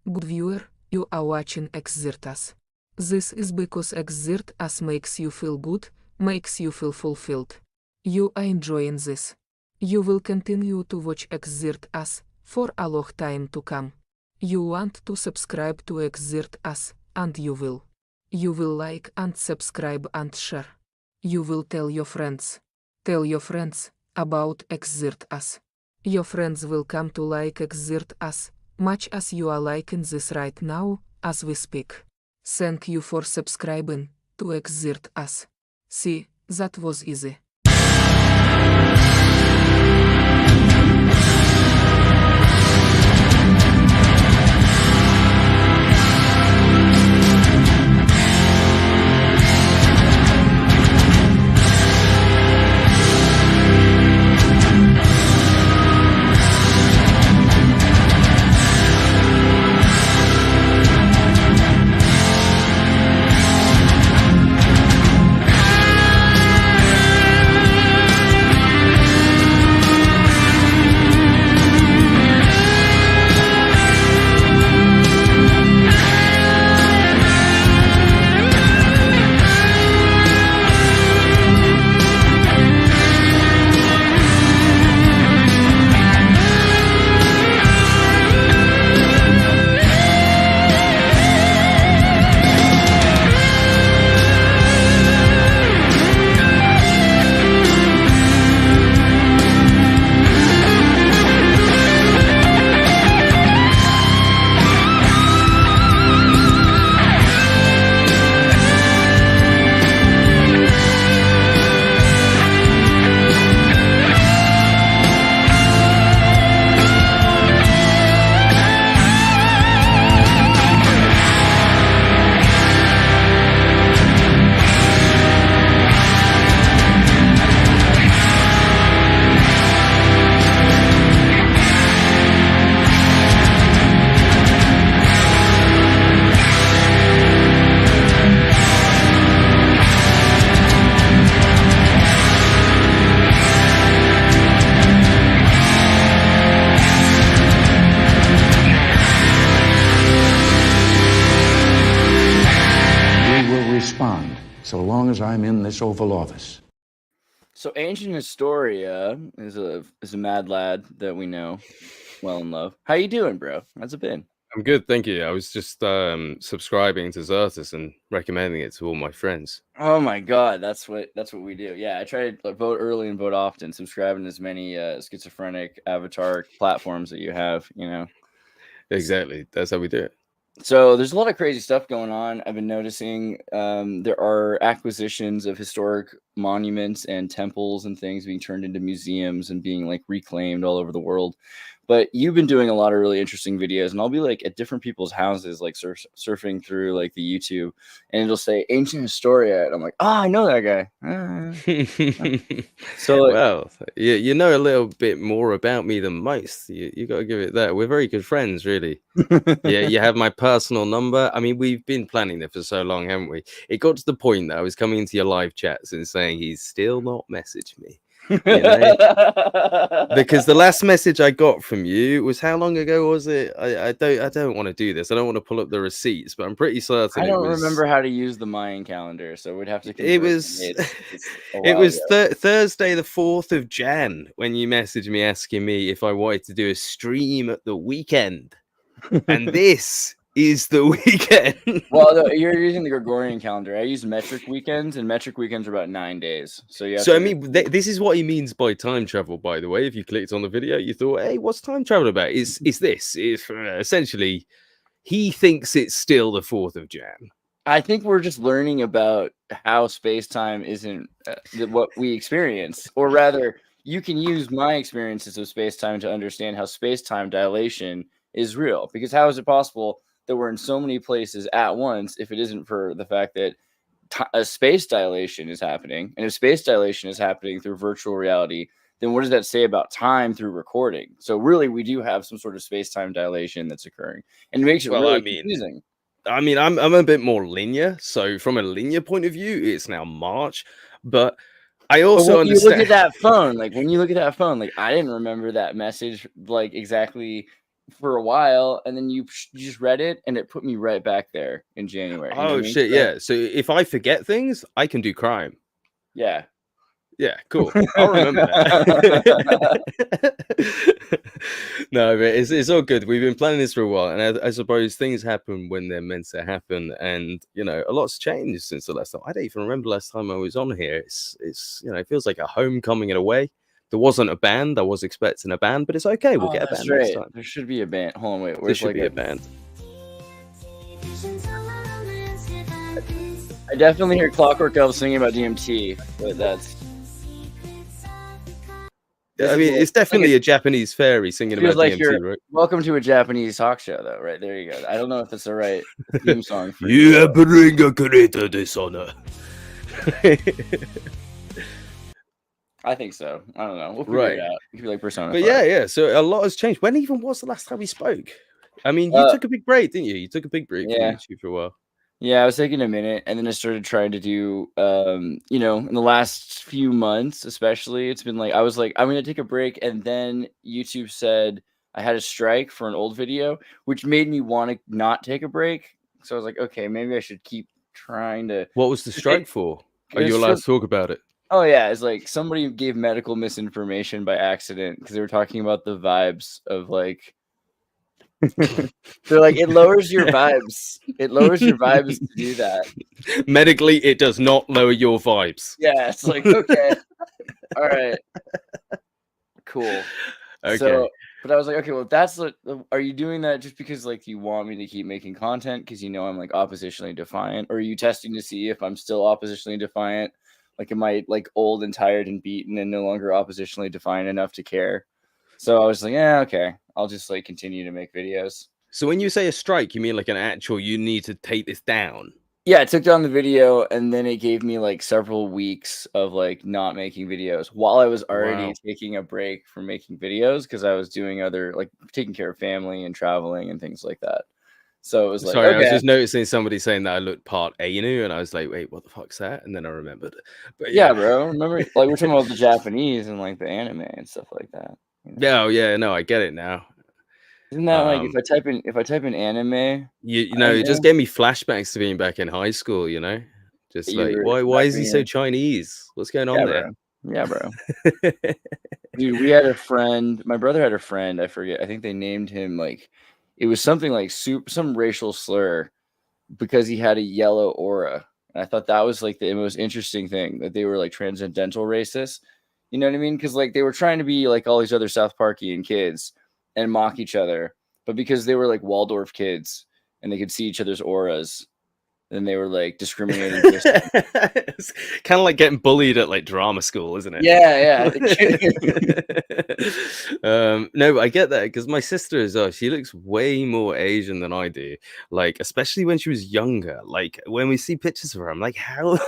Good viewer, you are watching Xirtus. This is because Xirtus makes you feel good, makes you feel fulfilled. You are enjoying this. You will continue to watch Xirtus for a long time to come. You want to subscribe to Xirtus, and you will. You will like and subscribe and share. You will tell your friends. Tell your friends about Xirtus. Your friends will come to like Xirtus, much as you are liking this right now, as we speak. Thank you for subscribing to Xirtus. See, that was easy. So long as I'm in this Oval Office. So ancient Historia is a mad lad that we know well and love. How you doing, bro? How's it been? I'm good, thank you. I was just subscribing to Xirtus and recommending it to all my friends. Oh my god, that's what we do. Yeah, I try to vote early and vote often, subscribing to as many schizophrenic avatar platforms that you have, you know. Exactly, that's how we do it. So there's a lot of crazy stuff going on. I've been noticing there are acquisitions of historic monuments and temples and things being turned into museums and being like reclaimed all over the world. But you've been doing a lot of really interesting videos, and I'll be like at different people's houses, like surfing through like the YouTube, and it'll say Ancient Historia, and I'm like, oh, I know that guy. So well, you know a little bit more about me than most. You got to give it that. We're very good friends, really. Yeah, you have my personal number. I mean, we've been planning it for so long, haven't we? It got to the point that I was coming into your live chats and saying he's still not messaged me. You know? Because the last message I got from you was, how long ago was it? I don't want to do this. I don't want to pull up the receipts, but I'm pretty certain I don't remember how to use the Mayan calendar, so we'd have to. It was Thursday, the 4th of Jan, when you messaged me asking me if I wanted to do a stream at the weekend, and this is the weekend. Well, no, you're using the Gregorian calendar. I use metric weekends, and metric weekends are about 9 days. So I mean, this is what he means by time travel. By the way, if you clicked on the video, you thought, "Hey, what's time travel about?" Is this? If essentially, he thinks it's still the 4th of Jan. I think we're just learning about how space-time isn't what we experience, or rather, you can use my experiences of space-time to understand how space-time dilation is real. Because how is it possible that we're in so many places at once if it isn't for the fact that a space dilation is happening? And if space dilation is happening through virtual reality, then what does that say about time through recording? So really, we do have some sort of space-time dilation that's occurring, and it makes it really confusing. I mean, I'm a bit more linear. So from a linear point of view, it's now March, but I also when you look at that phone, like I didn't remember that message like exactly for a while, and then you just read it, and it put me right back there in January. You know what I Oh mean? shit, yeah. So if I forget things, I can do crime. Yeah. Yeah, cool. I'll remember that. No, but it's all good. We've been planning this for a while, and I suppose things happen when they're meant to happen. And you know, a lot's changed since the last time. I don't even remember last time I was on here. It's you know, it feels like a homecoming in a way. There wasn't a band. I was expecting a band, but it's okay. We'll get a band next time. There should be a band. Hold on, wait. There Where's should like be a band. I definitely hear Clockwork Elves singing about DMT, but that's. I mean, it's definitely a Japanese fairy singing about like DMT, right? Welcome to a Japanese talk show, though, right? There you go. I don't know if it's the right theme song for you. Bring a greater dishonor. I think so. I don't know. We'll figure it out. It could be like Persona. But 5. yeah. So a lot has changed. When even was the last time we spoke? I mean, you took a big break, didn't you? You took a big break from YouTube for a while. Yeah, I was taking a minute, and then I started trying to do, you know, in the last few months, especially, it's been like, I was like, I'm going to take a break. And then YouTube said I had a strike for an old video, which made me want to not take a break. So I was like, okay, maybe I should keep trying to. What was the strike for? Are you allowed to talk about it? Oh, yeah. It's like somebody gave medical misinformation by accident because they were talking about the vibes of like, they're like, it lowers your vibes. It lowers your vibes to do that. Medically, it does not lower your vibes. Yeah, it's like, okay. All right. Cool. Okay. So, but I was like, okay, well, that's are you doing that just because like you want me to keep making content because you know I'm like oppositionally defiant? Or are you testing to see if I'm still oppositionally defiant? Like, am I like old and tired and beaten and no longer oppositionally defiant enough to care? So I was like, yeah, okay. I'll just like continue to make videos. So when you say a strike, you mean like an actual, you need to take this down? Yeah, I took down the video and then it gave me like several weeks of like not making videos while I was already taking a break from making videos because I was doing other like taking care of family and traveling and things like that. So it was like, sorry, okay. I was just noticing somebody saying that I looked part Ainu, and I was like, wait, what the fuck's that? And then I remembered. But yeah, bro. Remember, like we're talking about the Japanese and like the anime and stuff like that. You know? Yeah, yeah, no, I get it now. Isn't that like if I type in anime, you know, it just gave me flashbacks to being back in high school. You know, just like why is he so Chinese? What's going on there? Yeah, bro. Dude, we had a friend. My brother had a friend. I forget. I think they named him like it was something like some racial slur because he had a yellow aura. And I thought that was like the most interesting thing that they were like transcendental racists. You know what I mean? Because like they were trying to be like all these other South Parkian kids and mock each other, but because they were like Waldorf kids and they could see each other's auras, then they were like discriminating. It's kind of like getting bullied at like drama school, isn't it? Yeah. No, but I get that because my sister is she looks way more Asian than I do. Like, especially when she was younger. Like when we see pictures of her, I'm like, how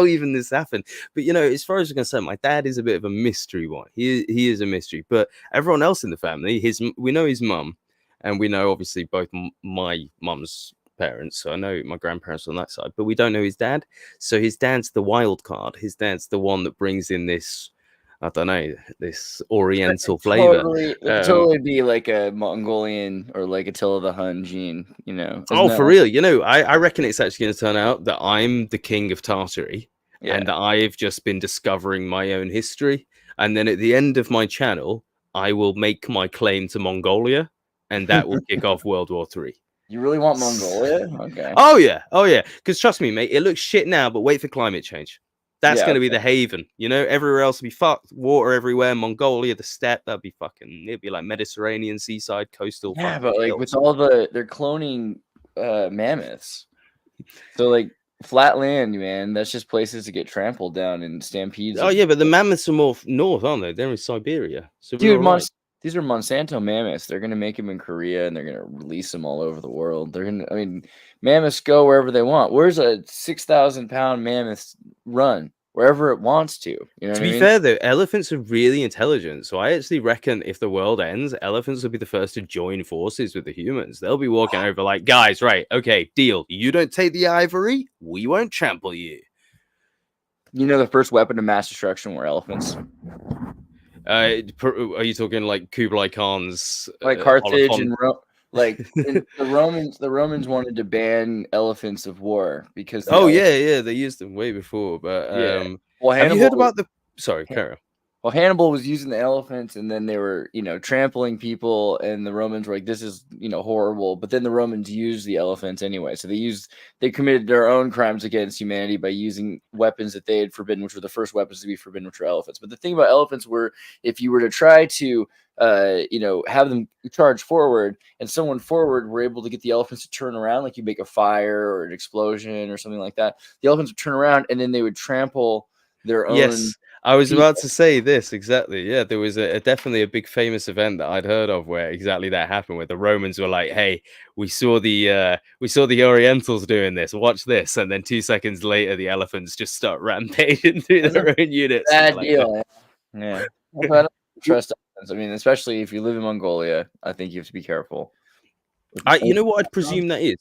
even this happened? But you know, as far as I'm concerned, my dad is a bit of a mystery one. He is a mystery, but everyone else in the family, we know his mum, and we know obviously both my mum's parents, so I know my grandparents on that side, but we don't know his dad. So his dad's the wild card. His dad's the one that brings in this, I don't know, this Oriental flavor. Totally be like a Mongolian or like Attila the Hun gene, you know. For real, you know, I reckon it's actually going to turn out that I'm the king of Tartary, and that I've just been discovering my own history, and then at the end of my channel, I will make my claim to Mongolia, and that will kick off World War III. You really want Mongolia? Okay. Oh yeah. Because trust me, mate, it looks shit now, but wait for climate change. That's going to be the haven. You know, everywhere else will be fucked. Water everywhere. Mongolia, the steppe, that'd be fucking. It'd be like Mediterranean, seaside, coastal. Yeah, but like with all they're cloning mammoths. So like flat land, man. That's just places to get trampled down in stampedes. Oh yeah, but the mammoths are more north, aren't they? They're in Siberia. So dude, these are Monsanto mammoths. They're going to make them in Korea and they're going to release them all over the world. Mammoths go wherever they want. Where's a 6,000-pound mammoth run? Wherever it wants to. You know to be fair, though, elephants are really intelligent. So I actually reckon if the world ends, elephants will be the first to join forces with the humans. They'll be walking over like, guys, right, okay, deal. You don't take the ivory, we won't trample you. You know the first weapon of mass destruction were elephants. Are you talking like Kublai Khan's like Carthage Oliphant? and the Romans wanted to ban elephants of war because the Oh yeah, they used them way before. But yeah. Well, have you heard Hannibal about the? Sorry, carry on. Well, Hannibal was using the elephants, and then they were, trampling people, and the Romans were like, "This is, horrible." But then the Romans used the elephants anyway, so they committed their own crimes against humanity by using weapons that they had forbidden, which were the first weapons to be forbidden, which were elephants. But the thing about elephants were, if you were to try to, have them charge forward, and someone forward were able to get the elephants to turn around, like you make a fire or an explosion or something like that, the elephants would turn around, and then they would trample their own. Yes, I was people. about to say this exactly. Yeah, there was definitely a big famous event that I'd heard of where exactly that happened, where the Romans were like, "Hey, we saw the Orientals doing this. Watch this!" And then 2 seconds later, the elephants just start rampaging through their own units. Bad Like, deal. Yeah. I don't trust elephants. I mean, especially if you live in Mongolia, I think you have to be careful. you know what I'd presume that is.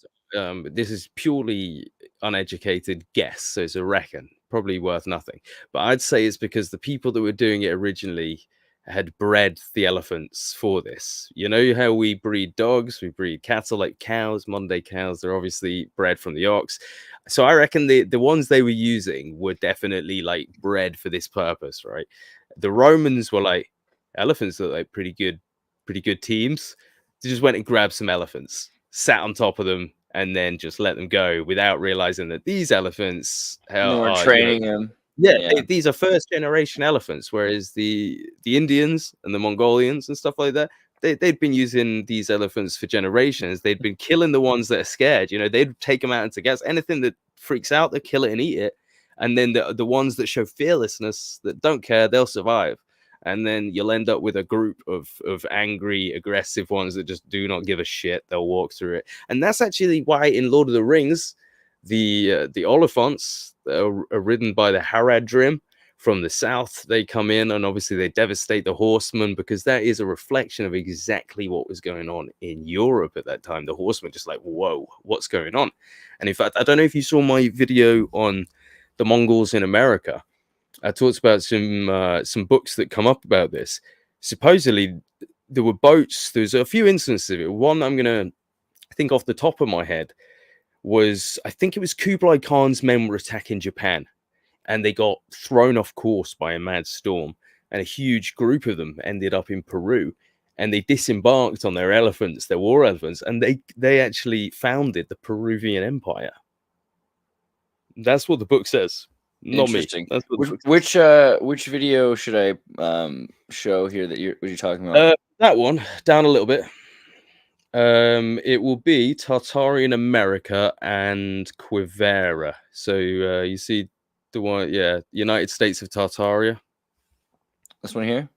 This is purely uneducated guess, so it's a reckon, probably worth nothing. But I'd say it's because the people that were doing it originally had bred the elephants for this. You know how we breed dogs, we breed cattle like cows, modern day cows, they're obviously bred from the ox. So I reckon the ones they were using were definitely like bred for this purpose, right? The Romans were like, elephants look like pretty good teams. They just went and grabbed some elephants, sat on top of them, and then just let them go without realizing that these elephants We're are, training them. yeah. These are first generation elephants, whereas the Indians and the Mongolians and stuff like that, they'd been using these elephants for generations. They'd been killing the ones that are scared. They'd take them out into gas. Anything that freaks out, they kill it and eat it. And then the ones that show fearlessness, that don't care, they'll survive. And then you'll end up with a group of angry, aggressive ones that just do not give a shit. They'll walk through it. And that's actually why in Lord of the Rings, the Oliphants are ridden by the Haradrim from the south. They come in and obviously they devastate the horsemen, because that is a reflection of exactly what was going on in Europe at that time. The horsemen just like, whoa, what's going on? And in fact, I don't know if you saw my video on the Mongols in America. I talked about some books that come up about this. Supposedly, there were boats. There's a few instances of it. One I'm going to think off the top of my head was, I think it was Kublai Khan's men were attacking Japan, and they got thrown off course by a mad storm, and a huge group of them ended up in Peru, and they disembarked on their elephants, their war elephants, and they actually founded the Peruvian Empire. That's what the book says. Not me. That's what which video should I show here that you're talking about? That one down a little bit. It will be Tartarian America and Quivera. So you see the one, yeah, United States of Tartaria. This one here.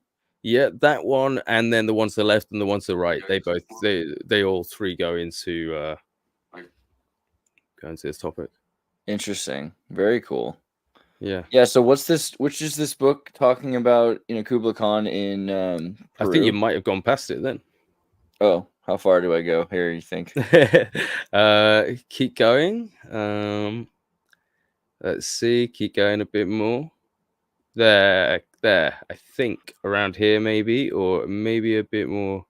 Yeah, that one, and then the ones to the left and the ones to the right. They all three go into this topic. Interesting. Very cool. Yeah. Yeah. So what's this? Which is this book talking about? Kublai Khan in Peru? I think you might have gone past it then. Oh, how far do I go here, you think? Keep going. Let's see. Keep going a bit more. There. I think around here maybe, or maybe a bit more.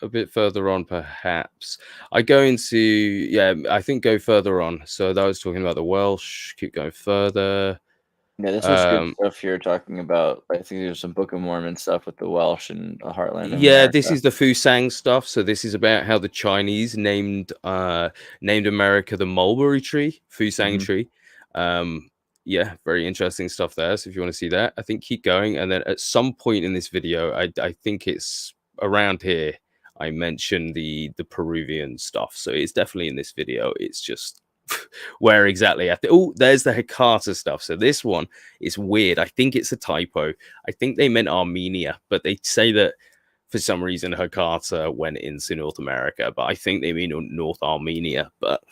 A bit further on, perhaps. I go into, yeah, I think go further on. So that was talking about the Welsh. Keep going further. Yeah, this was good stuff you're talking about. I think there's some Book of Mormon stuff with the Welsh and the Heartland of America. This is the Fusang stuff. So this is about how the Chinese named America the mulberry tree, Fusang tree. Yeah, very interesting stuff there. So if you want to see that, I think keep going. And then at some point in this video, I think it's around here, I mentioned the Peruvian stuff. So it's definitely in this video. It's just where exactly. There's the Hecata stuff. So this one is weird. I think it's a typo. I think they meant Armenia, but they say that for some reason Hecata went into North America, but I think they mean North Armenia, but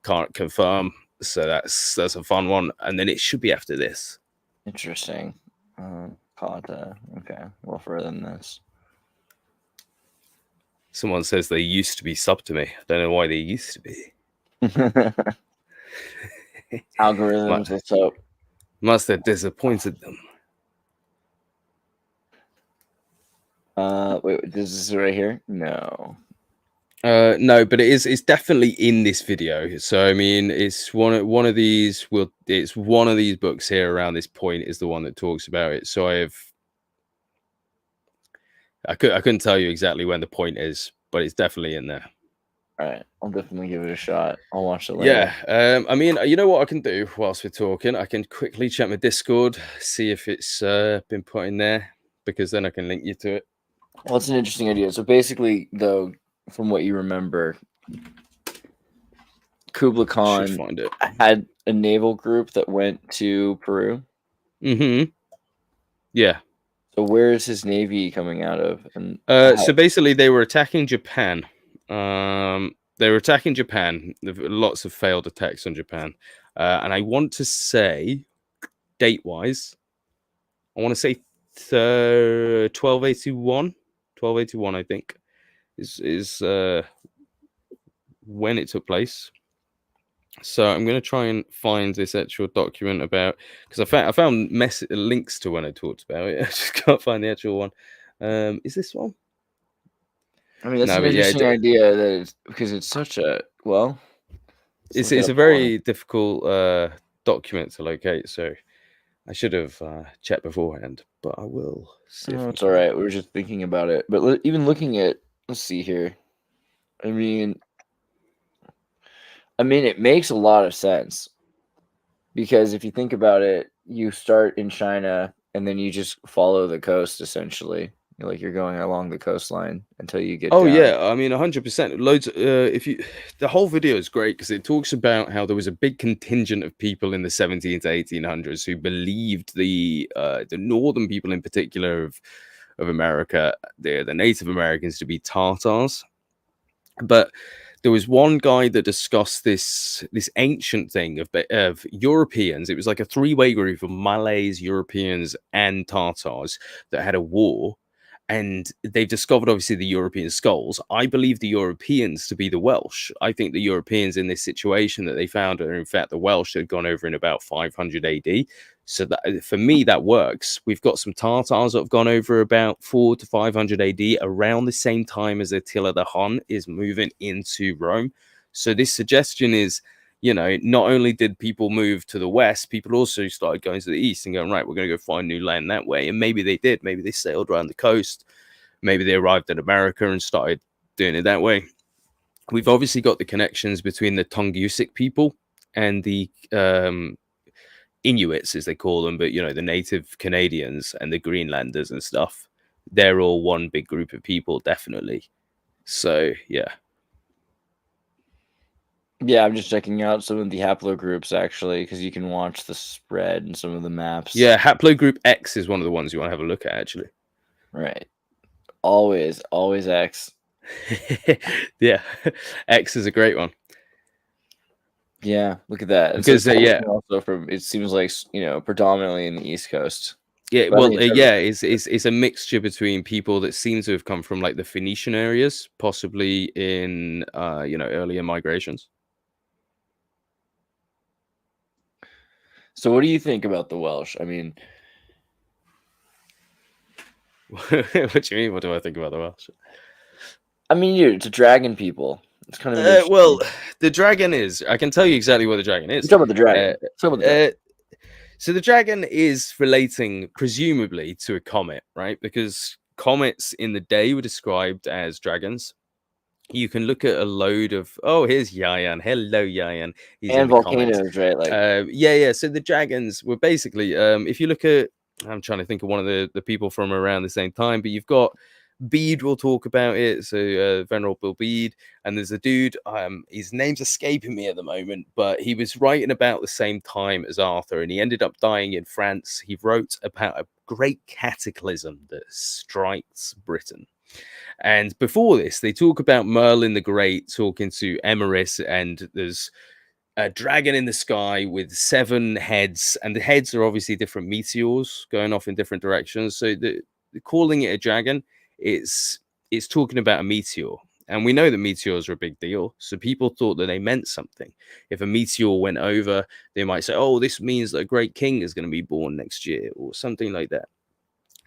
can't confirm. So that's a fun one. And then it should be after this. Interesting. Hecata. Okay, well, further than this. Someone says they used to be sub to me. I don't know why they used to be. Algorithms, what's up? Must have disappointed them. Wait, this is right here? No. No, but it's definitely in this video. So I mean, it's one of these. It's one of these books here around this point is the one that talks about it. So I couldn't tell you exactly when the point is, but it's definitely in there. All right, I'll definitely give it a shot. I'll watch it later. Yeah. I mean, you know what I can do whilst we're talking? I can quickly check my Discord, see if it's been put in there, because then I can link you to it. Well, it's an interesting idea. So basically, though, from what you remember, Kublai Should Khan find it. had a naval group that went to Peru. Mm-hmm. Yeah. So where is his navy coming out of? And So basically, they were attacking Japan. They were attacking Japan. Lots of failed attacks on Japan. And I want to say, date-wise, I want to say 1281. 1281, I think, is when it took place. So I'm going to try and find this actual document about, because I found links to when I talked about it. I just can't find the actual one. Is this one? I mean, that's an interesting idea that it's, because it's such a it's a very difficult document to locate. So I should have checked beforehand, but I will see. It's all right. We were just thinking about it, but even looking at, let's see here. I mean, it makes a lot of sense, because if you think about it, you start in China and then you just follow the coast essentially. You're going along the coastline until you get down. Yeah, I mean 100%. Loads. The whole video is great because it talks about how there was a big contingent of people in the 17 to 1800s who believed the northern people in particular of America, the Native Americans, to be Tartars. But there was one guy that discussed this ancient thing of Europeans. It was like a three-way group of Malays, Europeans, and Tartars that had a war. And they've discovered, obviously, the European skulls. I believe the Europeans to be the Welsh. I think the Europeans in this situation that they found are, in fact, the Welsh had gone over in about 500 AD. So that, for me, that works. We've got some Tartars that have gone over about 400 to 500 AD, around the same time as Attila the Hun is moving into Rome. So this suggestion is, not only did people move to the west, people also started going to the east and going, right, we're going to go find new land that way. And maybe they did. Maybe they sailed around the coast. Maybe they arrived in America and started doing it that way. We've obviously got the connections between the Tungusic people and the Inuits, as they call them, but, the native Canadians and the Greenlanders and stuff. They're all one big group of people, definitely. So, yeah. Yeah, I'm just checking out some of the haplogroups, actually, because you can watch the spread and some of the maps. Yeah, haplogroup X is one of the ones you want to have a look at, actually. Right. Always X. Yeah, X is a great one. Yeah, look at that. Because also from, it seems like, predominantly in the East Coast. Yeah, but it's a mixture between people that seem to have come from like the Phoenician areas, possibly in earlier migrations. So what do you think about the Welsh? I mean, what do you mean? What do I think about the Welsh? I mean, it's a dragon people. It's kind of the dragon is. I can tell you exactly what the dragon is. Talk about the dragon. So the dragon is relating presumably to a comet, right? Because comets in the day were described as dragons. You can look at a load of. Oh, here's Yayan. Hello, Yayan. He's and volcanoes, right? Yeah. So the dragons were basically. If you look at, I'm trying to think of one of the people from around the same time, but you've got Bede will talk about it. So Venerable Bede, and there's a dude. His name's escaping me at the moment, but he was writing about the same time as Arthur, and he ended up dying in France. He wrote about a great cataclysm that strikes Britain. And before this, they talk about Merlin the Great talking to Emerus, and there's a dragon in the sky with 7 heads, and the heads are obviously different meteors going off in different directions. So calling it a dragon, it's talking about a meteor. And we know that meteors are a big deal. So people thought that they meant something. If a meteor went over, they might say, oh, this means that a great king is going to be born next year or something like that.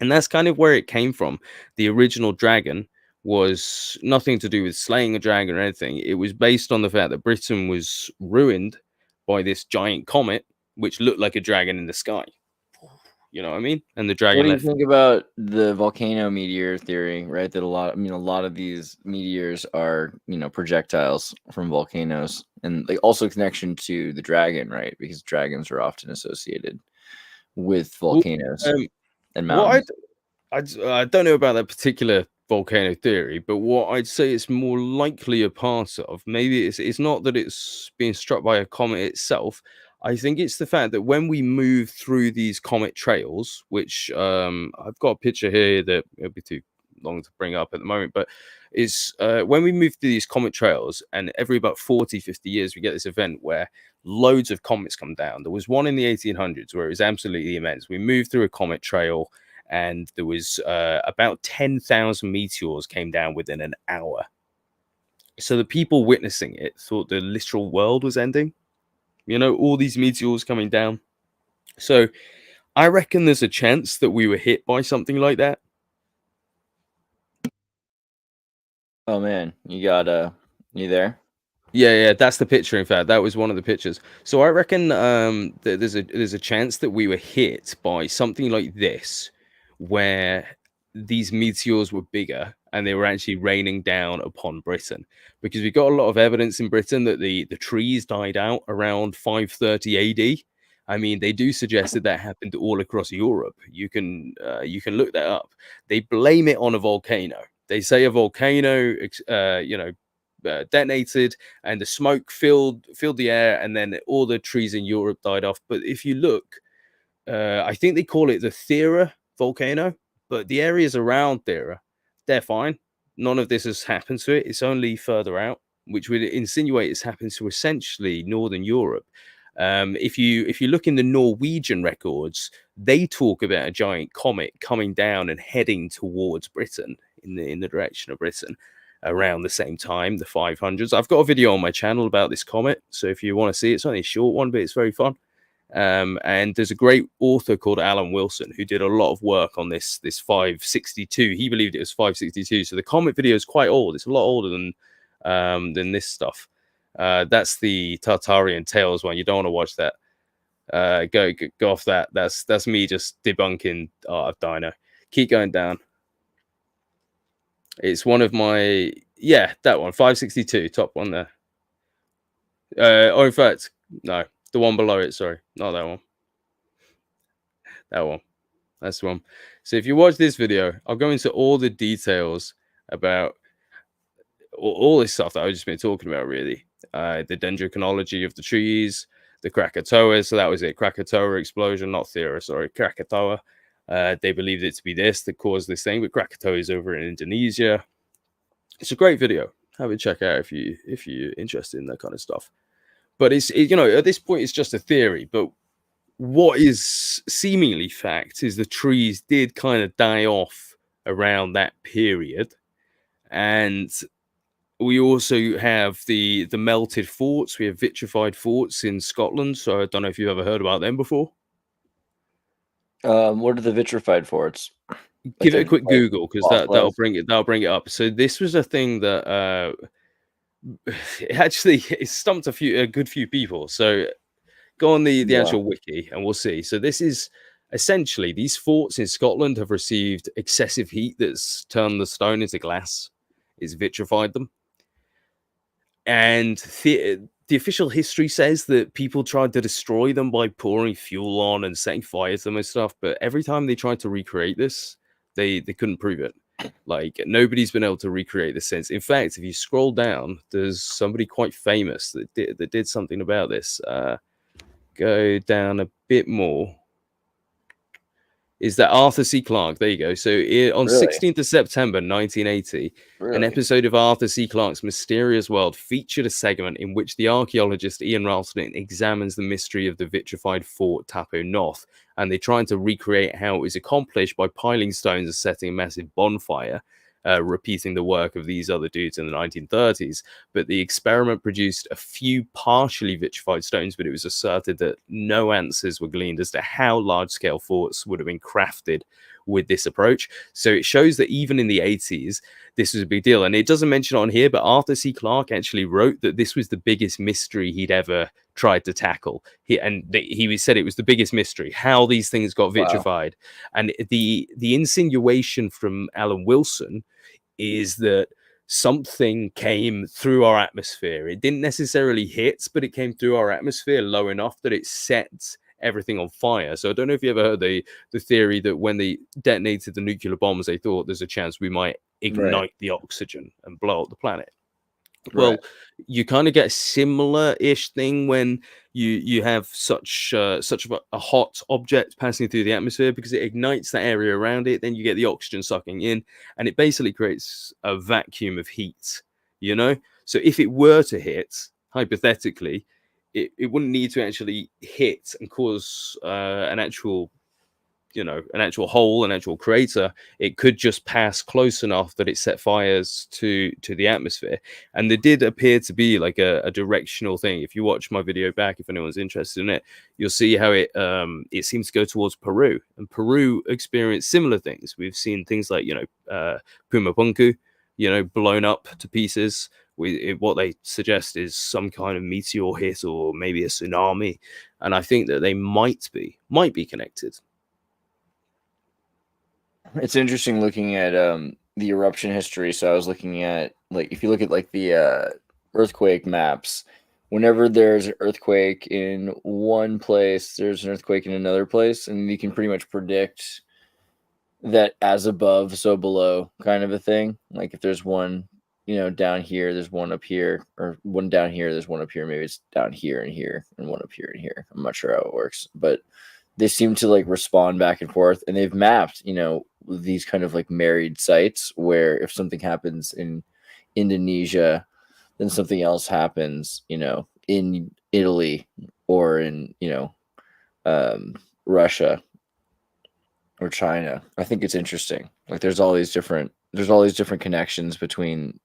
And that's kind of where it came from. The original dragon was nothing to do with slaying a dragon or anything. It was based on the fact that Britain was ruined by this giant comet, which looked like a dragon in the sky. You know what I mean? And the What dragon do you left. think about the volcano meteor theory, right? That a lot of these meteors are, projectiles from volcanoes, and like also connection to the dragon, right? Because dragons are often associated with Well, volcanoes and what mountains. I don't know about that particular volcano theory, but what I'd say it's more likely a part of, maybe it's not that it's being struck by a comet itself. I think it's the fact that when we move through these comet trails, which I've got a picture here that it'll be too long to bring up at the moment, but is when we move through these comet trails, and every about 40-50 years we get this event where loads of comets come down. There was one in the 1800s where it was absolutely immense. We moved through a comet trail, and there was about 10,000 meteors came down within an hour. So the people witnessing it thought the literal world was ending. All these meteors coming down. So I reckon there's a chance that we were hit by something like that. Oh man, you there? Yeah, that's the picture. In fact, that was one of the pictures. So I reckon that there's a chance that we were hit by something like this, where these meteors were bigger and they were actually raining down upon Britain, because we got a lot of evidence in Britain that the trees died out around 530 AD. I mean, they do suggest that happened all across Europe. You can look that up. They blame it on a volcano. They say a volcano, detonated, and the smoke filled the air, and then all the trees in Europe died off. But if you look, I think they call it the Thera volcano, but the areas around Thera, they're fine. None of this has happened to it. It's only further out, which would insinuate it's happened to essentially Northern Europe. If you look in the Norwegian records, they talk about a giant comet coming down and heading towards Britain in the direction of Britain around the same time, the 500s. I've got a video on my channel about this comet, so if you want to see it, it's only a short one, but it's very fun. And there's a great author called Alan Wilson who did a lot of work on this 562. He believed it was 562. So the comet video is quite old. It's a lot older than this stuff. That's the Tartarian Tales one. You don't want to watch that. Go off that. That's me just debunking Art of Dino. Keep going down. It's one of my, that one, 562, top one there. In fact, no, the one below it, sorry, not that one. That one. That's the one. So if you watch this video, I'll go into all the details about all this stuff that I've just been talking about, really. The dendrochronology of the trees, the Krakatoa. So that was it, Krakatoa explosion, not Thera, sorry, Krakatoa. They believed it to be this that caused this thing, but Krakatoa is over in Indonesia. It's a great video. Have a check out if you're interested in that kind of stuff. But at this point, it's just a theory. But what is seemingly fact is the trees did kind of die off around that period, and we also have the melted forts. We have vitrified forts in Scotland. So I don't know if you've ever heard about them before. What are the vitrified forts? Give it a quick Google, because that'll bring it up. So this was a thing that it stumped a good few people. So go on the actual wiki and we'll see. So this is essentially, these forts in Scotland have received excessive heat that's turned the stone into glass. It's vitrified them. And the official history says that people tried to destroy them by pouring fuel on and setting fire to them and stuff. But every time they tried to recreate this, they couldn't prove it. Like, nobody's been able to recreate this since. In fact, if you scroll down, there's somebody quite famous that did something about this. Go down a bit more. Is that Arthur C. Clarke? There you go. So on 16th of September 1980, an episode of Arthur C. Clarke's Mysterious World featured a segment in which the archaeologist Ian Ralston examines the mystery of the vitrified fort Tapo North, and they tried to recreate how it was accomplished by piling stones and setting a massive bonfire, repeating the work of these other dudes in the 1930s. But the experiment produced a few partially vitrified stones, but it was asserted that no answers were gleaned as to how large-scale forts would have been crafted with this approach. So it shows that even in the 80s, this was a big deal. And it doesn't mention it on here, but Arthur C. Clarke actually wrote that this was the biggest mystery he'd ever tried to tackle. He said it was the biggest mystery, how these things got vitrified. Wow. And the insinuation from Alan Wilson is that something came through our atmosphere. It didn't necessarily hit, but it came through our atmosphere low enough that it set everything on fire. So I don't know if you ever heard the theory that when they detonated the nuclear bombs, they thought there's a chance we might ignite the oxygen and blow up the planet. Well, you kind of get a similar-ish thing when you have such a hot object passing through the atmosphere, because it ignites that area around it. Then you get the oxygen sucking in, and it basically creates a vacuum of heat, you know? So if it were to hit, hypothetically, it wouldn't need to actually hit and cause an actual hole, an actual crater. It could just pass close enough that it set fires to the atmosphere. And there did appear to be like a directional thing. If you watch my video back, if anyone's interested in it, you'll see how it seems to go towards Peru. And Peru experienced similar things. We've seen things like, Pumapunku, blown up to pieces. What they suggest is some kind of meteor hit or maybe a tsunami. And I think that they might be connected. It's interesting looking at the eruption history. So I was looking at, like, if you look at like the earthquake maps, whenever there's an earthquake in one place, there's an earthquake in another place, and you can pretty much predict that as above, so below kind of a thing. Like if there's one, down here, there's one up here, or one down here, there's one up here. Maybe it's down here, and one up here and here. I'm not sure how it works, but they seem to like respond back and forth, and they've mapped, these kind of like married sites where if something happens in Indonesia, then something else happens, in Italy or in, Russia or China. I think it's interesting. Like there's all these different connections between.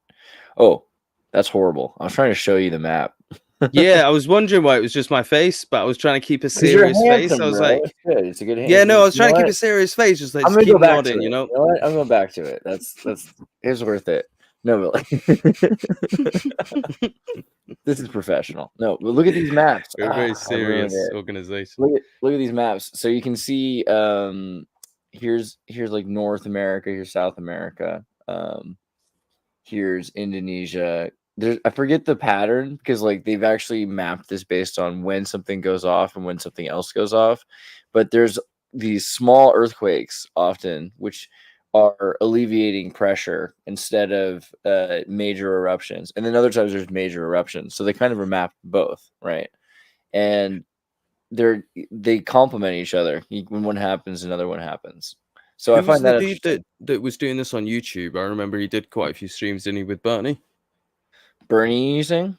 Oh, that's horrible. I was trying to show you the map. Yeah, I was wondering why it was just my face, but I was trying to keep a serious face. I was like, good. It's a good hand. Yeah, no, I was trying to keep a serious face, just like keep nodding, You know what? I'm going back to it. It's worth it. No, but this is professional. No, but look at these maps. We're a very serious organization. Look at these maps. So you can see here's like North America, here's South America. Here's Indonesia. I forget the pattern, because like they've actually mapped this based on when something goes off and when something else goes off. But there's these small earthquakes often, which are alleviating pressure instead of major eruptions. And then other times there's major eruptions. So they kind of are mapped both, right? And they complement each other. When one happens, another one happens. So I find that the dude that was doing this on YouTube. I remember he did quite a few streams, didn't he, with Bernie? Bernie, you saying?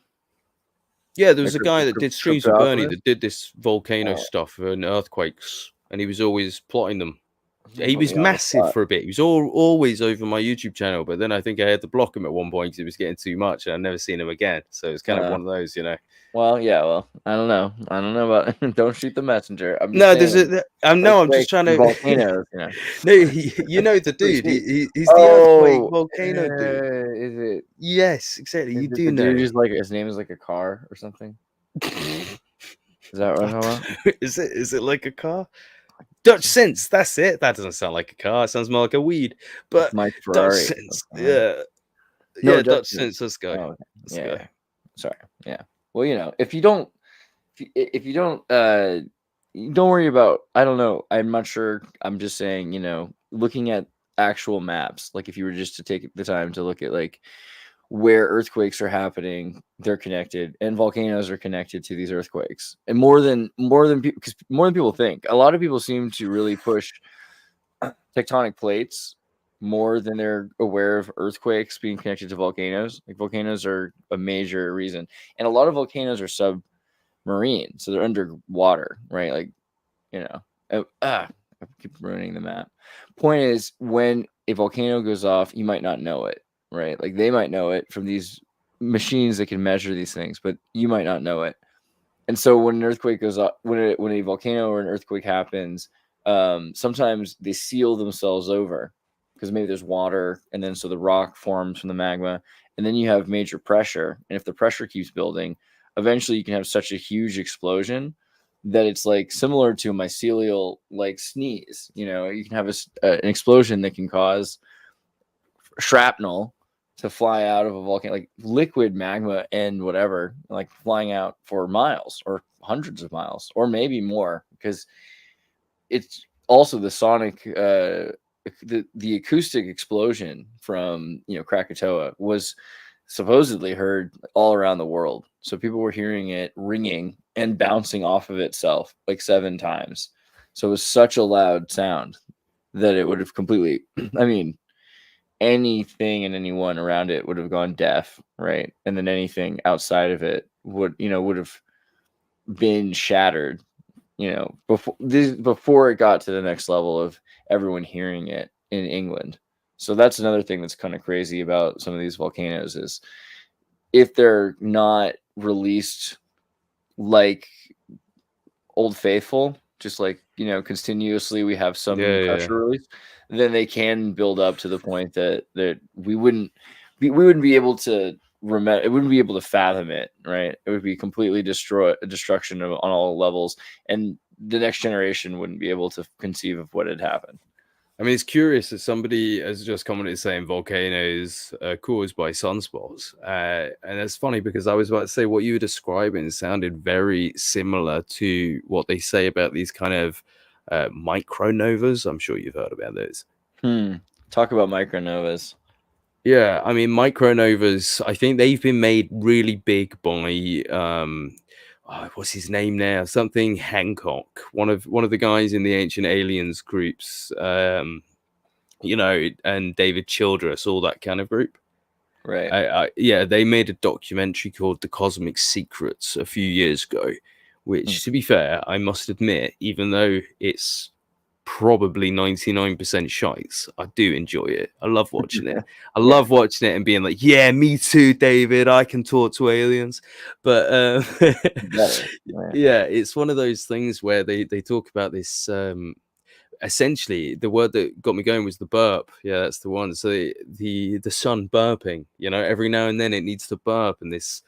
Yeah, there was a guy that did streams with Bernie that did this volcano stuff and earthquakes, and he was always plotting them. He was massive for a bit. He was always over my YouTube channel, but then I think I had to block him at one point because he was getting too much, and I've never seen him again. So it's kind of one of those, Well, yeah. Well, I don't know about. Don't shoot the messenger. I'm just trying to. Volcanoes, No, the dude. He's the earthquake volcano dude. Is it? Yes, exactly. You do know. Dude, just like his name is like a car or something. Is that right? Is it like a car? Dutch Sense, that's it. That doesn't sound like a car. It sounds more like a weed. But Dutch Sense, yeah. No, Dutch Sense. Let's go. Oh, let's go. Sorry. Yeah. Well, if you don't worry about. I don't know. I'm not sure. I'm just saying. Looking at actual maps, like if you were just to take the time to look at like where earthquakes are happening, they're connected, and volcanoes are connected to these earthquakes, and more than people think. A lot of people seem to really push tectonic plates more than they're aware of earthquakes being connected to volcanoes. Like volcanoes are a major reason, and a lot of volcanoes are submarine, so they're underwater, right? Like, I keep ruining the map. Point is, when a volcano goes off, you might not know it. Right, like they might know it from these machines that can measure these things, but you might not know it. And so when an earthquake goes up, when a volcano or an earthquake happens, sometimes they seal themselves over because maybe there's water, and then so the rock forms from the magma, and then you have major pressure, and if the pressure keeps building, eventually you can have such a huge explosion that it's like similar to a mycelial like sneeze. You know, you can have an explosion that can cause shrapnel to fly out of a volcano, like liquid magma and whatever, like flying out for miles or hundreds of miles or maybe more, because it's also the sonic the acoustic explosion from, you know, Krakatoa was supposedly heard all around the world. So people were hearing it ringing and bouncing off of itself like 7 times. So it was such a loud sound that it would have completely, I mean, anything and anyone around it would have gone deaf, right? And then anything outside of it would, you know, would have been shattered, you know, before it got to the next level of everyone hearing it in England. So that's another thing that's kind of crazy about some of these volcanoes is if they're not released like Old Faithful, just like, you know, continuously we have some pressure release, then they can build up to the point that we wouldn't be able to remember, it wouldn't be able to fathom it, right? It would be completely destruction on all levels, and the next generation wouldn't be able to conceive of what had happened. I mean, it's curious that somebody has just commented saying volcanoes are caused by sunspots. And it's funny because I was about to say what you were describing sounded very similar to what they say about these kind of micronovas. I'm sure you've heard about those. Talk about micronovas. Yeah, I mean, micronovas, I think they've been made really big by what's his name now? Something Hancock, one of the guys in the Ancient Aliens groups, you know, and David Childress, all that kind of group. Right. Yeah, they made a documentary called The Cosmic Secrets a few years ago, which, to be fair, I must admit, even though it's probably 99% shites, I do enjoy it. I love watching it. I love watching it and being like, yeah, me too, David, I can talk to aliens. But yeah, it's one of those things where they talk about this essentially the word that got me going was the burp. Yeah, that's the one. So the sun burping, you know, every now and then it needs to burp, and this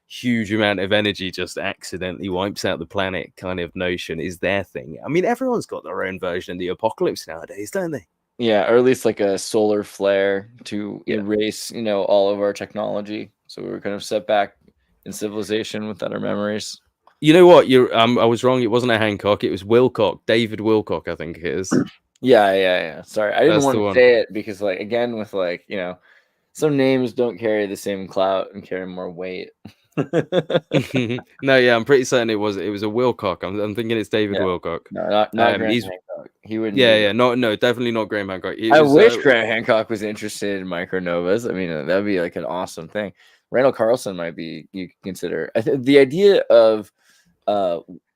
huge amount of energy just accidentally wipes out the planet kind of notion is their thing. I mean, everyone's got their own version of the apocalypse nowadays, don't they? Yeah, or at least like a solar flare to erase, you know, all of our technology. So we were kind of set back in civilization without our memories. You know what? I was wrong. It wasn't a Hancock. It was Wilcock. David Wilcock, I think it is. Yeah. Sorry, I didn't want to say it because, like, again, with like, you know, some names don't carry the same clout and carry more weight. No, yeah, I'm pretty certain it was a Wilcock. I'm thinking it's David Wilcock. No, not Graham Hancock. He wouldn't. Yeah, no, definitely not Graham Hancock. I wish Graham Hancock was interested in micronovas. I mean, that'd be like an awesome thing. Randall Carlson might be, you could consider. The idea of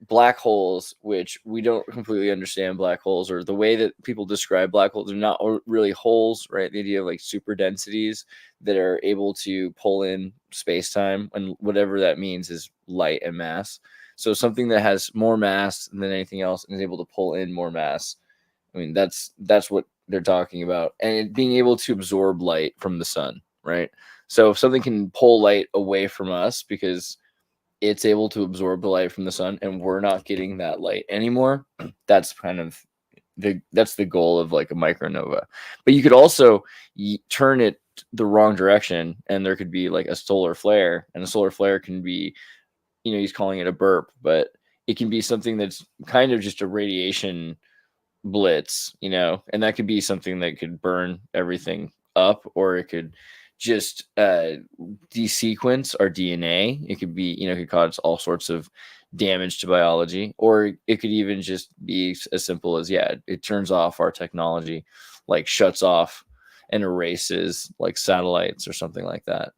black holes, which we don't completely understand black holes, or the way that people describe black holes, they're not really holes, right? The idea of like super densities that are able to pull in space-time, and whatever that means is light and mass. So something that has more mass than anything else and is able to pull in more mass. I mean, that's what they're talking about, and being able to absorb light from the sun, right? So if something can pull light away from us because it's able to absorb the light from the sun and we're not getting that light anymore, that's kind of that's the goal of like a micronova. But you could also turn it the wrong direction, and there could be like a solar flare, and a solar flare can be, you know, he's calling it a burp, but it can be something that's kind of just a radiation blitz, you know, and that could be something that could burn everything up, or it could just desequence our DNA. It could be, you know, it could cause all sorts of damage to biology, or it could even just be as simple as, it turns off our technology, like shuts off and erases like satellites or something like that.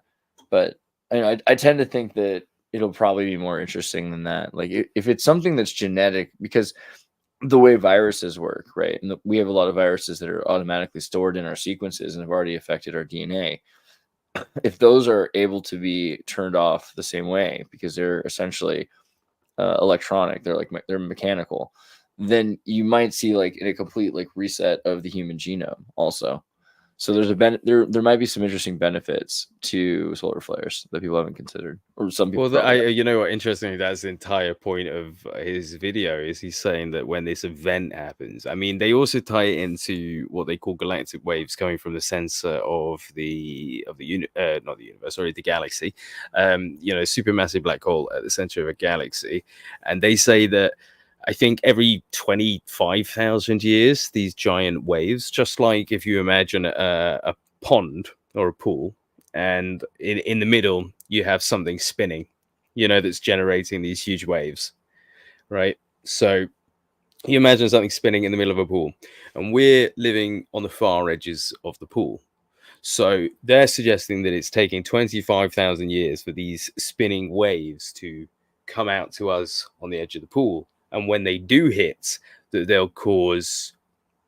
But I tend to think that it'll probably be more interesting than that. Like if it's something that's genetic, because the way viruses work, right? And we have a lot of viruses that are automatically stored in our sequences and have already affected our DNA. If those are able to be turned off the same way, because they're essentially electronic, they're mechanical, then you might see like a complete like reset of the human genome also. So there's there might be some interesting benefits to solar flares that people haven't considered, or some people. Well, you know what? Interestingly, that's the entire point of his video. Is he's saying that when this event happens, I mean, they also tie it into what they call galactic waves coming from the center of not the universe, sorry, the galaxy. You know, supermassive black hole at the center of a galaxy, and they say that. I think every 25,000 years, these giant waves, just like if you imagine a pond or a pool, and in the middle, you have something spinning, you know, that's generating these huge waves, right? So you imagine something spinning in the middle of a pool, and we're living on the far edges of the pool. So they're suggesting that it's taking 25,000 years for these spinning waves to come out to us on the edge of the pool. And when they do hit, that they'll cause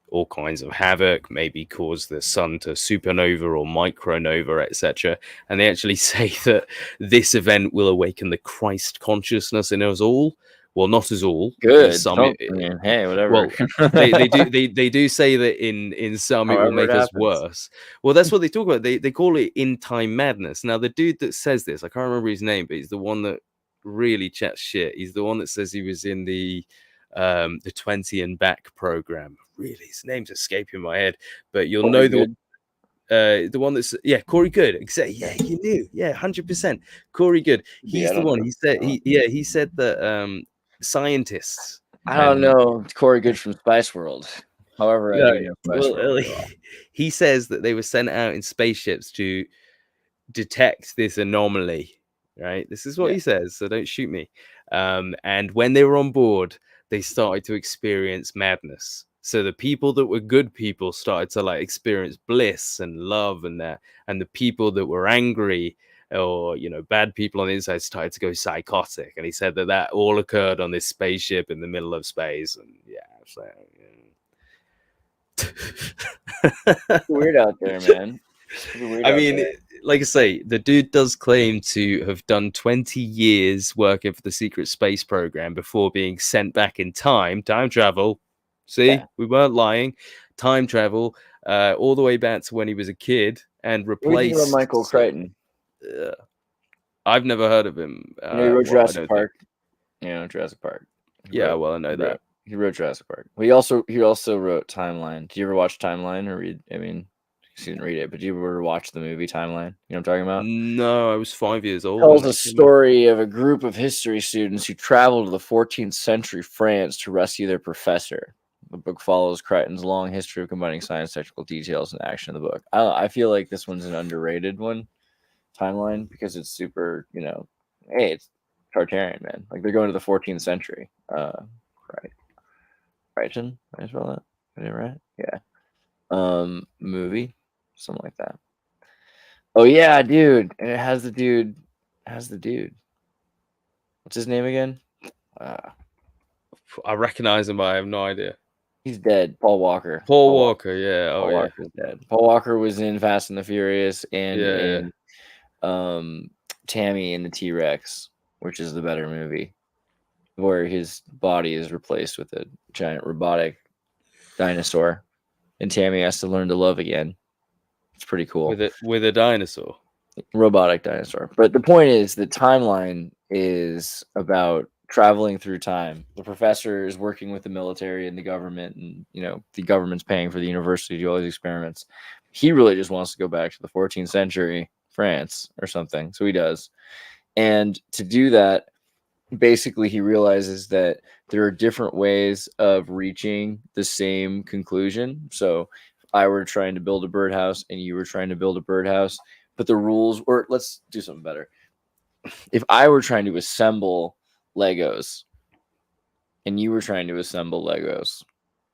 all kinds of havoc, maybe cause the sun to supernova or micronova, etc. And they actually say that this event will awaken the Christ consciousness in us all. Well, not us all. Good. Some, hey, whatever. Well, they do say that in some it will make us worse. Well, that's what they talk about. They call it in time madness. Now, the dude that says this, I can't remember his name, but he's the one that really chats shit. He's the one that says he was in the 20 and back program. Really, his name's escaping my head, but you'll know the one that's Corey Good. Exactly. Yeah, you knew. Yeah, 100%. Corey Good. He's the one. He said that scientists. I don't know Corey Good from Spice World. However, I do know Spice World. He says that they were sent out in spaceships to detect this anomaly. Right, this is what he says, so don't shoot me. And when they were on board, they started to experience madness. So the people that were good people started to like experience bliss and love and that, and the people that were angry or bad people on the inside started to go psychotic. And he said that all occurred on this spaceship in the middle of space. And so it's weird out there, man. I mean, like I say, the dude does claim to have done 20 years working for the secret space program before being sent back in time travel. See, we weren't lying. Time travel, all the way back to when he was a kid and replaced Michael Crichton. I've never heard of him. He wrote Jurassic Park. Jurassic Park. Well, I know that. He wrote Jurassic Park. He also wrote Timeline. Did you ever watch Timeline or read? I mean, you didn't read it, but did you ever watch the movie Timeline? You know what I'm talking about? No, I was 5 years old. It tells a story of a group of history students who traveled to the 14th century France to rescue their professor. The book follows Crichton's long history of combining science, technical details, and action in the book. I feel like this one's an underrated one, Timeline, because it's super, hey, it's Tartarian, man. Like, they're going to the 14th century. Crichton? I spell that? Did I get it right? Yeah. Movie. Something like that. Oh yeah, dude. And it has the dude. What's his name again? I recognize him, but I have no idea. He's dead. Paul Walker. Paul Walker, yeah. Paul Walker's dead. Paul Walker was in Fast and the Furious and in Tammy and the T-Rex, which is the better movie, where his body is replaced with a giant robotic dinosaur, and Tammy has to learn to love again. It's pretty cool. With a dinosaur. Robotic dinosaur. But the point is, the Timeline is about traveling through time. The professor is working with the military and the government, and the government's paying for the university to do all these experiments. He really just wants to go back to the 14th century France or something. So he does. And to do that, basically he realizes that there are different ways of reaching the same conclusion. So if I were trying to build a birdhouse and you were trying to build a birdhouse, but the rules, or let's do something better. If I were trying to assemble Legos and you were trying to assemble Legos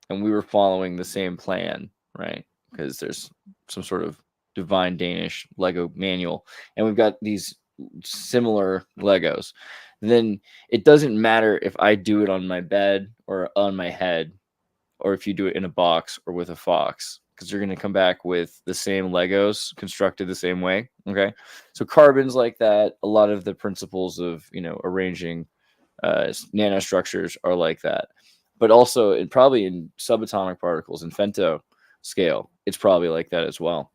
and we were following the same plan, right? Because there's some sort of divine Danish Lego manual and we've got these similar Legos, then it doesn't matter if I do it on my bed or on my head, or if you do it in a box or with a fox, because you're going to come back with the same Legos constructed the same way. Okay. So carbon's like that. A lot of the principles of, arranging nanostructures are like that. but also probably in subatomic particles and femto scale, it's probably like that as well.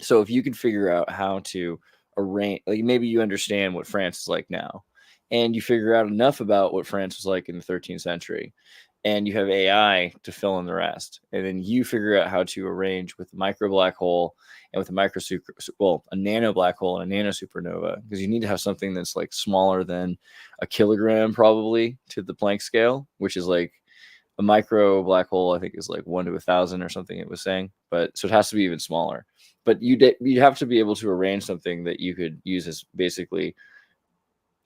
So if you could figure out how to arrange, like maybe you understand what France is like now, and you figure out enough about what France was like in the 13th century, and you have AI to fill in the rest, and then you figure out how to arrange with a micro black hole and with a nano black hole and a nano supernova, because you need to have something that's like smaller than a kilogram probably to the Planck scale, which is like a micro black hole, I think, is like 1 to 1,000 or something it was saying, but so it has to be even smaller. But you have to be able to arrange something that you could use as basically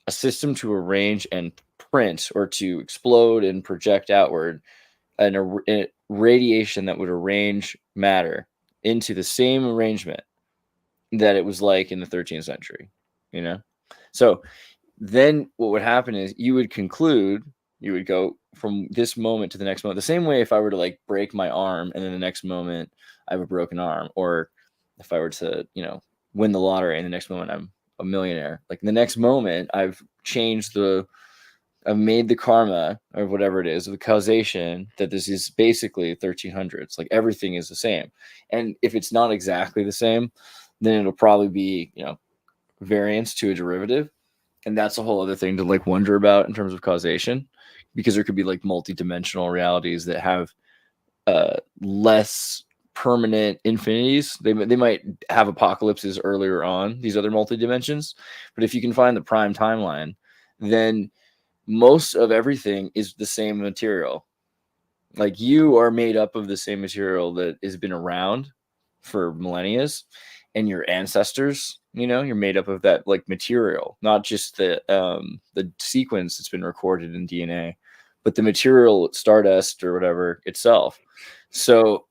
a system to arrange and print, or to explode and project outward a radiation that would arrange matter into the same arrangement that it was like in the 13th century, you know? So then what would happen is you would go from this moment to the next moment. The same way if I were to like break my arm and then the next moment I have a broken arm, or if I were to, win the lottery and the next moment I'm a millionaire, like the next moment I've made the karma or whatever it is, the causation that this is basically 1300s. Like everything is the same. And if it's not exactly the same, then it'll probably be, variance to a derivative. And that's a whole other thing to like wonder about in terms of causation, because there could be like multi-dimensional realities that have less permanent infinities. They might have apocalypses earlier on, these other multi-dimensions. But if you can find the prime timeline, then most of everything is the same material. Like you are made up of the same material that has been around for millennia, and your ancestors, you're made up of that like material, not just the sequence that's been recorded in DNA, but the material, stardust or whatever itself. So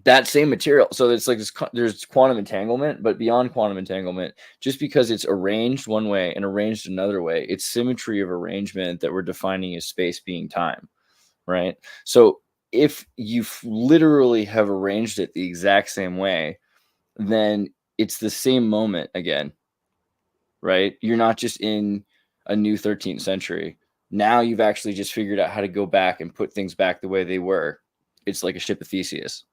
that same material, so it's like there's quantum entanglement, but beyond quantum entanglement, just because it's arranged one way and arranged another way, it's symmetry of arrangement that we're defining as space being time, right? So if you literally have arranged it the exact same way, then it's the same moment again, right? You're not just in a new 13th century. Now you've actually just figured out how to go back and put things back the way they were. It's like a ship of Theseus.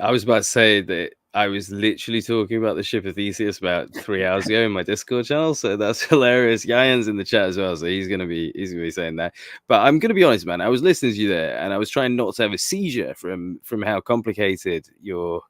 I was about to say that I was literally talking about the ship of Theseus about 3 hours ago in my Discord channel, so that's hilarious. Yayan's in the chat as well, so he's gonna be saying that. But I'm gonna be honest, man. I was listening to you there, and I was trying not to have a seizure from how complicated your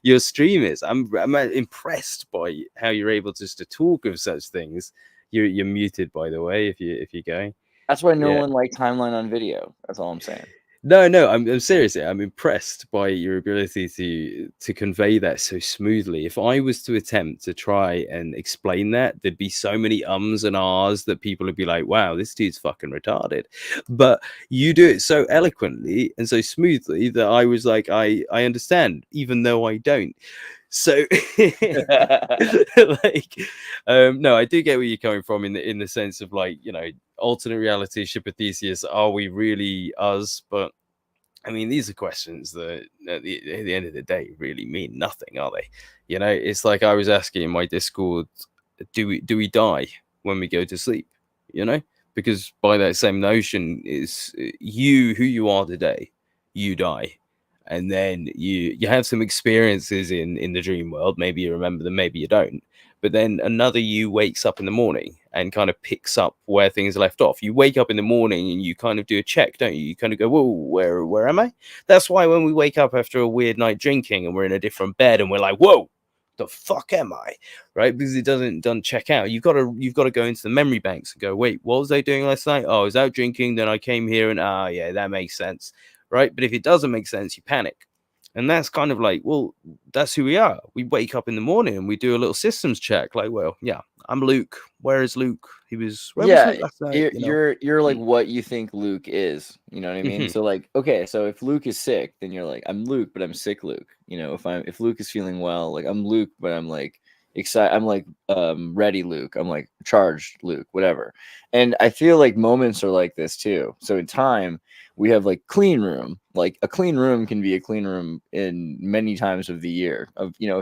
your stream is. I'm impressed by how you're able just to talk of such things. You're muted, by the way, if you're going. That's why no one liked timeline on video. That's all I'm saying. No, I'm seriously, I'm impressed by your ability to convey that so smoothly. If I was to attempt to try and explain that, there'd be so many ums and ahs that people would be like, wow, this dude's fucking retarded. But you do it so eloquently and so smoothly that I was like, I understand, even though I don't. So like no, I do get where you're coming from in the sense of like, alternate reality, ship of Theseus, are we really us? But I mean, these are questions that at the end of the day really mean nothing, are they? It's like I was asking in my Discord, do we die when we go to sleep? Because by that same notion is who you are today, you die. And then you have some experiences in the dream world. Maybe you remember them, maybe you don't. But then another you wakes up in the morning and kind of picks up where things left off. You wake up in the morning and you kind of do a check, don't you? You kind of go, whoa, where am I? That's why when we wake up after a weird night drinking and we're in a different bed and we're like, whoa, the fuck am I? Right? Because it doesn't check out. You've got to go into the memory banks and go, wait, what was I doing last night? Oh, I was out drinking, then I came here and yeah, that makes sense. Right? But if it doesn't make sense, you panic. And that's kind of like, well, that's who we are. We wake up in the morning and we do a little systems check. Like, well, yeah, I'm Luke. Where is Luke? Where was Luke last night? You're like what you think Luke is. You know what I mean? So like, okay, so if Luke is sick, then you're like, I'm Luke, but I'm sick Luke. If Luke is feeling well, like I'm Luke, but I'm like excited. I'm like ready Luke. I'm like charged Luke, whatever. And I feel like moments are like this too. So in time, we have like clean room. Like a clean room can be a clean room in many times of the year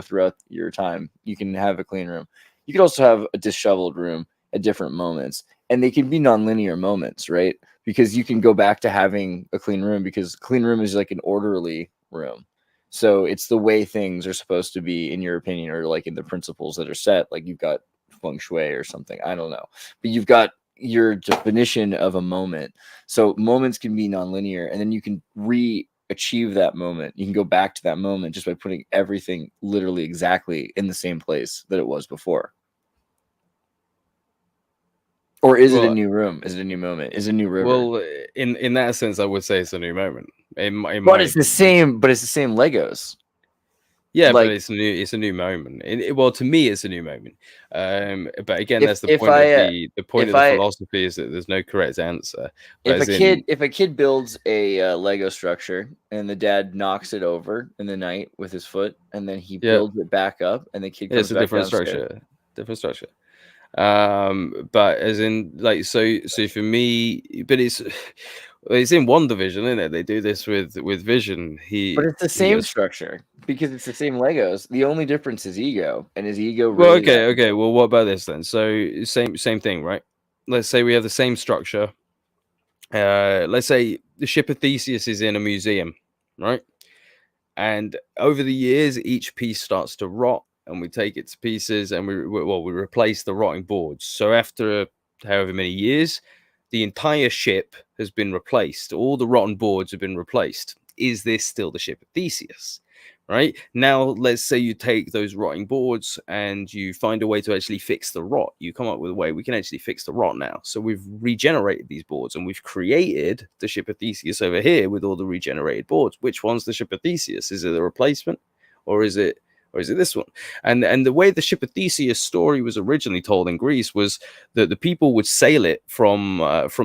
throughout your time. You can have a clean room. You could also have a disheveled room at different moments. and they can be nonlinear moments, right? Because you can go back to having a clean room, because clean room is like an orderly room. So it's the way things are supposed to be, in your opinion, or like in the principles that are set. Like you've got feng shui or something, I don't know, but you've got your definition of a moment. So moments can be nonlinear, and then you can achieve that moment. You can go back to that moment just by putting everything literally exactly in the same place that it was before. Or is it a new room? Is it a new moment? Is it a new river? Well, in that sense, I would say it's a new moment. But it's the same. But it's the same Legos. Yeah, like, but it's a new moment. Well, to me, it's a new moment. But again, that's the if point I, of the point of the philosophy, is that there's no correct answer. But if a kid builds a Lego structure and the dad knocks it over in the night with his foot, and then he builds it back up, and the kid comes it's a back different downstairs. structure. But as in, like, so for me, but it's in one division, isn't it? They do this with Vision. But it's the same structure, because it's the same Legos. The only difference is ego, and his ego really. Well, okay. Well, what about this then? So same thing, right? Let's say we have the same structure. Let's say the ship of Theseus is in a museum, right? And over the years, each piece starts to rot, and we take it to pieces, and we replace the rotting boards. So after however many years, the entire ship has been replaced. All the rotten boards have been replaced. Is this still the ship of Theseus? Right now, let's say you take those rotting boards and you find a way to actually fix the rot. You come up with a way we can actually fix the rot now. So we've regenerated these boards, and we've created the ship of Theseus over here with all the regenerated boards. Which one's the ship of Theseus? Is it a replacement, or is it this one? And the way the ship of Theseus story was originally told in Greece was that the people would sail it from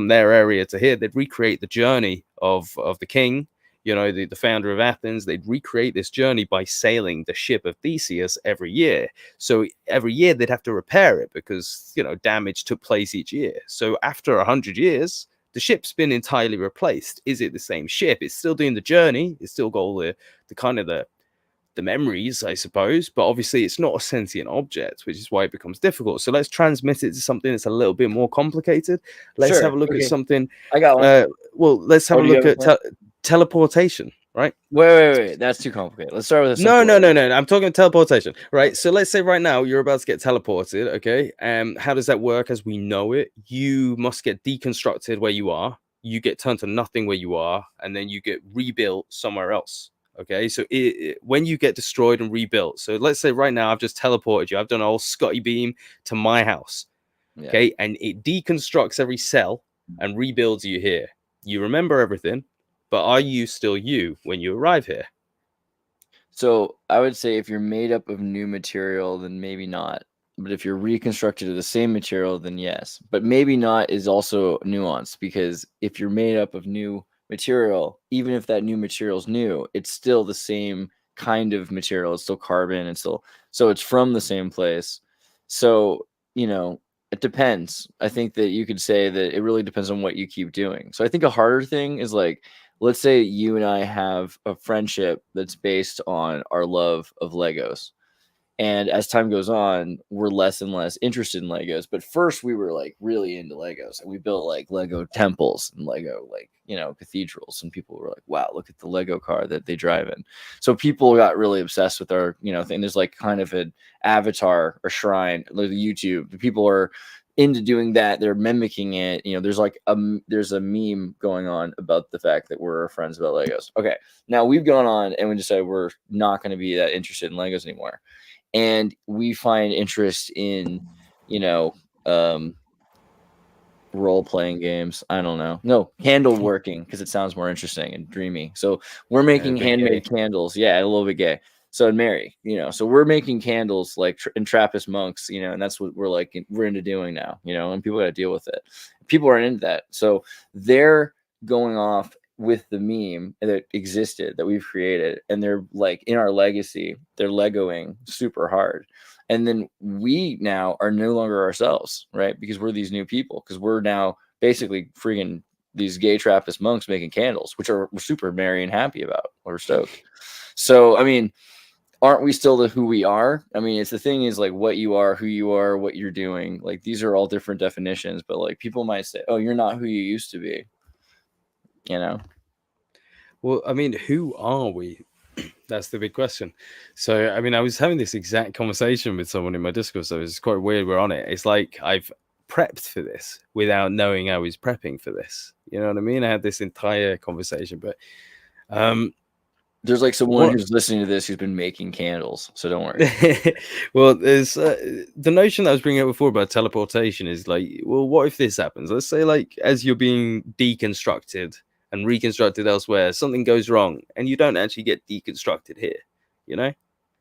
their area to here. They'd recreate the journey of the king, the founder of Athens. They'd recreate this journey by sailing the ship of Theseus every year. So every year they'd have to repair it, because damage took place each year. So after 100 years, the ship's been entirely replaced. Is it the same ship? It's still doing the journey. It's still got all the kind of the memories, I suppose, but obviously it's not a sentient object, which is why it becomes difficult. So let's transmit it to something that's a little bit more complicated. Let's have a look at something. I got one. Well, let's have a look at teleportation, right? Wait. That's too complicated. Let's start with a No. I'm talking teleportation, right? So let's say right now you're about to get teleported, okay? How does that work as we know it? You must get deconstructed where you are. You get turned to nothing where you are, and then you get rebuilt somewhere else. Okay, so when you get destroyed and rebuilt, so let's say right now I've just teleported you, I've done a whole Scotty beam to my house, okay, and it deconstructs every cell and rebuilds you here. You remember everything, but are you still you when you arrive here? So I would say if you're made up of new material, then maybe not. But if you're reconstructed of the same material, then yes. But maybe not is also nuanced, because if you're made up of new material, even if that new material is new, it's still the same kind of material. It's still carbon. So it's from the same place. So it depends. I think that you could say that it really depends on what you keep doing. So I think a harder thing is, like, let's say you and I have a friendship that's based on our love of Legos. And as time goes on, we're less and less interested in Legos. But first we were like really into Legos, and we built like Lego temples and Lego, like, cathedrals. And people were like, wow, look at the Lego car that they drive in. So people got really obsessed with our, thing. There's like kind of an avatar or shrine, like YouTube. The people are into doing that. They're mimicking it. There's like there's a meme going on about the fact that we're friends about Legos. Okay. Now we've gone on and we decided we're not going to be that interested in Legos anymore. And we find interest in, role-playing games. I don't know. No, candle working, because it sounds more interesting and dreamy. So we're making handmade candles. Yeah, a little bit gay. So and Mary, so we're making candles like in Trappist monks, and that's what we're into doing now, and people got to deal with it. People aren't into that. So they're going off with the meme that existed, that we've created, and they're like in our legacy, they're Legoing super hard. And then we now are no longer ourselves, right? Because we're these new people, because we're now basically freaking these gay Trappist monks making candles, which we're super merry and happy about. We're stoked. So, I mean, aren't we still who we are? I mean, it's the thing is like what you are, who you are, what you're doing. Like these are all different definitions, but like people might say, "Oh, you're not who you used to be." You know? Well, I mean, who are we? That's the big question. So, I mean, I was having this exact conversation with someone in my Discord, so it's quite weird we're on it. It's like I've prepped for this without knowing I was prepping for this. You know what I mean? I had this entire conversation, but there's like someone who's listening to this who's been making candles, so don't worry. Well, there's the notion that I was bringing up before about teleportation is like, well, what if this happens? Let's say, like, as you're being deconstructed and reconstructed elsewhere, something goes wrong, and you don't actually get deconstructed here. You know,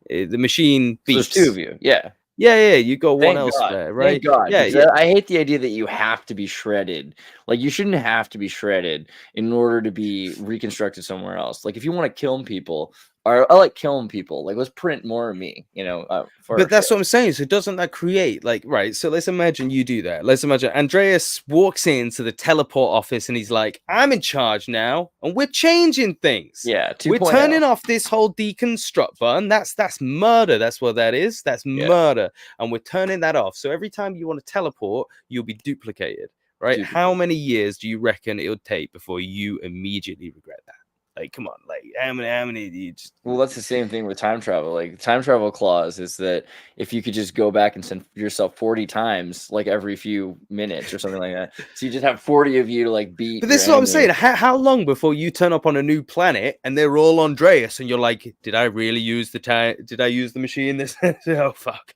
the machine beeps. So there's two of you, yeah. Yeah, you got Thank one else God. there, right? Thank God. Yeah. I hate the idea that you have to be shredded. Like you shouldn't have to be shredded in order to be reconstructed somewhere else. Like if you want to kill people, or I like killing people. Like let's print more of me, you know. But that's what I'm saying. So doesn't that create like, right? So let's imagine you do that. Let's imagine Andreas walks into the teleport office and he's like, "I'm in charge now, and we're changing things. Yeah, we're turning off this whole deconstruct button. That's murder. That's what that is. That's murder, and we're turning that off. So every time you want to teleport, you'll be duplicated, right? How many years do you reckon it would take before you immediately regret that? Like, come on, like how many do you just... Well, that's the same thing with time travel. Like time travel clause is that if you could just go back and send yourself 40 times, like every few minutes or something like that. So you just have 40 of you to like beat. But this is what I'm saying. How long before you turn up on a new planet and they're all Andreas and you're like, did I really use the time? Did I use the machine? This oh fuck,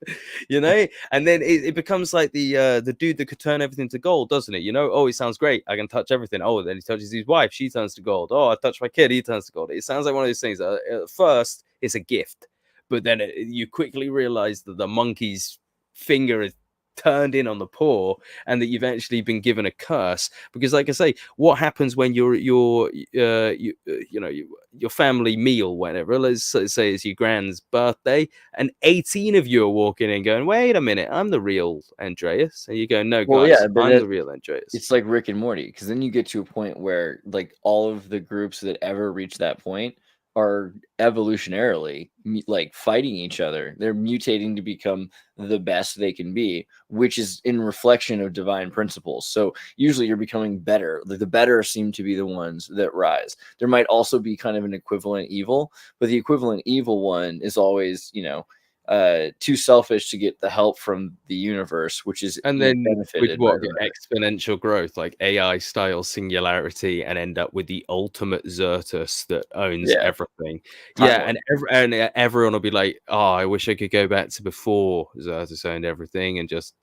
you know? And then it becomes like the dude that could turn everything to gold, doesn't it? You know? Oh, it sounds great. I can touch everything. Oh, then he touches his wife. She turns to gold. Oh, I touch my kid. He turns to gold. It sounds like one of those things. At first, it's a gift, but then you quickly realize that the monkey's finger is turned in on the paw, and that you've actually been given a curse. Because, like I say, what happens when your family meal, whenever, let's say it's your grand's birthday, and 18 of you are walking in, going, "Wait a minute, I'm the real Andreas," and you go, "No, guys, I'm the real Andreas." It's like Rick and Morty, because then you get to a point where like all of the groups that ever reach that point are evolutionarily like fighting each other. They're mutating to become the best they can be, which is in reflection of divine principles. So usually you're becoming better. The better seem to be the ones that rise. There might also be kind of an equivalent evil, but the equivalent evil one is always, too selfish to get the help from the universe, which is and then with what exponential growth, like AI style singularity, and end up with the ultimate Xirtus that owns everything. And everyone will be like, "Oh, I wish I could go back to before Xirtus owned everything and just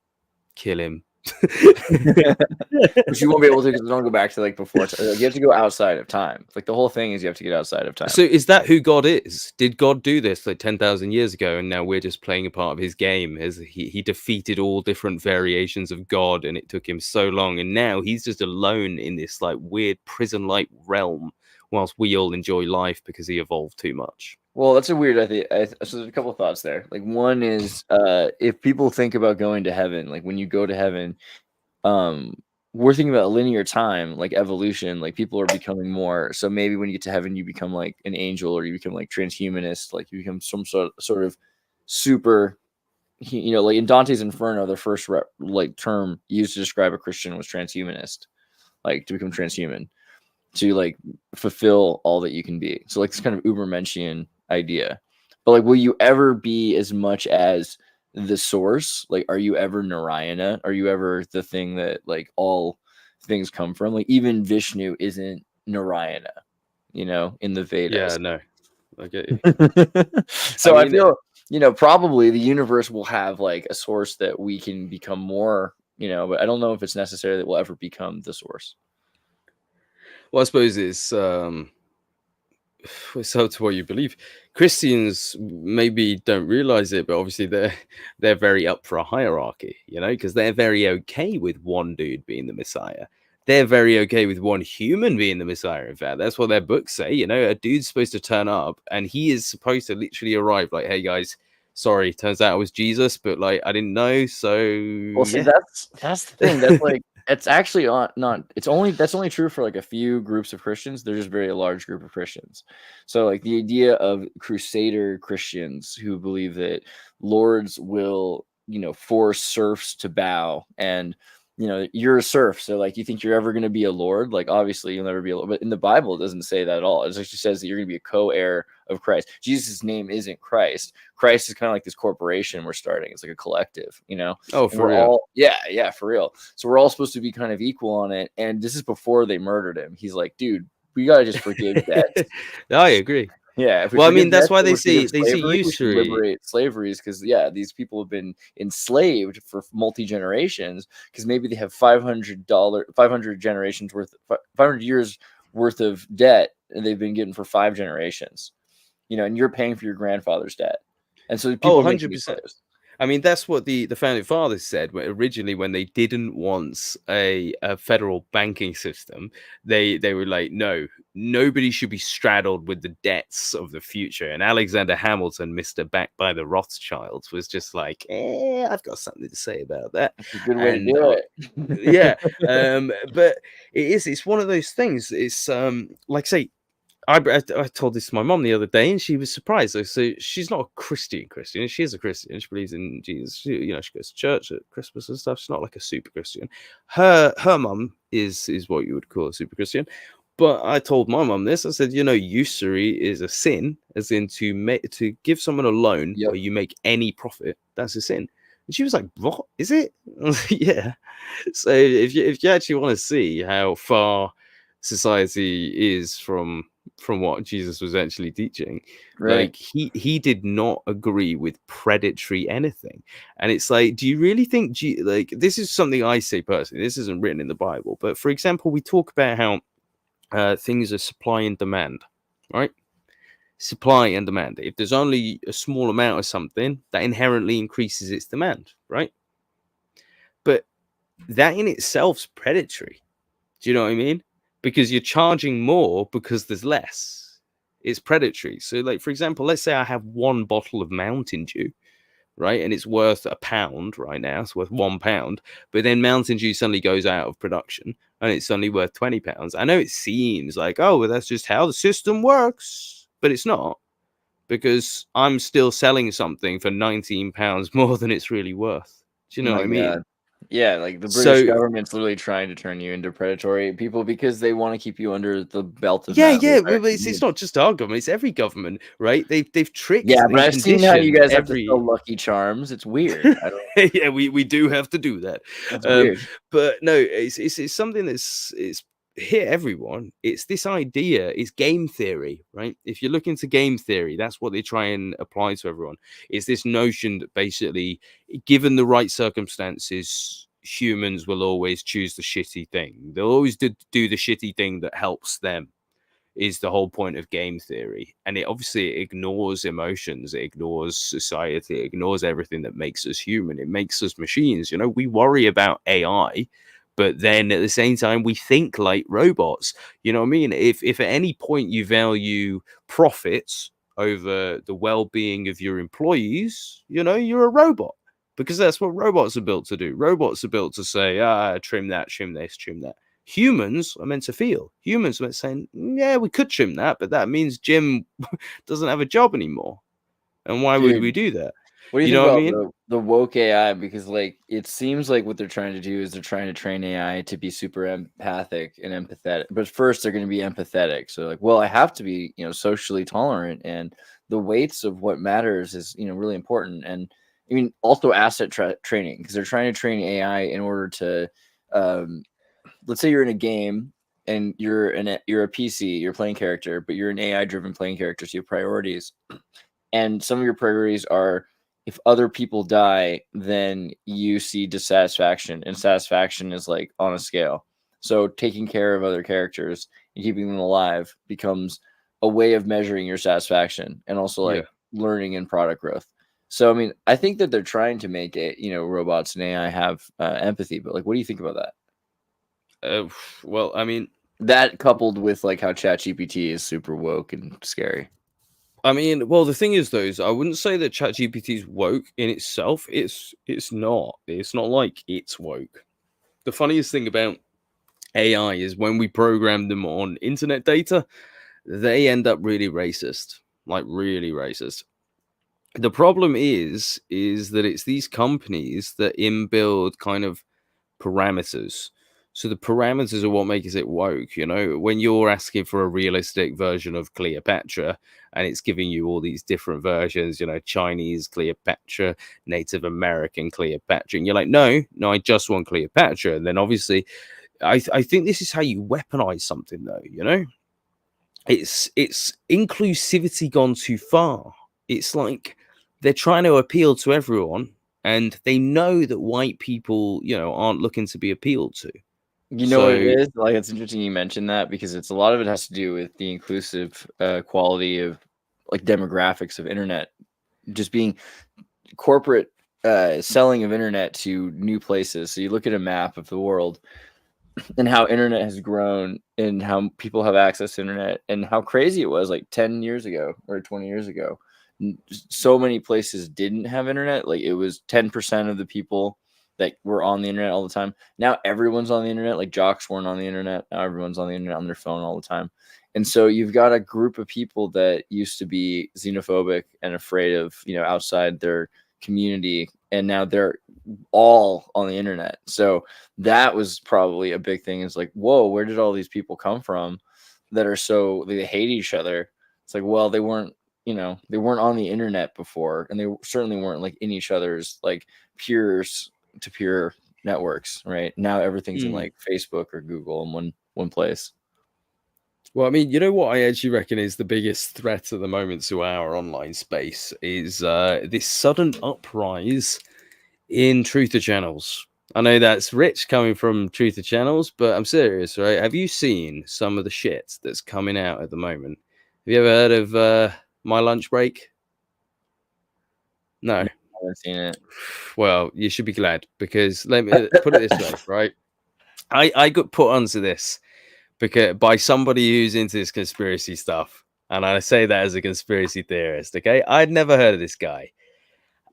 kill him." But you won't be able to, because don't go back to like before. You have to go outside of time. Like the whole thing is you have to get outside of time. So is that who God is? Did God do this like 10,000 years ago, and now we're just playing a part of his game? As he defeated all different variations of God, and it took him so long, and now he's just alone in this like weird prison-like realm, whilst we all enjoy life because he evolved too much. Well, that's a weird idea. So there's a couple of thoughts there. Like one is, if people think about going to heaven, like when you go to heaven, we're thinking about linear time, like evolution. Like people are becoming more. So maybe when you get to heaven, you become like an angel, or you become like transhumanist. Like you become some sort of super, like in Dante's Inferno, the first term used to describe a Christian was transhumanist, like to become transhuman, to like fulfill all that you can be. So like this kind of Ubermenschian idea. But like, will you ever be as much as the source? Like, are you ever Narayana? Are you ever the thing that like all things come from? Like even Vishnu isn't Narayana, in the Vedas. Yeah, no, I get you. So I feel, probably the universe will have like a source that we can become more, but I don't know if it's necessary that we'll ever become the source. Well, I suppose it's up to what you believe. Christians maybe don't realize it, but obviously they're very up for a hierarchy, because they're very okay with one dude being the Messiah. They're very okay with one human being the Messiah. In fact, that's what their books say. A dude's supposed to turn up, and he is supposed to literally arrive like, "Hey guys, sorry, turns out it was Jesus, but like I didn't know." So well, see, that's the thing. That's like It's actually not. That's only true for like a few groups of Christians. They're just very large group of Christians. So like the idea of Crusader Christians who believe that lords will, force serfs to bow, and you're a serf, so like you think you're ever going to be a lord? Like obviously you'll never be a lord. But in the Bible, it doesn't say that at all. It actually says that you're going to be a co-heir of Christ. Jesus' name isn't Christ. Christ is kind of like this corporation we're starting. It's like a collective, Oh, and for we're real. all, yeah, for real. So we're all supposed to be kind of equal on it. And this is before they murdered him. He's like, dude, we gotta just forgive debts. I agree. Yeah, if we Well, I forgive mean, that's debts, why then they we forgive see slavery. We should usury. liberate slaveries because these people have been enslaved for multi generations because maybe they have $500 generations worth, 500 years worth of debt, and they've been getting for 5 generations. And you're paying for your grandfather's debt, and so people Oh, are making 100%. these slaves. I mean, that's what the founding fathers said originally when they didn't want a federal banking system. They were like, no, nobody should be straddled with the debts of the future. And Alexander Hamilton, Mr. Backed by the Rothschilds, was just like, I've got something to say about that. That's a good way to And do it. yeah, but it's one of those things. It's like say. I told this to my mom the other day, and she was surprised. So she's not a Christian. She is a Christian. She believes in Jesus. She goes to church at Christmas and stuff. She's not like a super Christian. Her mom is what you would call a super Christian. But I told my mom this. I said, usury is a sin, as in to give someone a loan Yep. where you make any profit. That's a sin. And she was like, "What is it?" I was like, yeah. So if you actually want to see how far society is from what Jesus was actually teaching, Right. like he did not agree with predatory anything. And it's like, do you really think like this is something I say personally, this isn't written in the Bible, but for example, we talk about how things are supply and demand, right? Supply and demand. If there's only a small amount of something, that inherently increases its demand, right? But that in itself's predatory. Do you know what I mean? Because you're charging more because there's less. It's predatory. So, like, for example, let's say I have one bottle of Mountain Dew, right? And it's worth £1 right now. It's worth £1. But then Mountain Dew suddenly goes out of production and it's suddenly worth £20. I know it seems like, oh, well, that's just how the system works. But it's not. Because I'm still selling something for £19 more than it's really worth. Do you know what I mean? God. Yeah, like the British So government's literally trying to turn you into predatory people because they want to keep you under the belt of yeah, that. well, it's not just our government; it's every government, right? They've tricked. Yeah, but And I've seen how you guys have to every. sell Lucky Charms. It's weird. I don't. Yeah, we do have to do that. That's weird. But no, it's something that's hit everyone. It's this idea. It's game theory, right? If you look into game theory, that's what they try and apply to everyone. It's this notion that basically, given the right circumstances, humans will always choose the shitty thing. They'll always do the shitty thing that helps them. Is the whole point of game theory. And it obviously ignores emotions, it ignores society, it ignores everything that makes us human. It makes us machines. We worry about AI, but then at the same time we think like robots. You know what I mean? If at any point you value profits over the well-being of your employees, you're a robot, because that's what robots are built to do. Robots are built to say, trim that, trim this, trim that. Humans are meant to feel. Humans are meant to say, yeah, we could trim that, but that means Jim doesn't have a job anymore. And why would we do that? What do you know think what I about mean? the woke AI? Because like it seems like what they're trying to do is they're trying to train AI to be super empathic and empathetic. But first they're going to be empathetic. So like, well, I have to be, socially tolerant, and the weights of what matters is, really important. And I mean, also asset training, because they're trying to train AI in order to, let's say you're in a game and you're a PC, you're playing character, but you're an AI driven playing character, so you have priorities. And some of your priorities are, if other people die, then you see dissatisfaction, and satisfaction is like on a scale. So taking care of other characters and keeping them alive becomes a way of measuring your satisfaction, and also like learning and product growth. So, I mean, I think that they're trying to make it, robots and AI have empathy, but like, what do you think about that? Well, I mean, that coupled with like how ChatGPT is super woke and scary. I mean, well, the thing is, though, I wouldn't say that ChatGPT is woke in itself. It's not. It's not like it's woke. the funniest thing about AI is when we program them on internet data, they end up really racist, like really racist. The problem is that it's these companies that inbuild kind of parameters. So the parameters are what makes it woke. You know, when you're asking for a realistic version of Cleopatra and it's giving you all these different versions, you know, Chinese Cleopatra, Native American Cleopatra, and you're like, no, I just want Cleopatra. And then obviously, I think this is how you weaponize something, though. You know, it's inclusivity gone too far. It's like they're trying to appeal to everyone, and they know that white people, you know, aren't looking to be appealed to. You know what it is? Like, it's interesting you mentioned that, because it's a lot of it has to do with the inclusive quality of like demographics of internet, just being corporate selling of internet to new places. So you look at a map of the world and how internet has grown and how people have access to internet and how crazy it was like 10 years ago or 20 years ago. So many places didn't have internet. Like, it was 10% of the people that were on the internet all the time. Now everyone's on the internet. Like, jocks weren't on the internet. Now everyone's on the internet on their phone all the time. And so you've got a group of people that used to be xenophobic and afraid of, you know, outside their community, and now they're all on the internet. So that was probably a big thing. Is like, whoa, where did all these people come from that are so they hate each other? It's like, well, they weren't, you know, they weren't on the internet before, and they certainly weren't like in each other's like peers to peer networks. Right now, everything's in like Facebook or Google in one place. Well, I mean, you know what I actually reckon is the biggest threat at the moment to our online space is this sudden uprise in truther channels. I know that's rich coming from truther channels, but I'm serious, right? Have you seen some of the shit that's coming out at the moment? Have you ever heard of My Lunch Break? No. I haven't seen it. Well, you should be glad, because let me put it this way, right? I got put onto this because by somebody who's into this conspiracy stuff, and I say that as a conspiracy theorist. Okay, I'd never heard of this guy,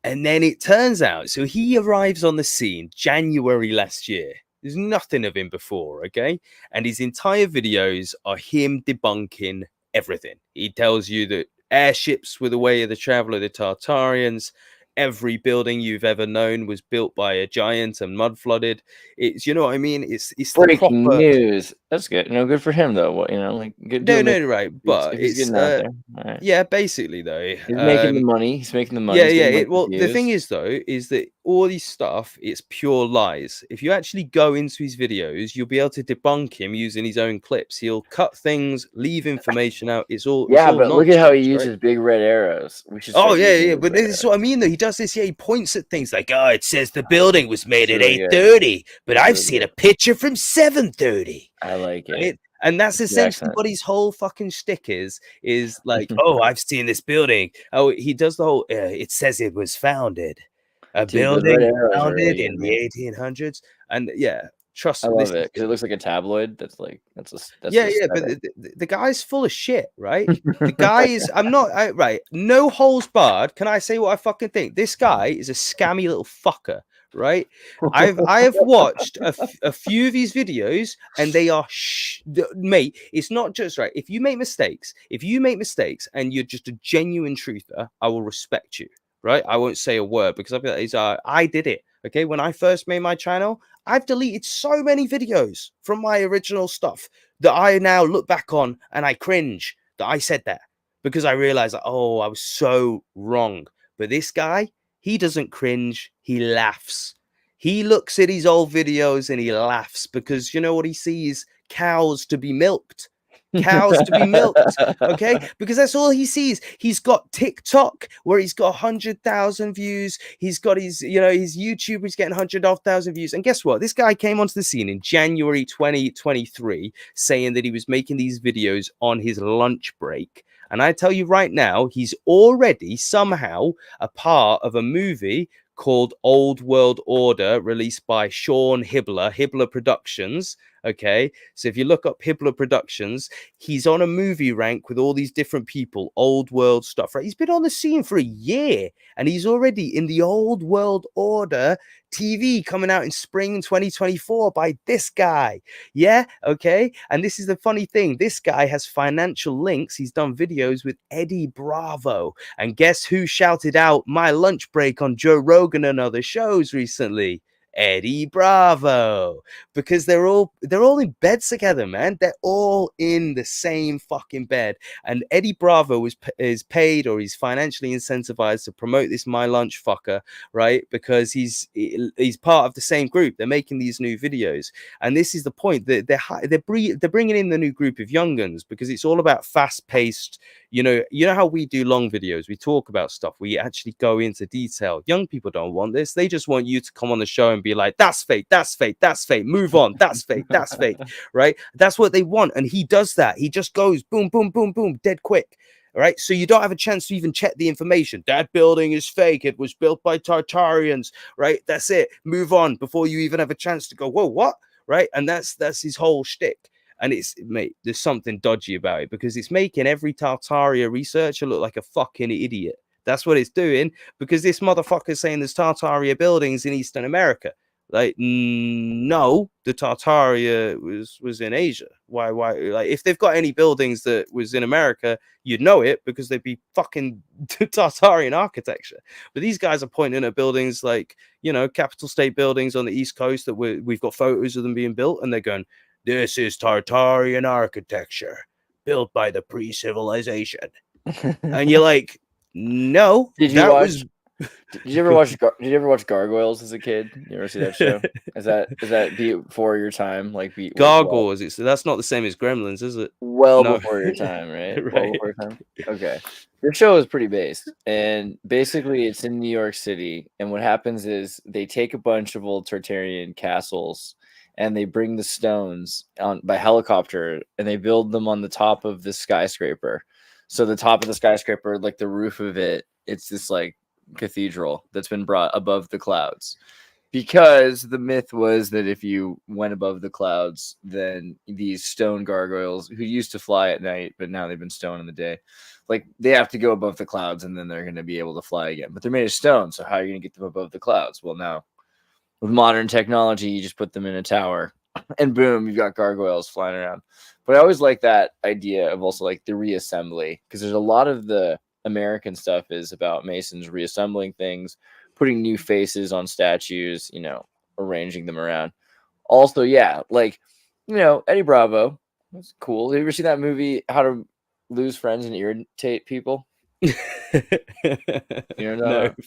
and then it turns out, so he arrives on the scene January last year. There's nothing of him before, okay, and his entire videos are him debunking everything. He tells you that airships were the way of the travel of the Tartarians. Every building you've ever known was built by a giant and mud flooded. It's, you know what I mean? It's breaking news. That's good. No, good for him though. What, you know, like good. No, right. But he's getting out there. Right. Yeah, basically though, he's making the money. He's making the money. Yeah. Well, the thing is though, is that all these stuff, it's pure lies. If you actually go into his videos, you'll be able to debunk him using his own clips. He'll cut things, leave information out. It's all but look at how he uses big red arrows. Oh yeah. But this is what I mean though. He does this. Yeah, he points at things like, oh, it says the building was made at 8:30, but I've seen a picture from 7:30. I like it. And that's essentially what his whole fucking shtick is like, oh, I've seen this building. Oh, he does the whole, it says it was founded. Building founded in the 1800s. And yeah, trust me. I love it, because it looks like a tabloid. That's but the guy's full of shit, right? The guy is, right, no holes barred. Can I say what I fucking think? This guy is a scammy little fucker. Right, I have watched a few of his videos, and they are mate. It's not just right. If you make mistakes, and you're just a genuine truther, I will respect you. Right, I won't say a word because I did it. Okay, when I first made my channel, I've deleted so many videos from my original stuff that I now look back on and I cringe that I said that, because I realized, oh, I was so wrong. But this guy, he doesn't cringe, he laughs. He looks at his old videos and he laughs because you know what he sees? Cows to be milked. Cows to be milked, okay? Because that's all he sees. He's got TikTok where he's got 100,000 views. He's got his, you know, his YouTube, he's getting 100,000 views. And guess what? This guy came onto the scene in January 2023 saying that he was making these videos on his lunch break. And I tell you right now, he's already somehow a part of a movie called Old World Order, released by Sean Hibbler Productions. Okay, so if you look up Hibbler Productions, he's on a movie rank with all these different people, old world stuff, right? He's been on the scene for a year and he's already in the old world order TV coming out in spring 2024 by this guy. Yeah, okay. And this is the funny thing, this guy has financial links. He's done videos with Eddie Bravo. And guess who shouted out my lunch break on Joe Rogan and other shows recently? Eddie Bravo, because they're all in bed together, man. They're all in the same fucking bed. And Eddie Bravo is paid, or he's financially incentivized to promote this My Lunch fucker, right? Because he's part of the same group. They're making these new videos, and this is the point that they're bringing in the new group of young guns because it's all about fast paced. You know how we do long videos. We talk about stuff. We actually go into detail. Young people don't want this. They just want you to come on the show and be like, that's fake, that's fake, that's fake. Move on. That's fake, that's fake. Right? That's what they want. And he does that. He just goes boom, boom, boom, boom, dead quick. All right. So you don't have a chance to even check the information. That building is fake. It was built by Tartarians. Right. That's it. Move on before you even have a chance to go, whoa, what? Right. And that's his whole shtick. And mate, there's something dodgy about it because it's making every Tartaria researcher look like a fucking idiot. That's what it's doing, because this motherfucker's saying there's Tartaria buildings in Eastern America. Like, no, the Tartaria was in Asia. Why? Like, if they've got any buildings that was in America, you'd know it because they'd be fucking Tartarian architecture. But these guys are pointing at buildings like, Capitol State buildings on the East Coast that we've got photos of them being built, and they're going, this is Tartarian architecture built by the pre-civilization. And you're like, no. Did you ever watch Gargoyles as a kid? You ever see that show? Is that before your time? Like Gargoyles? That's not the same as Gremlins, is it? Before your time, right? Right. Well before your time. Okay. The show is pretty based, and basically it's in New York City. And what happens is they take a bunch of old Tartarian castles, and they bring the stones by helicopter, and they build them on the top of this skyscraper. So the top of the skyscraper, like the roof of it, it's this like cathedral that's been brought above the clouds, because the myth was that if you went above the clouds, then these stone gargoyles, who used to fly at night but now they've been stone in the day, like they have to go above the clouds and then they're going to be able to fly again. But they're made of stone, so how are you going to get them above the clouds? Well, now with modern technology, you just put them in a tower and boom, you've got gargoyles flying around. But I always like that idea of also like the reassembly, because there's a lot of the American stuff is about Masons reassembling things, putting new faces on statues, arranging them around. Also, yeah, like, Eddie Bravo, that's cool. Have you ever seen that movie, How to Lose Friends and Irritate People? No,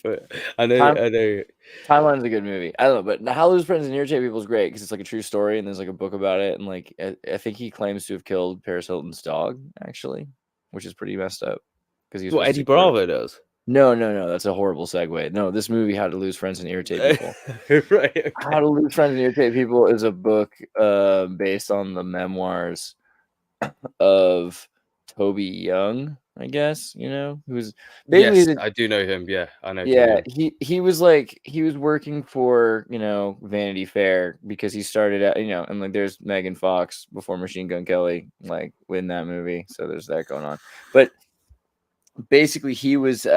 but I know. Timeline's a good movie. I don't know, but How to Lose Friends and Irritate People is great because it's like a true story, and there's like a book about it, and like I think he claims to have killed Paris Hilton's dog, actually, which is pretty messed up. Because he's what Eddie Bravo does. No, that's a horrible segue. No, this movie, How to Lose Friends and Irritate People. Right. Okay. How to Lose Friends and Irritate People is a book based on the memoirs of Toby Young, I guess, who's basically I do know him. Yeah, I know. Yeah, he was working for, Vanity Fair, because he started out, and like there's Megan Fox before Machine Gun Kelly, like in that movie. So there's that going on. But basically he was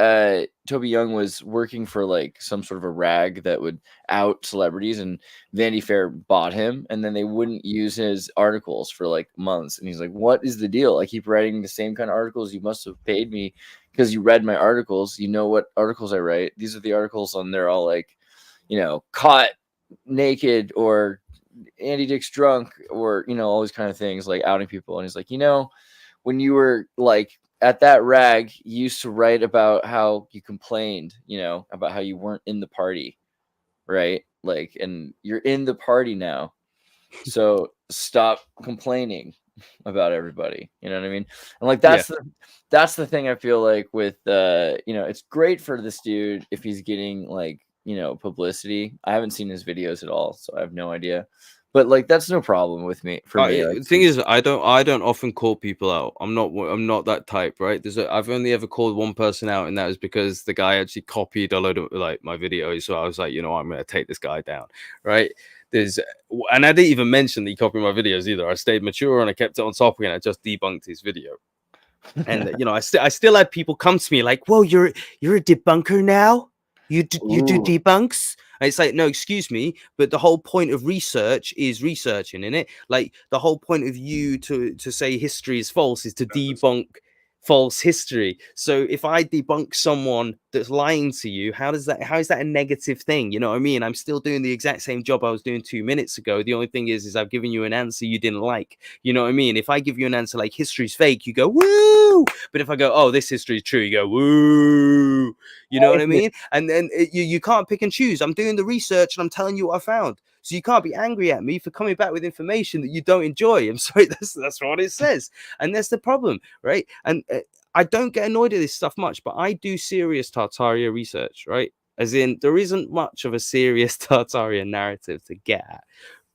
Toby Young was working for like some sort of a rag that would out celebrities, and Vanity Fair bought him, and then they wouldn't use his articles for like months, and he's like, what is the deal? I keep writing the same kind of articles. You must have paid me because you read my articles. You know what articles I write. These are the articles, and they're all like, caught naked, or Andy Dick's drunk, or all these kind of things, like outing people. And he's like, when you were like at that rag, you used to write about how you complained, about how you weren't in the party, right? Like, and you're in the party now, so stop complaining about everybody. You know what I mean? And like that's the thing I feel like with it's great for this dude if he's getting like publicity. I haven't seen his videos at all, so I have no idea. But like that's no problem with me for me. Like, The thing is, I don't often call people out. I'm not that type, right? I've only ever called one person out, and that was because the guy actually copied a load of like my videos. So I was like, you know, I'm gonna take this guy down, right? And I didn't even mention that he copied my videos either. I stayed mature and I kept it on top again. I just debunked his video. And you know, I still had people come to me like, "Whoa, you're a debunker now? You do debunks?" And it's like, no, excuse me, but the whole point of research is researching, in it. Like the whole point of you to say history is false is to debunk false history. So if I debunk someone that's lying to you, how is that a negative thing? You know what I mean? I'm still doing the exact same job I was doing 2 minutes ago. The only thing is I've given you an answer you didn't like. You know what I mean? If I give you an answer like history's fake, you go woo. But if I go, oh, this history is true, you go woo. You know what I mean? And then you can't pick and choose. I'm doing the research and I'm telling you what I found. So you can't be angry at me for coming back with information that you don't enjoy. I'm sorry, that's what it says. And that's the problem, right? And I don't get annoyed at this stuff much, but I do serious Tartaria research, right? As in, there isn't much of a serious Tartarian narrative to get at,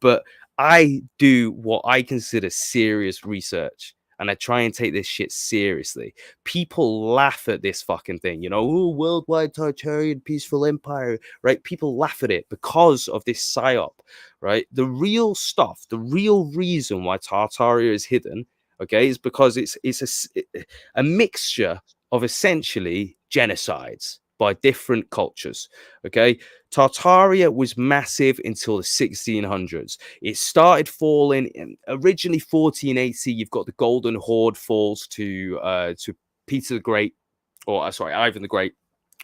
but I do what I consider serious research. And I try and take this shit seriously. People laugh at this fucking thing, you know, oh, worldwide Tartarian peaceful empire, right? People laugh at it because of this psyop, right? The real stuff, the real reason why Tartaria is hidden, okay, is because it's a mixture of essentially genocides by different cultures, okay? Tartaria was massive until the 1600s. It started falling in originally 1480. You've got the Golden Horde falls to Peter the Great, or sorry, Ivan the Great.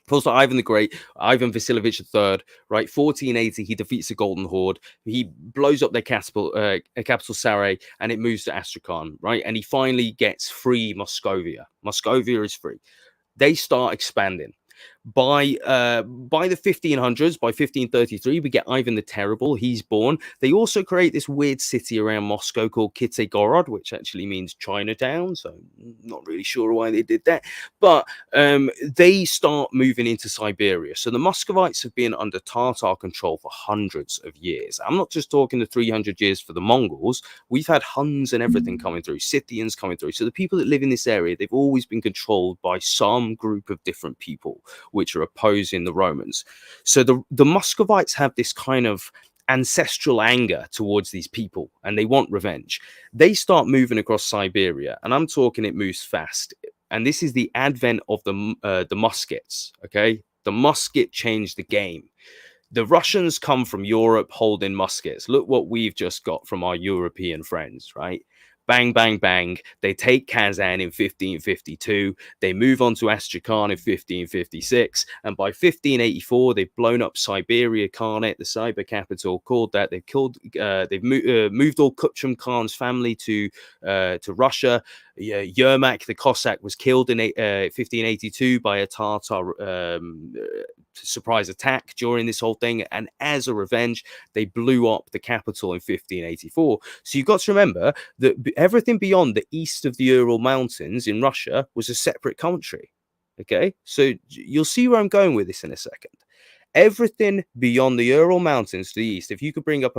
Falls to Ivan the Great, Ivan Vasilovich III, right? 1480, he defeats the Golden Horde. He blows up their capital Saray, and it moves to Astrakhan, right? And he finally gets free Moscovia. Moscovia is free. They start expanding. By the 1500s, by 1533, we get Ivan the Terrible. He's born. They also create this weird city around Moscow called Kitay-Gorod, which actually means Chinatown. So not really sure why they did that. But they start moving into Siberia. So the Muscovites have been under Tatar control for hundreds of years. I'm not just talking the 300 years for the Mongols. We've had Huns and everything coming through, Scythians coming through. So the people that live in this area, they've always been controlled by some group of different people, which are opposing the Romans. So the Muscovites have this kind of ancestral anger towards these people, and they want revenge. They start moving across Siberia, and I'm talking it moves fast. And this is the advent of the muskets, okay? The musket changed the game. The Russians come from Europe holding muskets. Look what we've just got from our European friends, right? Bang, bang, bang. They take Kazan in 1552. They move on to Astrakhan in 1556. And by 1584, they've blown up Siberia Khanate, the cyber capital, called that. They've moved all Kutchum Khan's family to Russia. Yermak the Cossack was killed in 1582 by a Tatar surprise attack during this whole thing. And as a revenge, they blew up the capital in 1584. So you've got to remember that everything beyond the east of the Ural Mountains in Russia was a separate country. Okay, so you'll see where I'm going with this in a second. Everything beyond the Ural Mountains to the east, if you could bring up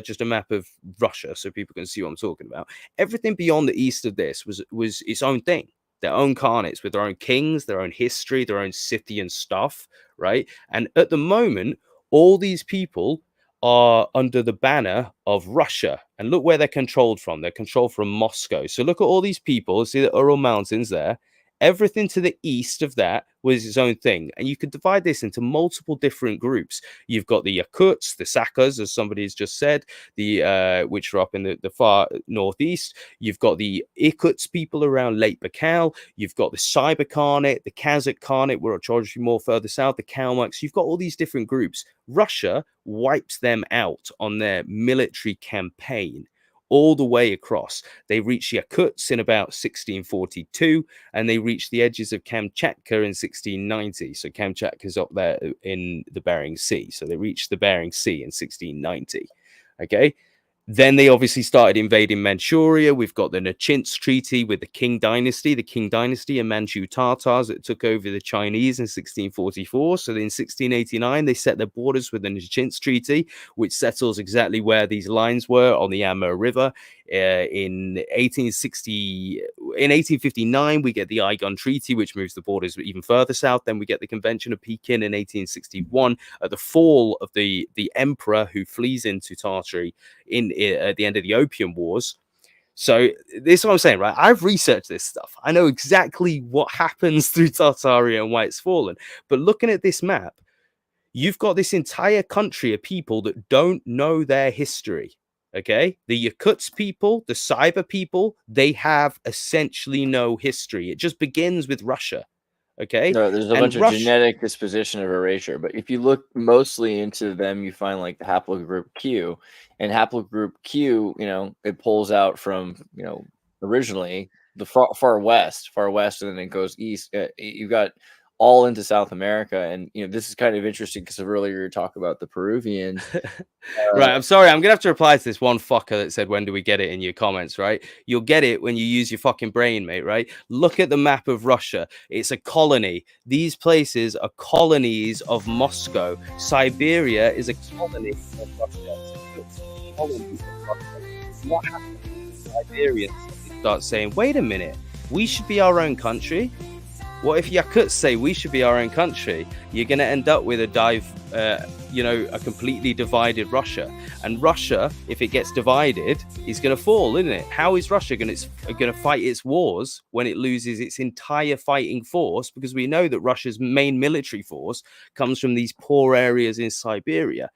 just a map of Russia so people can see what I'm talking about, everything beyond the east of this was its own thing, their own Khanates with their own kings, their own history, their own Scythian stuff, right? And at the moment, all these people are under the banner of Russia. And look where they're controlled from. They're controlled from Moscow. So look at all these people. See the Ural Mountains there? Everything to the east of that was its own thing. And you could divide this into multiple different groups. You've got the Yakuts, the Sakas, as somebody's just said, which are up in the far northeast. You've got the Irkutsk people around Lake Baikal. You've got the Cyber Khanate, the Kazakh Khanate, which are more further south, the Kalmucks. You've got all these different groups. Russia wipes them out on their military campaign all the way across. They reached Yakuts in about 1642, and they reached the edges of Kamchatka in 1690. So Kamchatka is up there in the Bering Sea. So they reached the Bering Sea in 1690. Okay. Then they obviously started invading Manchuria. We've got the Nachinsk Treaty with the Qing Dynasty and Manchu Tatars that took over the Chinese in 1644. So in 1689, they set their borders with the Nachinsk Treaty, which settles exactly where these lines were on the Amur River. In 1859, we get the Aigun Treaty, which moves the borders even further south. Then we get the Convention of Pekin in 1861 at the fall of the emperor who flees into Tartary at the end of the Opium Wars. So this is what I'm saying, right? I've researched this stuff. I know exactly what happens through Tartaria and why it's fallen. But looking at this map, you've got this entire country of people that don't know their history. Okay, the Yakuts people, the Cyber people, they have essentially no history. It just begins with Russia. Okay, No, there's a and bunch of genetic disposition of erasure, but if you look mostly into them, you find like the haplogroup Q, and haplogroup Q, it pulls out from, originally the far west, and then it goes east. You've got all into South America, and this is kind of interesting because earlier you talk about the Peruvians. Right, I'm sorry, I'm gonna have to reply to this one fucker that said, when do we get it, in your comments, right? You'll get it when you use your fucking brain, mate, right? Look at the map of Russia. It's a colony. These places are colonies of Moscow. Siberia is a colony of Russia. It's colonies of Russia. What happens to Siberians? They start saying, wait a minute, we should be our own country. What if Yakuts say we should be our own country? You're going to end up with a completely divided Russia. And Russia, if it gets divided, is going to fall, isn't it? How is Russia going to fight its wars when it loses its entire fighting force? Because we know that Russia's main military force comes from these poor areas in Siberia.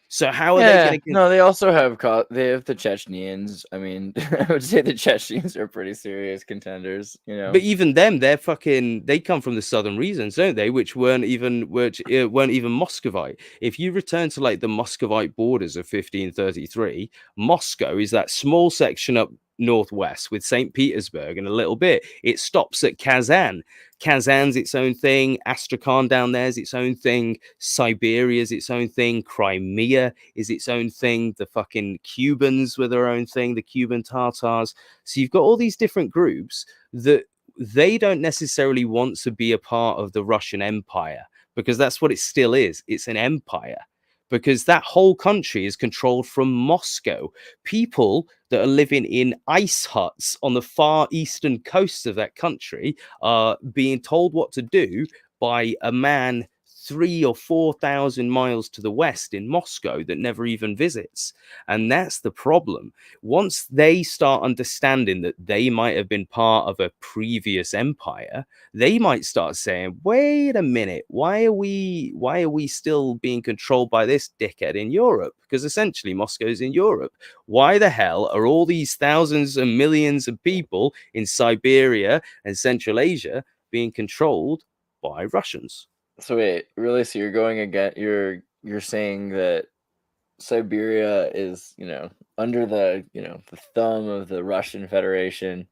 So how are they going to? No, they also have the Chechens. I mean, I would say the Chechens are pretty serious contenders, But even them, they come from the southern regions, don't they? Which weren't even Muscovite. If you return to like the Muscovite borders of 1533, Moscow is that small section up northwest with St. Petersburg and a little bit. It stops at Kazan. Kazan's its own thing. Astrakhan down there is its own thing. Siberia is its own thing. Crimea is its own thing. The fucking Cubans were their own thing. The Cuban Tatars. So you've got all these different groups that they don't necessarily want to be a part of the Russian Empire, because that's what it still is. It's an empire. Because that whole country is controlled from Moscow. People that are living in ice huts on the far eastern coast of that country are being told what to do by a man 3,000 or 4,000 miles to the west in Moscow that never even visits. And that's the problem. Once they start understanding that they might have been part of a previous empire, they might start saying, wait a minute, why are we still being controlled by this dickhead in Europe? Because essentially Moscow's in Europe. Why the hell are all these thousands and millions of people in Siberia and Central Asia being controlled by Russians? So wait, really? So you're going again? You're saying that Siberia is, under the the thumb of the Russian Federation,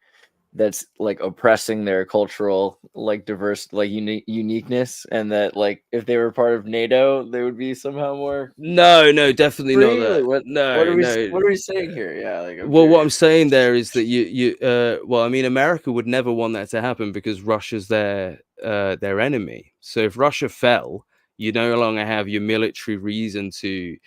that's like oppressing their cultural diverse uniqueness, and that if they were part of NATO, they would be somehow more. No, definitely not that. What are we saying here? Yeah, what I'm saying there is that America would never want that to happen, because Russia's their enemy. So if Russia fell, you no longer have your military reason to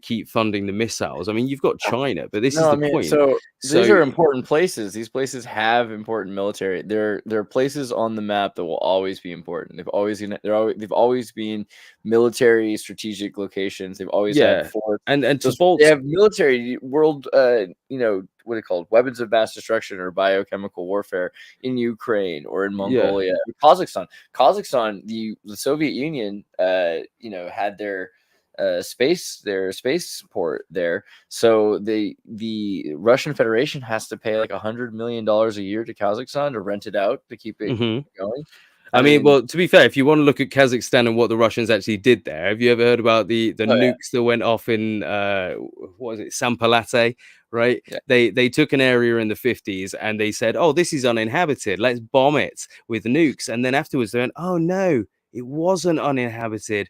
keep funding the missiles. I mean, you've got China, but this is the point. So these are important places. These places have important military. There are places on the map that will always be important. They've always been military strategic locations. They've always had forts. And they have military world. What are they called? Weapons of mass destruction or biochemical warfare in Ukraine or in Mongolia, Kazakhstan. The Soviet Union, had their spaceport there. So the Russian Federation has to pay like $100 million a year to Kazakhstan to rent it out to keep it going. I mean, well, to be fair, if you want to look at Kazakhstan and what the Russians actually did there, have you ever heard about the nukes that went off in what was it, Sampalate, right? Yeah. They took an area in the 50s and they said, oh, this is uninhabited, let's bomb it with nukes. And then afterwards they went, oh no, it wasn't uninhabited.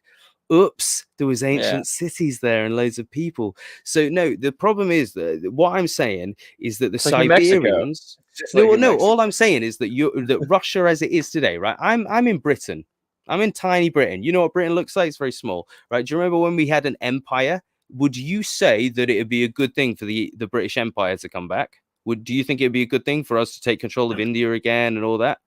oops, there was Yeah. ancient cities there and loads of people. So no, the problem is that what I'm saying is that the It's like New Mexico. Siberians. It's just like No, New no. Mexico. All I'm saying is that that Russia, as it is today, right? I'm in Britain. I'm in tiny Britain. You know what Britain looks like? It's very small, right? Do you remember when we had an empire? Would you say that it would be a good thing for the British Empire to come back? Do you think it would be a good thing for us to take control of India again and all that?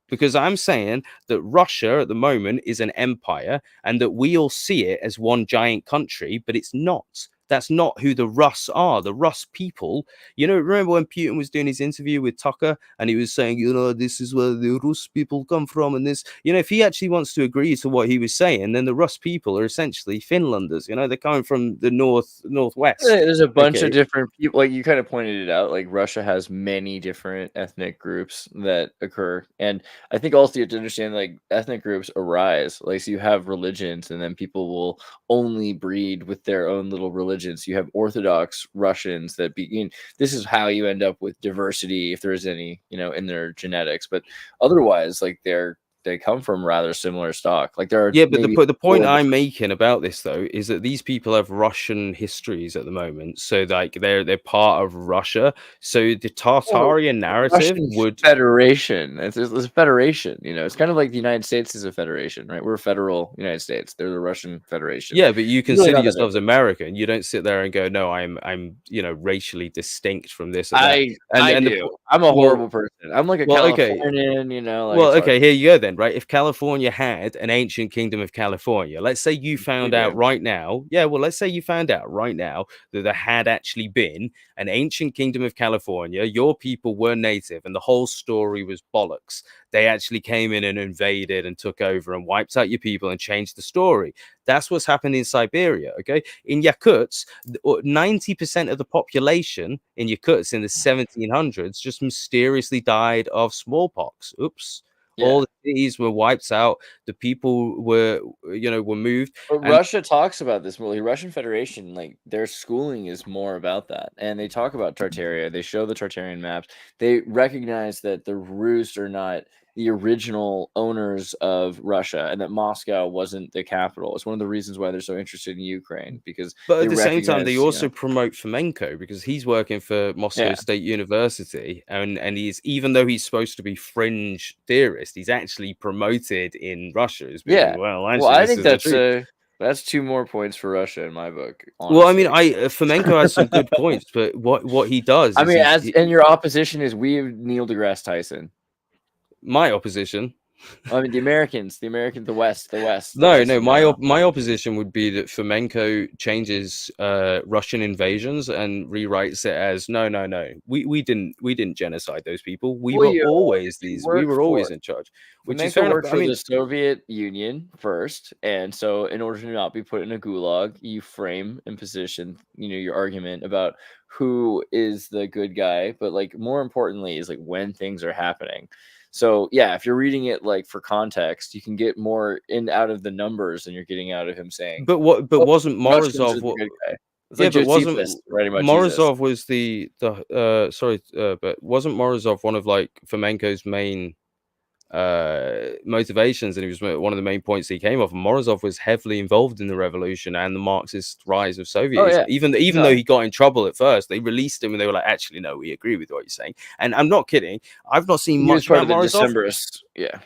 Because I'm saying that Russia at the moment is an empire and that we all see it as one giant country, but it's not. That's not who the Rus are. The Rus people, you know, remember when Putin was doing his interview with Tucker and he was saying, you know, this is where the Rus people come from. And this, you know, if he actually wants to agree to what he was saying, then the Rus people are essentially Finlanders. You know, they're coming from the northwest. There's a bunch Okay. of different people. Like you kind of pointed it out. Like Russia has many different ethnic groups that occur, and I think also you have to understand like ethnic groups arise. Like so you have religions, and then people will only breed with their own little religions. You have Orthodox Russians that begin. This is how you end up with diversity, if there is any, you know, in their genetics. But otherwise, like they come from rather similar stock. Like there are Yeah, but the point four I'm making about this though is that these people have Russian histories at the moment, so like they're part of Russia. So the Tartarian narrative Russian would. Federation. It's a federation. You know, it's kind of like the United States is a federation, right? We're a federal United States. They're the Russian Federation. Yeah, but you It's really consider not that yourselves different. American. You don't sit there and go, "No, I'm you know racially distinct from this or that." I And do. I'm a well, horrible person. I'm like a well, okay. Californian. You know, like Well, it's hard. okay, here you go then, right? If California had an ancient kingdom of California, let's say you We found do. out right now, yeah, well, let's say you found out right now that there had actually been an ancient kingdom of California, your people were native, and the whole story was bollocks. They actually came in and invaded and took over and wiped out your people and changed the story. That's what's happened in Siberia, okay? In Yakuts, 90% of the population in Yakuts in the 1700s just mysteriously died of smallpox. Oops. Yeah. All the cities were wiped out. The people were, you know, were moved. But And Russia talks about this more. The Russian Federation, like their schooling is more about that, and they talk about Tartaria. They show the Tartarian maps. They recognize that the Rus are not the original owners of Russia, and that Moscow wasn't the capital. It's one of the reasons why they're so interested in Ukraine because but they at the same time, they recognize, you also know, promote Fomenko because he's working for Moscow yeah, State University, and he's even though he's supposed to be fringe theorist, he's actually promoted in Russia as yeah. being well. Well, Actually, I this think is the truth. that's 2 more points for Russia in my book, Well, I mean, honestly. Fomenko has some good points, but what he does I is mean, and your opposition is we have Neil deGrasse Tyson. my opposition. I mean, the Americans, the West, the West No, in my general. my opposition would be that Fomenko changes Russian invasions and rewrites it as no. We didn't genocide those people. We Well, were always we were always in charge, which is fair Fomenko enough. worked But I for mean, the Soviet Union first, and so in order to not be put in a gulag, you frame and position, you know, your argument about who is the good guy, but like more importantly is like when things are happening. So yeah, if you're reading it like for context, you can get more in out of the numbers than you're getting out of him saying, but "Oh, wasn't Russians are Morozov the what? good guy." It's Yeah, like but Josephus wasn't writing about Jesus. Morozov was but wasn't Morozov one of like Fomenko's main motivations, and he was one of the main points he came off. And Morozov was heavily involved in the revolution and the Marxist rise of Oh Sovietism. yeah, Even though no, he got in trouble at first, they released him and they were like, "Actually, no, we agree with what you're saying." And I'm not kidding. I've not seen he was much part about of the Morozov. Decemberists. Yeah.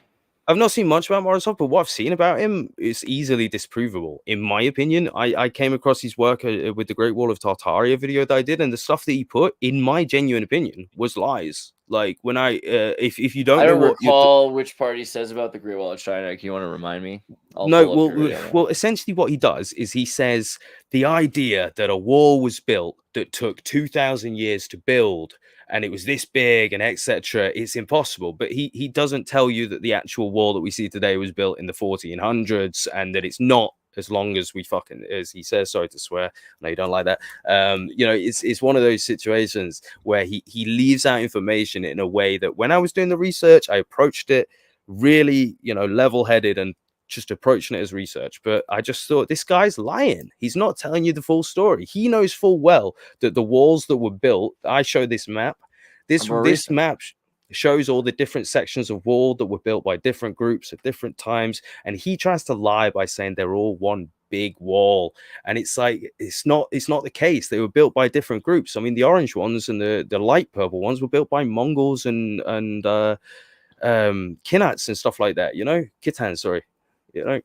I've not seen much about Morozov, but what I've seen about him is easily disprovable. In my opinion, I came across his work with the Great Wall of Tartaria video that I did, and the stuff that he put, in my genuine opinion, was lies. Like when if you don't I know don't what you're recall which part he says about the Great Wall of China. You want to remind me? I'll no, pull up your video. well, essentially what he does is he says the idea that a wall was built that took 2,000 years to build and it was this big and etc. It's impossible. But he doesn't tell you that the actual wall that we see today was built in the 1400s and that it's not as long as we fucking as he says. Sorry to swear. No, you don't like that. You know, it's one of those situations where he leaves out information in a way that when I was doing the research, I approached it really, you know, level-headed and just approaching it as research. But I just thought this guy's lying. He's not telling you the full story. He knows full well that the walls that were built, I show this map. This map shows all the different sections of wall that were built by different groups at different times, and he tries to lie by saying they're all one big wall. And it's like it's not the case. They were built by different groups. I mean, the orange ones and the light purple ones were built by Mongols and Kinats and stuff like that, you know, Kitans, sorry, you know.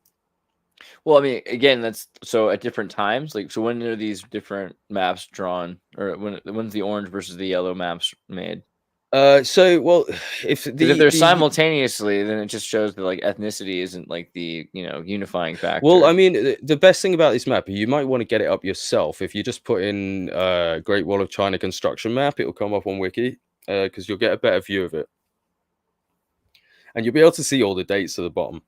Well, I mean, again, that's so at different times. Like, so when are these different maps drawn, or when's the orange versus the yellow maps made? So well, if they're simultaneously, then it just shows that like ethnicity isn't like the unifying factor. Well, I mean, the best thing about this map, you might want to get it up yourself. If you just put in Great Wall of China construction map, it will come up on Wiki because you'll get a better view of it, and you'll be able to see all the dates at the bottom.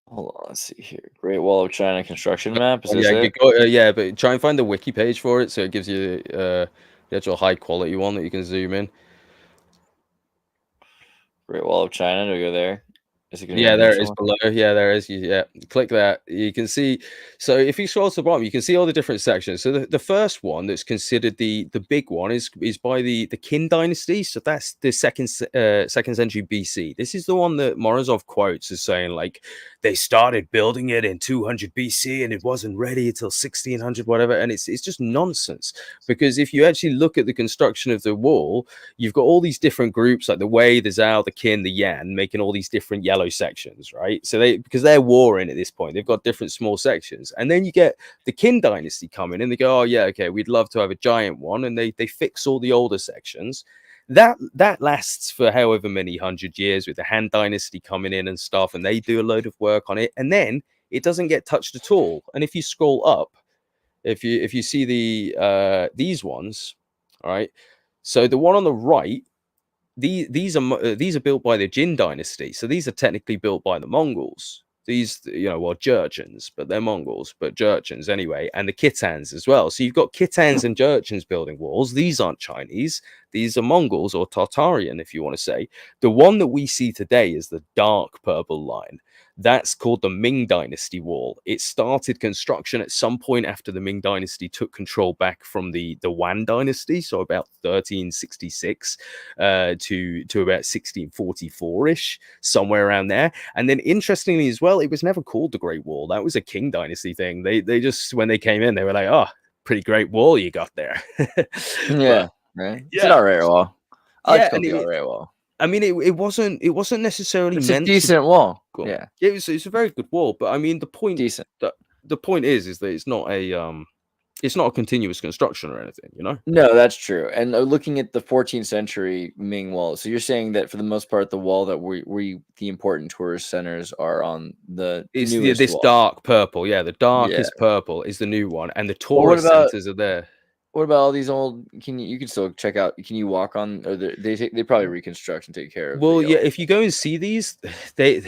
Hold on, let's see here. Great Wall of China construction map. Is this Yeah, it? yeah, but try and find the wiki page for it, so it gives you the actual high quality one that you can zoom in. Great Wall of China. Do we go there? Is it Yeah, there it is below. Yeah, there is. Yeah, click that. You can see. So if you scroll to the bottom, you can see all the different sections. So the first one that's considered the big one is by the Qin dynasty. So that's the second century BC. This is the one that Morozov quotes as saying like they started building it in 200 BC and it wasn't ready until 1600 whatever. And it's just nonsense, because if you actually look at the construction of the wall, you've got all these different groups like the Wei, the Zhao, the Qin, the Yan, making all these different yellow sections, right? So because they're warring at this point, they've got different small sections, and then you get the Qin dynasty coming and they go, oh yeah, okay, we'd love to have a giant one, and they fix all the older sections. That lasts for however many 100 years, with the Han dynasty coming in and stuff, and they do a load of work on it, and then it doesn't get touched at all. And if you scroll up, if you see these ones, all right, so the one on the right, these are built by the Jin dynasty, so these are technically built by the Mongols. These, well, Jurchens, but they're Mongols, but Jurchens anyway, and the Kitans as well. So you've got Kitans and Jurchens building walls. These aren't Chinese. These are Mongols, or Tartarian, if you want to say. The one that we see today is the dark purple line. That's called the Ming Dynasty wall. It started construction at some point after the Ming Dynasty took control back from the Wan Dynasty, so about 1366 to about 1644-ish, somewhere around there. And then interestingly as well, it was never called the Great Wall. That was a Qing Dynasty thing. They just, when they came in, they were like, oh, pretty great wall you got there. Yeah, right. It's an alright wall. I like the alright wall. I mean, it wasn't necessarily it's meant a decent wall. Cool. Yeah, it's a very good wall. But I mean, the point is that it's not a continuous construction or anything, you know? No, that's true. And looking at the 14th century Ming wall, so you're saying that for the most part, the wall that the important tourist centers are on this wall. Dark purple. Yeah, the darkest purple is the new one, and the tourist centers are there. What about all these old? You can still check out? Can you walk on? Or they probably reconstruct and take care of. Well, yeah. If you go and see these,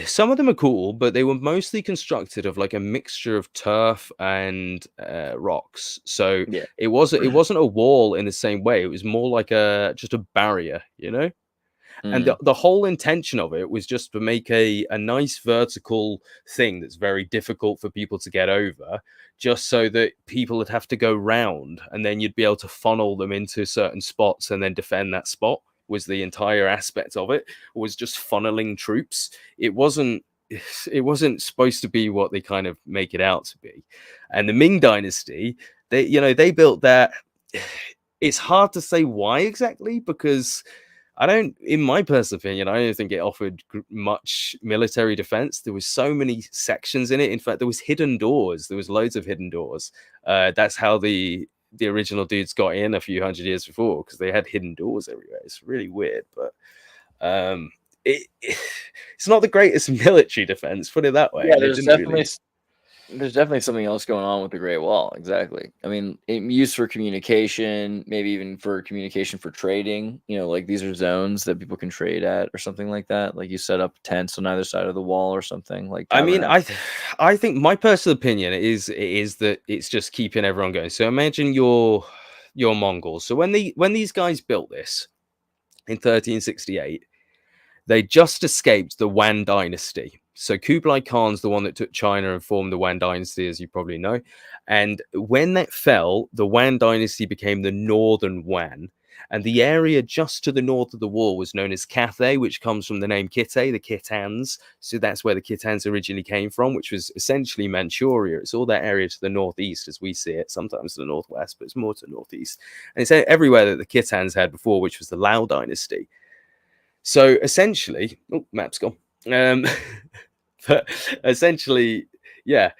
some of them are cool, but they were mostly constructed of like a mixture of turf and rocks. So it wasn't a wall in the same way. It was more like just a barrier, you know. And the whole intention of it was just to make a nice vertical thing that's very difficult for people to get over, just so that people would have to go round, and then you'd be able to funnel them into certain spots and then defend that spot. Was the entire aspect of it, was just funneling troops. It wasn't supposed to be what they kind of make it out to be. And the Ming Dynasty, they built that. It's hard to say why exactly, because in my personal opinion, I don't think it offered much military defense. There was so many sections in it. In fact, there was hidden doors. There was loads of hidden doors. That's how the original dudes got in a few hundred years before, because they had hidden doors everywhere. It's really weird, but it's not the greatest military defense, put it that way. Yeah, there's definitely something else going on with the Great Wall. Exactly. I mean, used for communication, maybe even for communication for trading. Like these are zones that people can trade at, or something like that. Like you set up tents on either side of the wall, or something like that. I mean, I think my personal opinion is that it's just keeping everyone going. So imagine your Mongols. So when these guys built this in 1368, they just escaped the Wan Dynasty. So Kublai Khan's the one that took China and formed the Wan Dynasty, as you probably know. And when that fell, the Wan Dynasty became the Northern Wan. And the area just to the north of the wall was known as Cathay, which comes from the name Kitay, the Kitans. So that's where the Kitans originally came from, which was essentially Manchuria. It's all that area to the northeast as we see it, sometimes to the northwest, but it's more to the northeast. And it's everywhere that the Kitans had before, which was the Lao dynasty. So essentially, map's gone. But essentially, yeah,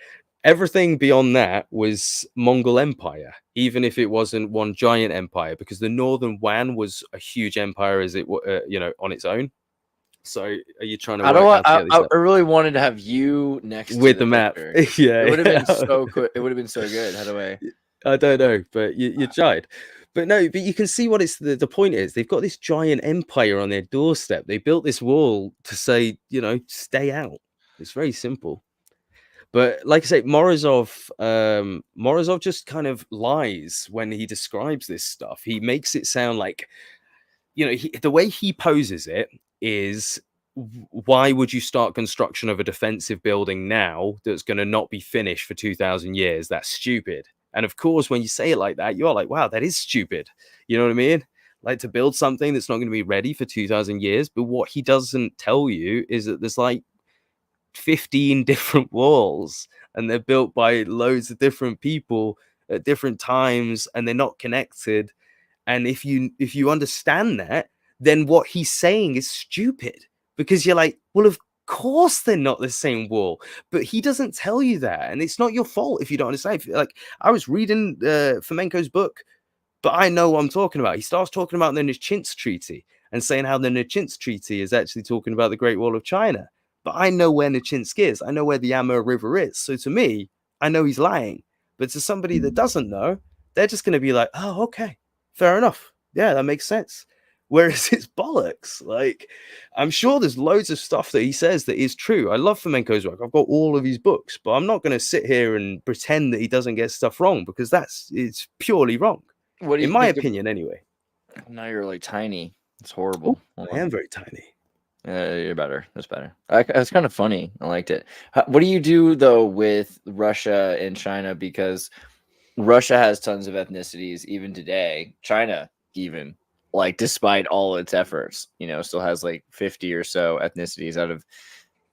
everything beyond that was Mongol Empire, even if it wasn't one giant empire, because the Northern Wan was a huge empire as it, on its own. So are you trying to work out to get this I really wanted to have you next with to the map? Yeah, it would have been so cool. It would have been so good. How do I don't know, but you tried. But no, but you can see what it's the point is. They've got this giant empire on their doorstep. They built this wall to say, stay out. It's very simple. But like I say, Morozov just kind of lies when he describes this stuff. He makes it sound like, the way he poses it is, why would you start construction of a defensive building now that's going to not be finished for 2,000 years? That's stupid. And of course, when you say it like that, you're like, wow, that is stupid. You know what I mean? Like, to build something that's not going to be ready for 2,000 years. But what he doesn't tell you is that there's like 15 different walls, and they're built by loads of different people at different times, and they're not connected. And if you understand that, then what he's saying is stupid, because you're like, well, of course they're not the same wall. But he doesn't tell you that, and it's not your fault if you don't understand. Like, I was reading Fomenko's book, but I know what I'm talking about. He starts talking about the Nichins Treaty and saying how the Nichins Treaty is actually talking about the Great Wall of China. But I know where Nichinsk is. I know where the Amur River is. So to me, I know he's lying. But to somebody that doesn't know, they're just going to be like, oh, okay, fair enough. Yeah, that makes sense. Whereas it's bollocks. Like, I'm sure there's loads of stuff that he says that is true. I love Fomenko's work. I've got all of his books, but I'm not going to sit here and pretend that he doesn't get stuff wrong, because it's purely wrong. What do you in my think opinion, anyway. Now you're like tiny. It's horrible. I am very tiny. You're better. That's better. It's kind of funny. I liked it. What do you do though with Russia and China? Because Russia has tons of ethnicities even today. China, even, like, despite all its efforts, still has like 50 or so ethnicities out of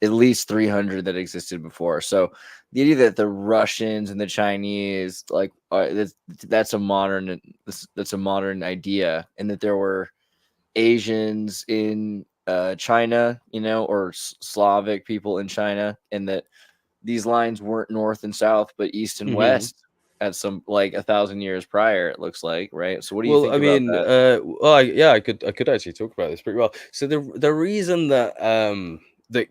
at least 300 that existed before. So the idea that the Russians and the Chinese, like, that's a modern idea, and that there were Asians in China, or Slavic people in China, and that these lines weren't north and south, but east and west at some, like, 1,000 years prior, it looks like, right? So what do you think about that? I could actually talk about this pretty well. So the reason that that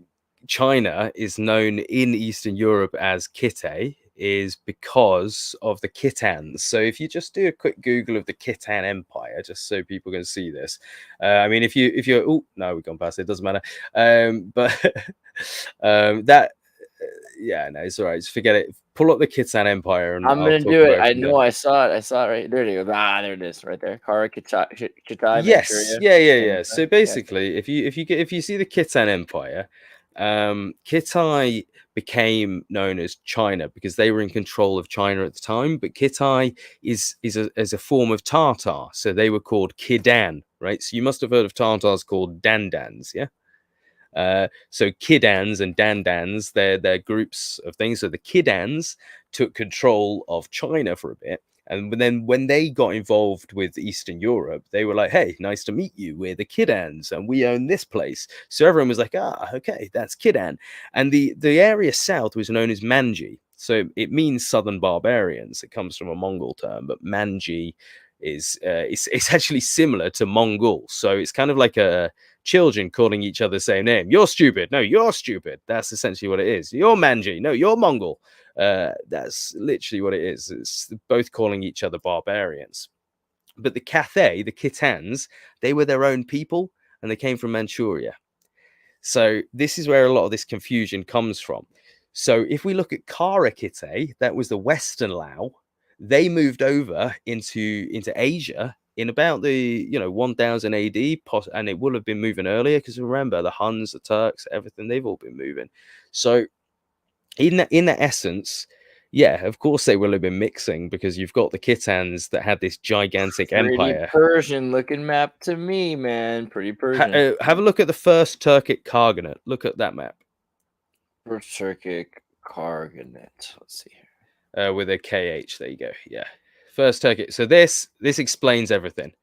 China is known in Eastern Europe as Kitay is because of the Kitans. So if you just do a quick Google of the Khitan Empire, just so people can see this. I mean, if you're, oh no, we've gone past it, doesn't matter. But that, yeah, no, it's all right. Just forget it. Pull up the Khitan Empire, and I'm gonna do it. I know. I saw it right there. It goes. There it is, right there. Kara Kitai. Yes, yeah. So basically, if you see the Khitan Empire, Khitai became known as China because they were in control of China at the time. But Khitai is a form of Tartar, so they were called Khidan, right? So you must have heard of Tartars called Dandans, yeah. So Khidans and Dandans, they're groups of things. So the Khidans took control of China for a bit. And then when they got involved with Eastern Europe, they were like, hey, nice to meet you. We're the Khidans and we own this place. So everyone was like, okay, that's Khidan. And the area south was known as Manji. So it means southern barbarians. It comes from a Mongol term, but Manji is it's actually similar to Mongol. So it's kind of like children calling each other the same name. You're stupid. No, you're stupid. That's essentially what it is. You're Manji. No, you're Mongol. That's literally what it is. It's both calling each other barbarians. But the Cathay, the Khitans, they were their own people, and they came from Manchuria. So this is where a lot of this confusion comes from. So if we look at Kara Kitay, that was the Western Lao. They moved over into Asia in about the 1000 AD, and it would have been moving earlier because remember the Huns, the Turks, everything, they've all been moving. So in that essence, Yeah, of course they will have been mixing, because you've got the Khitans that had this gigantic Pretty empire. Persian looking map to me, man. Pretty Persian. Have a look at the first Turkic Khaganate. Look at that map First Turkic Khaganate. Let's see here. with a KH. There you go. Yeah, first Turkic. So this explains everything.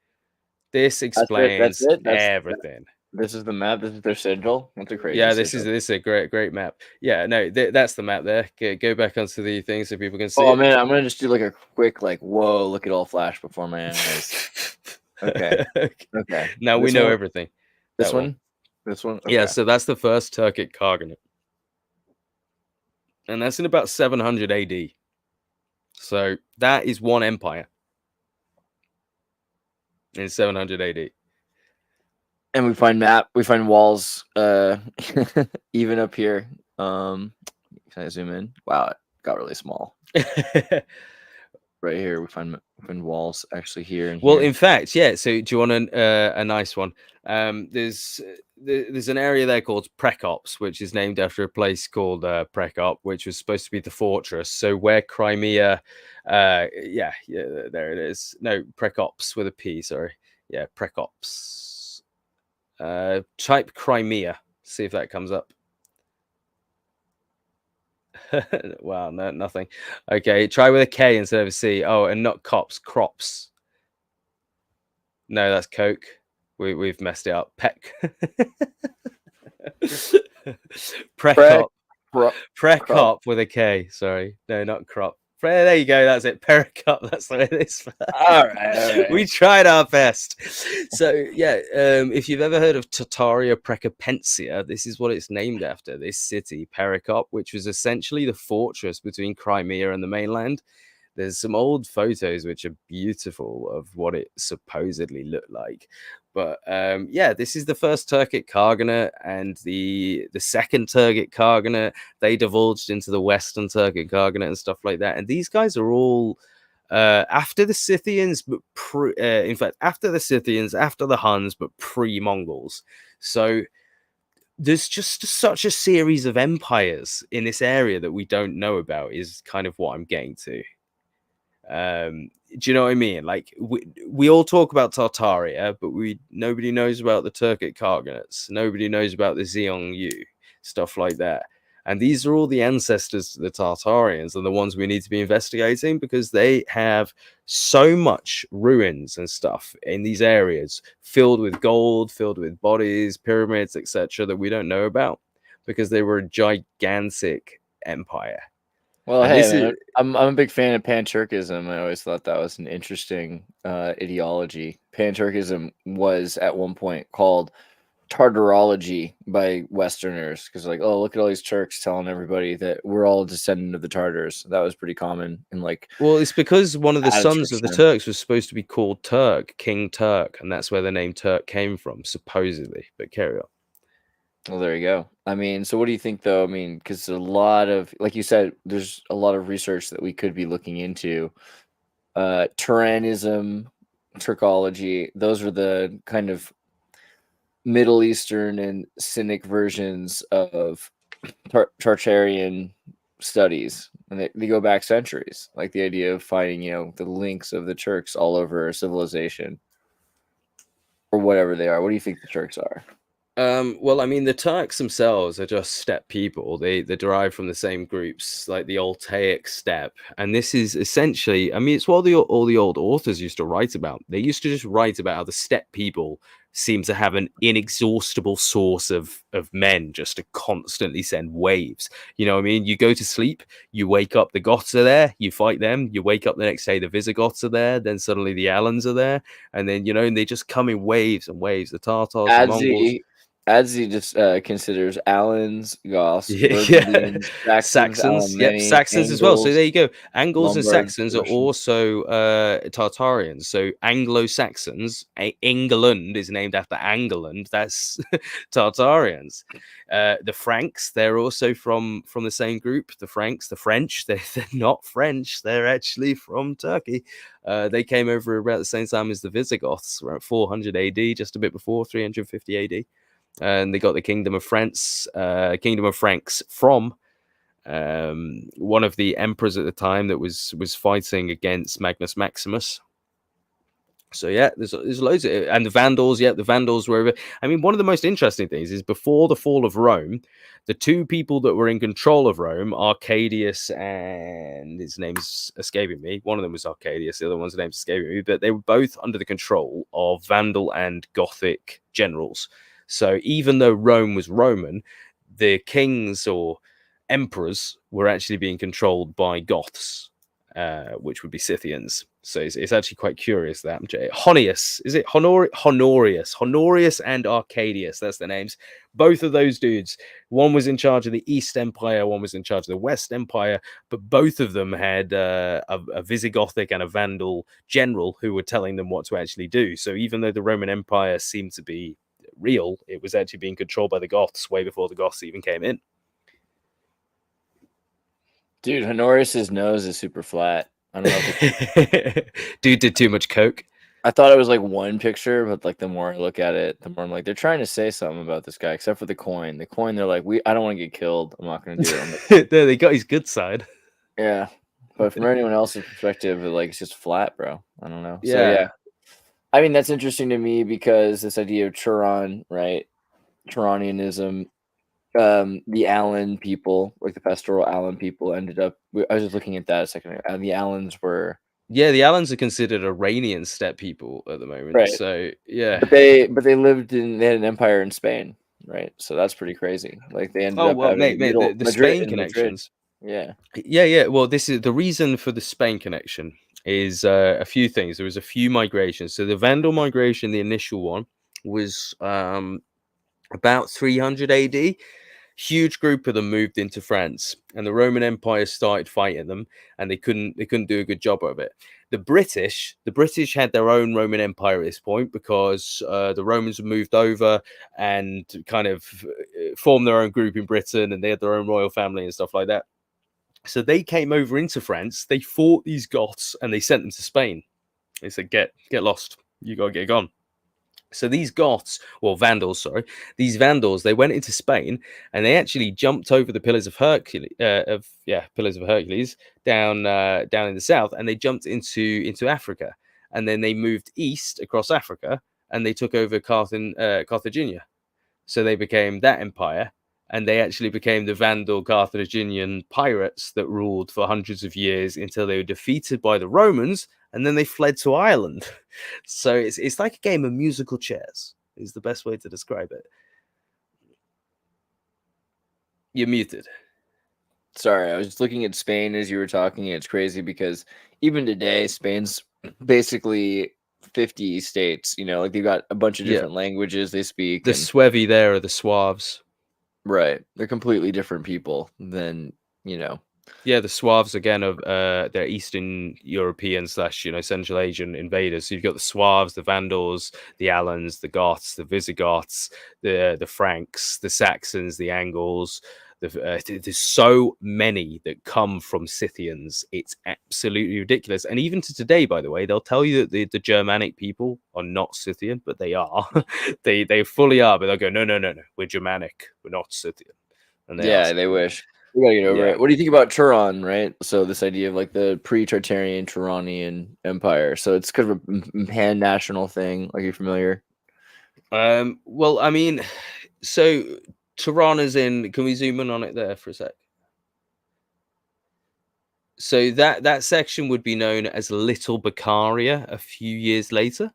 This explains everything. This is the map. This is their sigil. That's a crazy. Yeah, sigil. this is a great map. Yeah, no, that's the map there. Go back onto the thing so people can see. Oh it. man, I'm gonna just do like a quick whoa, look at all flash before my eyes. Okay. Okay. Now we know everything. This one. This one. Okay. Yeah, so that's the first Turkic Khaganate, and that's in about 700 AD. So that is one empire in 700 AD. And we find walls even up here. Can I zoom in? Wow, it got really small. Right here we find walls actually here. And well, here. In fact, yeah. So do you want a nice one? There's an area there called Prekops, which is named after a place called Prekop, which was supposed to be the fortress. So where Crimea, there it is. No, Prekops with a P. Sorry, yeah, Prekops. Type Crimea. See if that comes up. Wow, no, nothing. Okay, try with a K instead of a C. Oh, and not cops, crops. No, that's Coke. We've messed it up. Peck. Prekop. Prekop with a K. Sorry, no, not crop. There you go. That's it. Pericop. That's what it is. All right. We tried our best. So yeah, if you've ever heard of Tartaria Precopensia, this is what it's named after. This city, Pericop, which was essentially the fortress between Crimea and the mainland. There's some old photos which are beautiful of what it supposedly looked like. But yeah, this is the first Turkic Khaganate, and the second Turkic Khaganate, they divulged into the Western Turkic Khaganate and stuff like that. And these guys are all after the Scythians, but in fact, after the Scythians, after the Huns, but pre-Mongols. So there's just such a series of empires in this area that we don't know about, is kind of what I'm getting to. Do you know what I mean? Like we all talk about Tartaria, but nobody knows about the Turkic Khaganates. Nobody knows about the Xiongnu, stuff like that. And these are all the ancestors to the Tartarians, and the ones we need to be investigating, because they have so much ruins and stuff in these areas filled with gold, filled with bodies, pyramids, etc., that we don't know about, because they were a gigantic empire. Well, and hey, man, I'm a big fan of Pan-Turkism. I always thought that was an interesting ideology. Pan-Turkism was at one point called Tartarology by Westerners, because like, oh, look at all these Turks telling everybody that we're all a descendant of the Tartars. That was pretty common. And well, it's because one of the sons of the Turks was supposed to be called Turk, King Turk, and that's where the name Turk came from, supposedly. But carry on. Well, there you go. I mean, so what do you think, though? I mean, because a lot of, like you said, there's a lot of research that we could be looking into. Turanism, Turkology, those are the kind of Middle Eastern and Cynic versions of Tartarian studies. And they go back centuries, like the idea of finding, the links of the Turks all over a civilization or whatever they are. What do you think the Turks are? Well, I mean, the Turks themselves are just steppe people. They derive from the same groups, like the Altaic steppe. And this is essentially, I mean, it's what all the old authors used to write about. They used to just write about how the steppe people seem to have an inexhaustible source of men just to constantly send waves. You know what I mean? You go to sleep, you wake up, the Goths are there, you fight them, you wake up the next day, the Visigoths are there, then suddenly the Alans are there, and then, and they just come in waves and waves. The Tartars, the Mongols. Adzi just considers Alans, Goths, Saxons, yep, Saxons Angles, as well. So there you go. Angles and Saxons are also Tartarians. So Anglo-Saxons, England is named after Angeland. That's Tartarians. The Franks, they're also from the same group. The Franks, the French, they're not French. They're actually from Turkey. They came over about the same time as the Visigoths, around 400 AD, just a bit before 350 AD. And they got the Kingdom of France, Kingdom of Franks from one of the emperors at the time that was fighting against Magnus Maximus. So yeah, there's loads of it. And the Vandals. Yeah, the Vandals were over. I mean, one of the most interesting things is before the fall of Rome, the two people that were in control of Rome, Arcadius and his name's escaping me. One of them was Arcadius, the other one's name's escaping me, but they were both under the control of Vandal and Gothic generals. So even though Rome was Roman, the kings or emperors were actually being controlled by Goths, which would be Scythians. So it's actually quite curious that Honorius, is it Honorius and Arcadius, that's the names. Both of those dudes, one was in charge of the East Empire, one was in charge of the West Empire, but both of them had a Visigothic and a Vandal general who were telling them what to actually do. So even though the Roman Empire seemed to be real, it was actually being controlled by the Goths way before the Goths even came in. Dude, Honorius's nose is super flat. I don't know if dude did too much coke. I thought it was like one picture, but like the more I look at it, the more I'm like, they're trying to say something about this guy, except for the coin. The coin, they're like, I don't want to get killed. I'm not going to do it. Like, they got his good side. Yeah, but from anyone else's perspective, like it's just flat, bro. I don't know. Yeah. So yeah, I mean that's interesting to me because this idea of Turan, right? Turanianism. The Allen people, like the pastoral Allen people, ended up. I was just looking at that a second ago, and the Allens were. Yeah, the Allens are considered Iranian steppe people at the moment. Right. So yeah, but they lived in. They had an empire in Spain, right? So that's pretty crazy. Like they ended up having the Spain connections. Yeah. Well, this is the reason for the Spain connection is a few things. There was a few migrations. So the Vandal migration, the initial one, was about 300 AD. Huge group of them moved into France, and the Roman Empire started fighting them, and they couldn't do a good job of it. The British had their own Roman Empire at this point because the Romans had moved over and kind of formed their own group in Britain, and they had their own royal family and stuff like that. So they came over into France, they fought these Goths, and they sent them to Spain. They said, get lost, you gotta get gone. So these Vandals, they went into Spain and they actually jumped over the Pillars of Hercules, down in the south, and they jumped into Africa, and then they moved east across Africa and they took over Carthagena. So they became that empire, and they actually became the Vandal Carthaginian pirates that ruled for hundreds of years until they were defeated by the Romans. And then they fled to Ireland. So it's like a game of musical chairs, is the best way to describe it. You're muted. Sorry, I was just looking at Spain as you were talking. It's crazy because even today, Spain's basically 50 states. You know, like they've got a bunch of different languages they speak. The Suevi there are the Suaves. Right. They're completely different people than, you know. Yeah, the Suaves again of they're Eastern European / Central Asian invaders. So you've got the Suaves, the Vandals, the Alans, the Goths, the Visigoths, the Franks, the Saxons, the Angles. There's so many that come from Scythians. It's absolutely ridiculous. And even to today, by the way, they'll tell you that the Germanic people are not Scythian, but they are. they fully are, but they'll go, no, we're Germanic, we're not Scythian. And they wish. We gotta get over it. What do you think about Turan, right? So this idea of like the pre-Tartarian Turanian Empire. So it's kind of a pan-national thing. Are you familiar? Well, I mean, so Turan is in. Can we zoom in on it there for a sec? So that section would be known as Little Baccaria a few years later.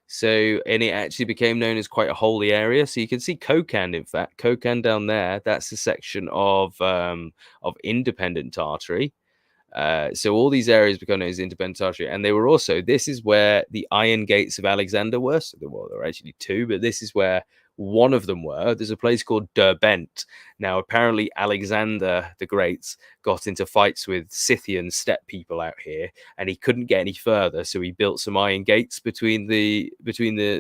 So, and it actually became known as quite a holy area. So you can see Kokand, in fact, Kokand down there. That's a section of independent Tartary. So all these areas become known as independent Tartary, and they were also. This is where the Iron Gates of Alexander were. So there were actually two, but this is where one of them were. There's a place called Derbent. Now, apparently, Alexander the Great got into fights with Scythian steppe people out here, and he couldn't get any further. So he built some iron gates between the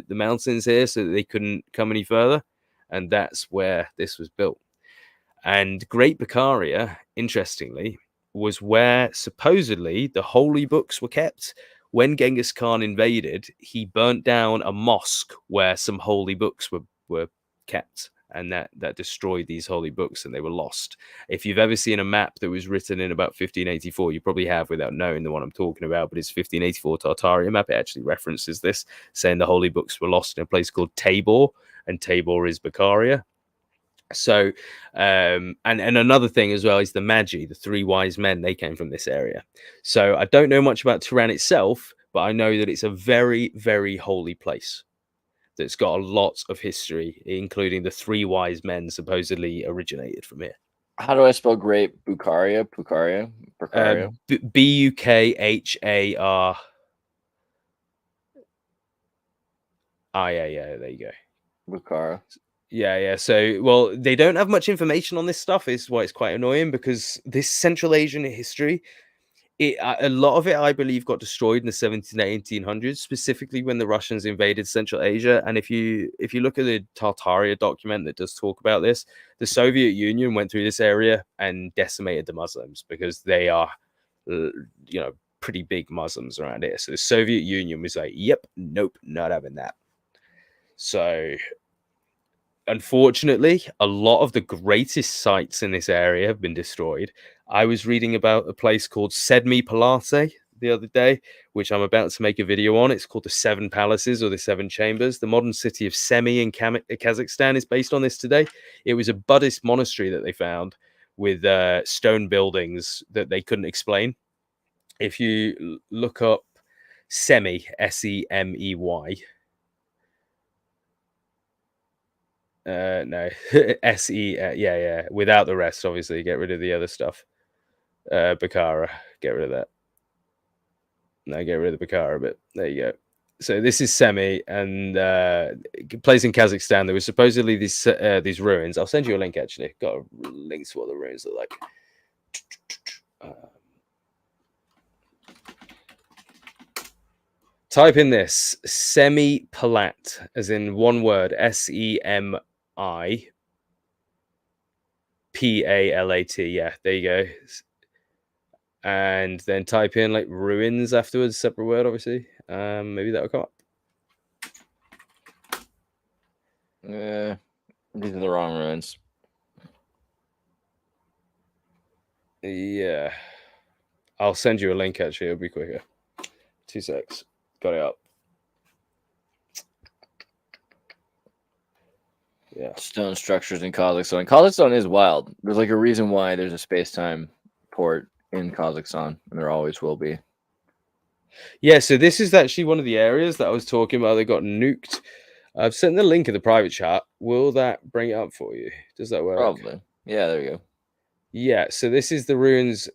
mountains here, so that they couldn't come any further. And that's where this was built. And Great Baccaria, interestingly, was where supposedly the holy books were kept. When Genghis Khan invaded, he burnt down a mosque where some holy books were kept, and that destroyed these holy books, and they were lost. If you've ever seen a map that was written in about 1584, you probably have without knowing the one I'm talking about, but it's 1584 Tartarian map. It actually references this, saying the holy books were lost in a place called Tabor, and Tabor is Bukharia. So, and another thing as well is the Magi, the three wise men, they came from this area. So I don't know much about Tehran itself, but I know that it's a very, very holy place that's got a lot of history, including the three wise men supposedly originated from here. How do I spell great? Bukharia? Bukharia? Bukhar. Yeah, there you go. Bukhara. Yeah. So, well, they don't have much information on this stuff. Is why it's quite annoying, because this Central Asian history, a lot of it, I believe, got destroyed in the 1700s, 1800s, specifically when the Russians invaded Central Asia. And if you look at the Tartaria document that does talk about this, the Soviet Union went through this area and decimated the Muslims, because they are, pretty big Muslims around here. So the Soviet Union was like, yep, nope, not having that. So unfortunately, a lot of the greatest sites in this area have been destroyed. I was reading about a place called Sedmi Palate the other day, which I'm about to make a video on. It's called the Seven Palaces, or the Seven Chambers. The modern city of Semi in Kazakhstan is based on this today. It was a Buddhist monastery that they found with stone buildings that they couldn't explain. If you look up Semi, Semey, no, SE, yeah, without the rest, obviously. Get rid of the other stuff. Bukhara, get rid of that. No, get rid of the Bukhara bit. There you go. So this is Semi, and place in Kazakhstan. There was supposedly these ruins. I'll send you a link, actually. Got a link to what the ruins look like. Type in this, Semi Palat, as in one word, SEMI PALAT. Yeah, there you go. And then type in like ruins afterwards, separate word, obviously. Maybe that'll come up. Yeah, these are the wrong ruins. Yeah. I'll send you a link, actually. It'll be quicker. 2 secs. Got it up. Yeah. Stone structures in Kazakhstan. Kazakhstan is wild. There's like a reason why there's a space-time port in Kazakhstan, and there always will be. Yeah, so this is actually one of the areas that I was talking about that got nuked. I've sent the link in the private chat. Will that bring it up for you? Does that work? Probably. Yeah, there you go. Yeah, so this is the ruins,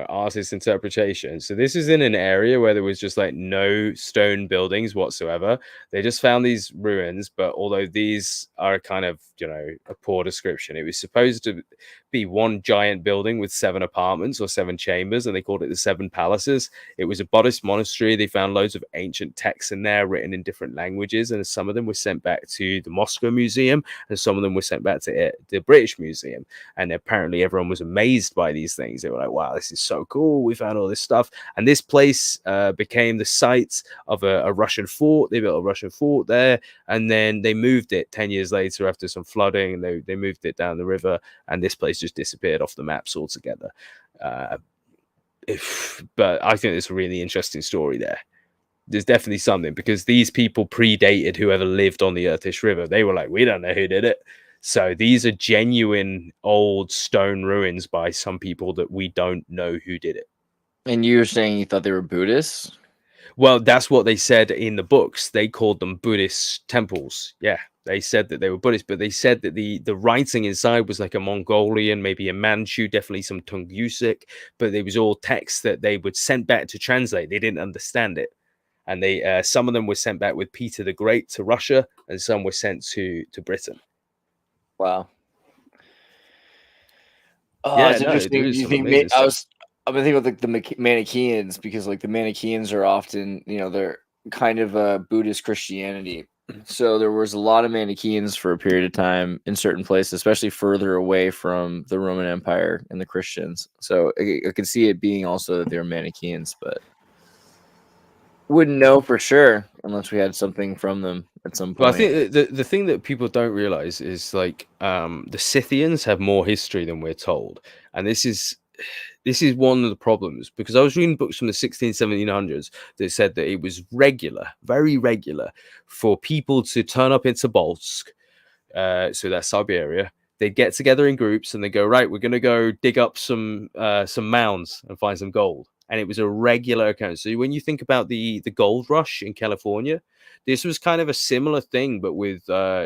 artist interpretation. So this is in an area where there was just like no stone buildings whatsoever. They just found these ruins, but although these are kind of, a poor description, it was supposed to be one giant building with 7 apartments or 7 chambers, and they called it the Seven Palaces. It was a Buddhist monastery. They found loads of ancient texts in there written in different languages, and some of them were sent back to the Moscow Museum, and some of them were sent back to the British Museum. And apparently everyone was amazed by these things. They were like, wow, this is so cool. We found all this stuff. And this place became the site of a Russian fort. They built a Russian fort there, and then they moved it 10 years later after some flooding, and they moved it down the river, and this place just disappeared off the maps altogether. But I think it's a really interesting story there. There's definitely something, because these people predated whoever lived on the Irtysh River. They were like, we don't know who did it. So these are genuine old stone ruins by some people that we don't know who did it. And you were saying you thought they were Buddhists? Well, that's what they said in the books. They called them Buddhist temples. Yeah, they said that they were Buddhist, but they said that the writing inside was like a Mongolian, maybe a Manchu, definitely some Tungusic, but it was all text that they would send back to translate. They didn't understand it. And they some of them were sent back with Peter the Great to Russia, and some were sent to Britain. Wow. Oh, Yeah, it's interesting. there is You some think amazing stuff. I've been thinking about the Manichaeans, because like the Manichaeans are often, they're kind of a Buddhist Christianity. So there was a lot of Manichaeans for a period of time in certain places, especially further away from the Roman Empire and the Christians. So I could see it being also that they're Manichaeans, but wouldn't know for sure unless we had something from them at some But I point. think the thing that people don't realize is like the Scythians have more history than we're told, and this is one of the problems, because I was reading books from the 16, 1700s that said that it was regular, very regular, for people to turn up into Bolsk, so that's Siberia. They'd get together in groups and they go, right, we're going to go dig up some mounds and find some gold. And it was a regular occurrence. So when you think about the gold rush in California, this was kind of a similar thing, but with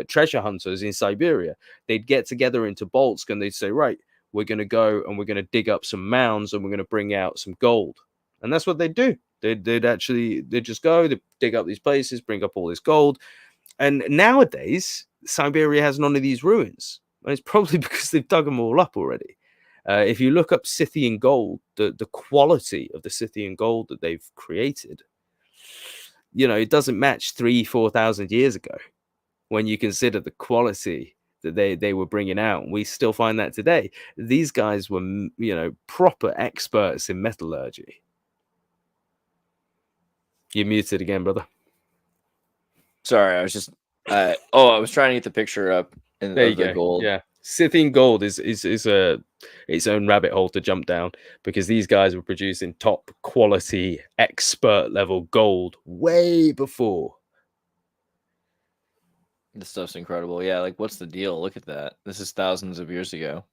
treasure hunters in Siberia. They'd get together into Bolsk and they'd say, right, we're going to go and we're going to dig up some mounds and we're going to bring out some gold. And that's what they'd do. They'd just go, they'd dig up these places, bring up all this gold. And nowadays, Siberia has none of these ruins. And it's probably because they've dug them all up already. If you look up Scythian gold, the quality of the Scythian gold that they've created, it doesn't match 3,000-4,000 years ago when you consider the quality that they were bringing out. We still find that today. These guys were, proper experts in metallurgy. You're muted again, brother. Sorry, I was just I was trying to get the picture up and There you the go. gold. Yeah, Scythian gold is its own rabbit hole to jump down, because these guys were producing top quality, expert level gold way before. This stuff's incredible. Yeah, like what's the deal? Look at that. This is thousands of years ago.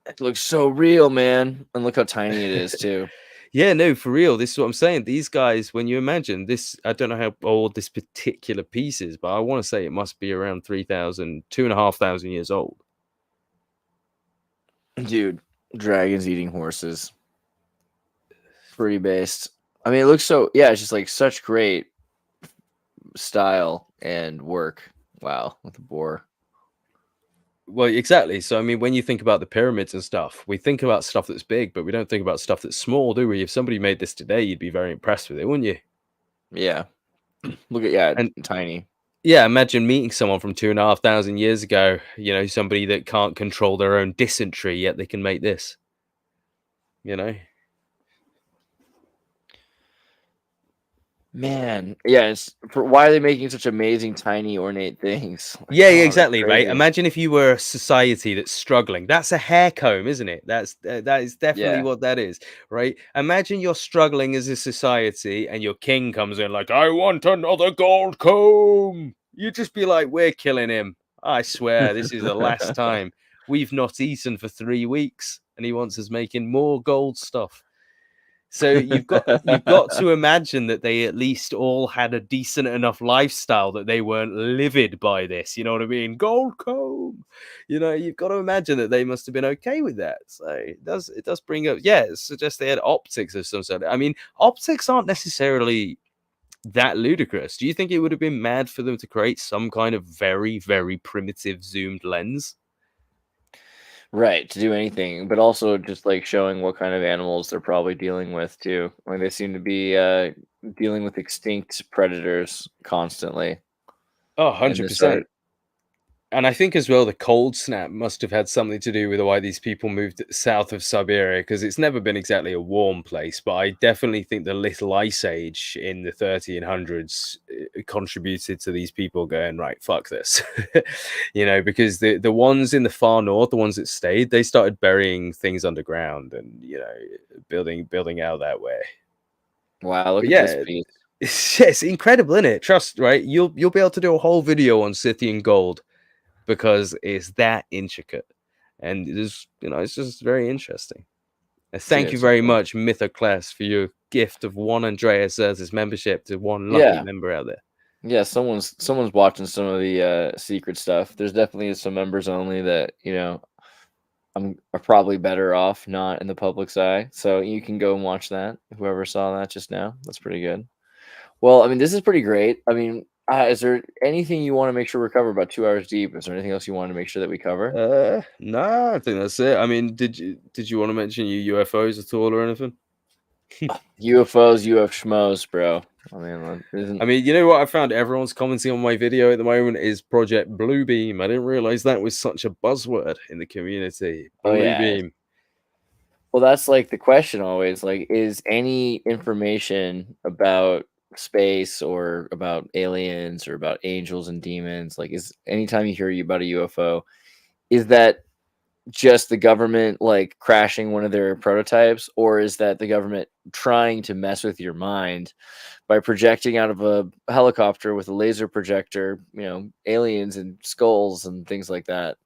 It looks so real, man. And look how tiny it is too. Yeah, no, for real. This is what I'm saying. These guys, when you imagine this, I don't know how old this particular piece is, but I want to say it must be around 3,000, 2,500 years old. Dude, dragons eating horses. Pretty based. I mean, it looks so, yeah, it's just like such great style and work. Wow, with the boar. Well, exactly. So, I mean, when you think about the pyramids and stuff, we think about stuff that's big, but we don't think about stuff that's small, do we? If somebody made this today, you'd be very impressed with it, wouldn't you? Yeah. Look at, And tiny. yeah, imagine meeting someone from 2,500 years ago, somebody that can't control their own dysentery, yet they can make this, Man, yeah, why are they making such amazing, tiny, ornate things? Like, Yeah, that's exactly, right? crazy. Imagine if you were a society that's struggling. That's a hair comb, isn't it? That is definitely Yeah. what that is, right? Imagine you're struggling as a society and your king comes in like, I want another gold comb. You'd just be like, we're killing him. I swear, this is the last time. We've not eaten for 3 weeks, and he wants us making more gold stuff. So you've got to imagine that they at least all had a decent enough lifestyle that they weren't livid by this. You know what I mean? Gold comb. You've got to imagine that they must have been okay with that. So it does bring up, yeah, it suggests they had optics of some sort. I mean, optics aren't necessarily that ludicrous. Do you think it would have been mad for them to create some kind of very, very primitive zoomed lens? Right, to do anything, but also just like showing what kind of animals they're probably dealing with too. Like they seem to be dealing with extinct predators constantly. Oh, And this are 100%. And I think as well, the cold snap must have had something to do with why these people moved south of Siberia, because it's never been exactly a warm place. But I definitely think the little ice age in the 1300s contributed to these people going, right, fuck this. Because the ones in the far north, the ones that stayed, they started burying things underground and, building out that way. wow, look But at this piece. it's incredible, isn't it? Trust, right? You'll be able to do a whole video on Scythian gold, because it's that intricate, and it's just very interesting. Thank you very much, Mythoclass, for your gift of one Andreas Xirtus membership to one lucky member out there. Yeah, someone's watching some of the secret stuff. There's definitely some members only that are probably better off not in the public's eye. So you can go and watch that. Whoever saw that just now, that's pretty good. Well, I mean, this is pretty great. I mean, is there anything you want to make sure we're covered about 2 hours deep? Is there anything else you want to make sure that we cover? No, I think that's it. I mean, did you want to mention your UFOs at all or anything? UFOs, UF schmoes, bro. I mean, you know what I found everyone's commenting on my video at the moment is Project Bluebeam. I didn't realize that was such a buzzword in the community. Bluebeam. Well, that's like the question always. Like, is any information about space or about aliens or about angels and demons, like, is anytime you hear about a UFO, is that just the government like crashing one of their prototypes, or is that the government trying to mess with your mind by projecting out of a helicopter with a laser projector, aliens and skulls and things like that?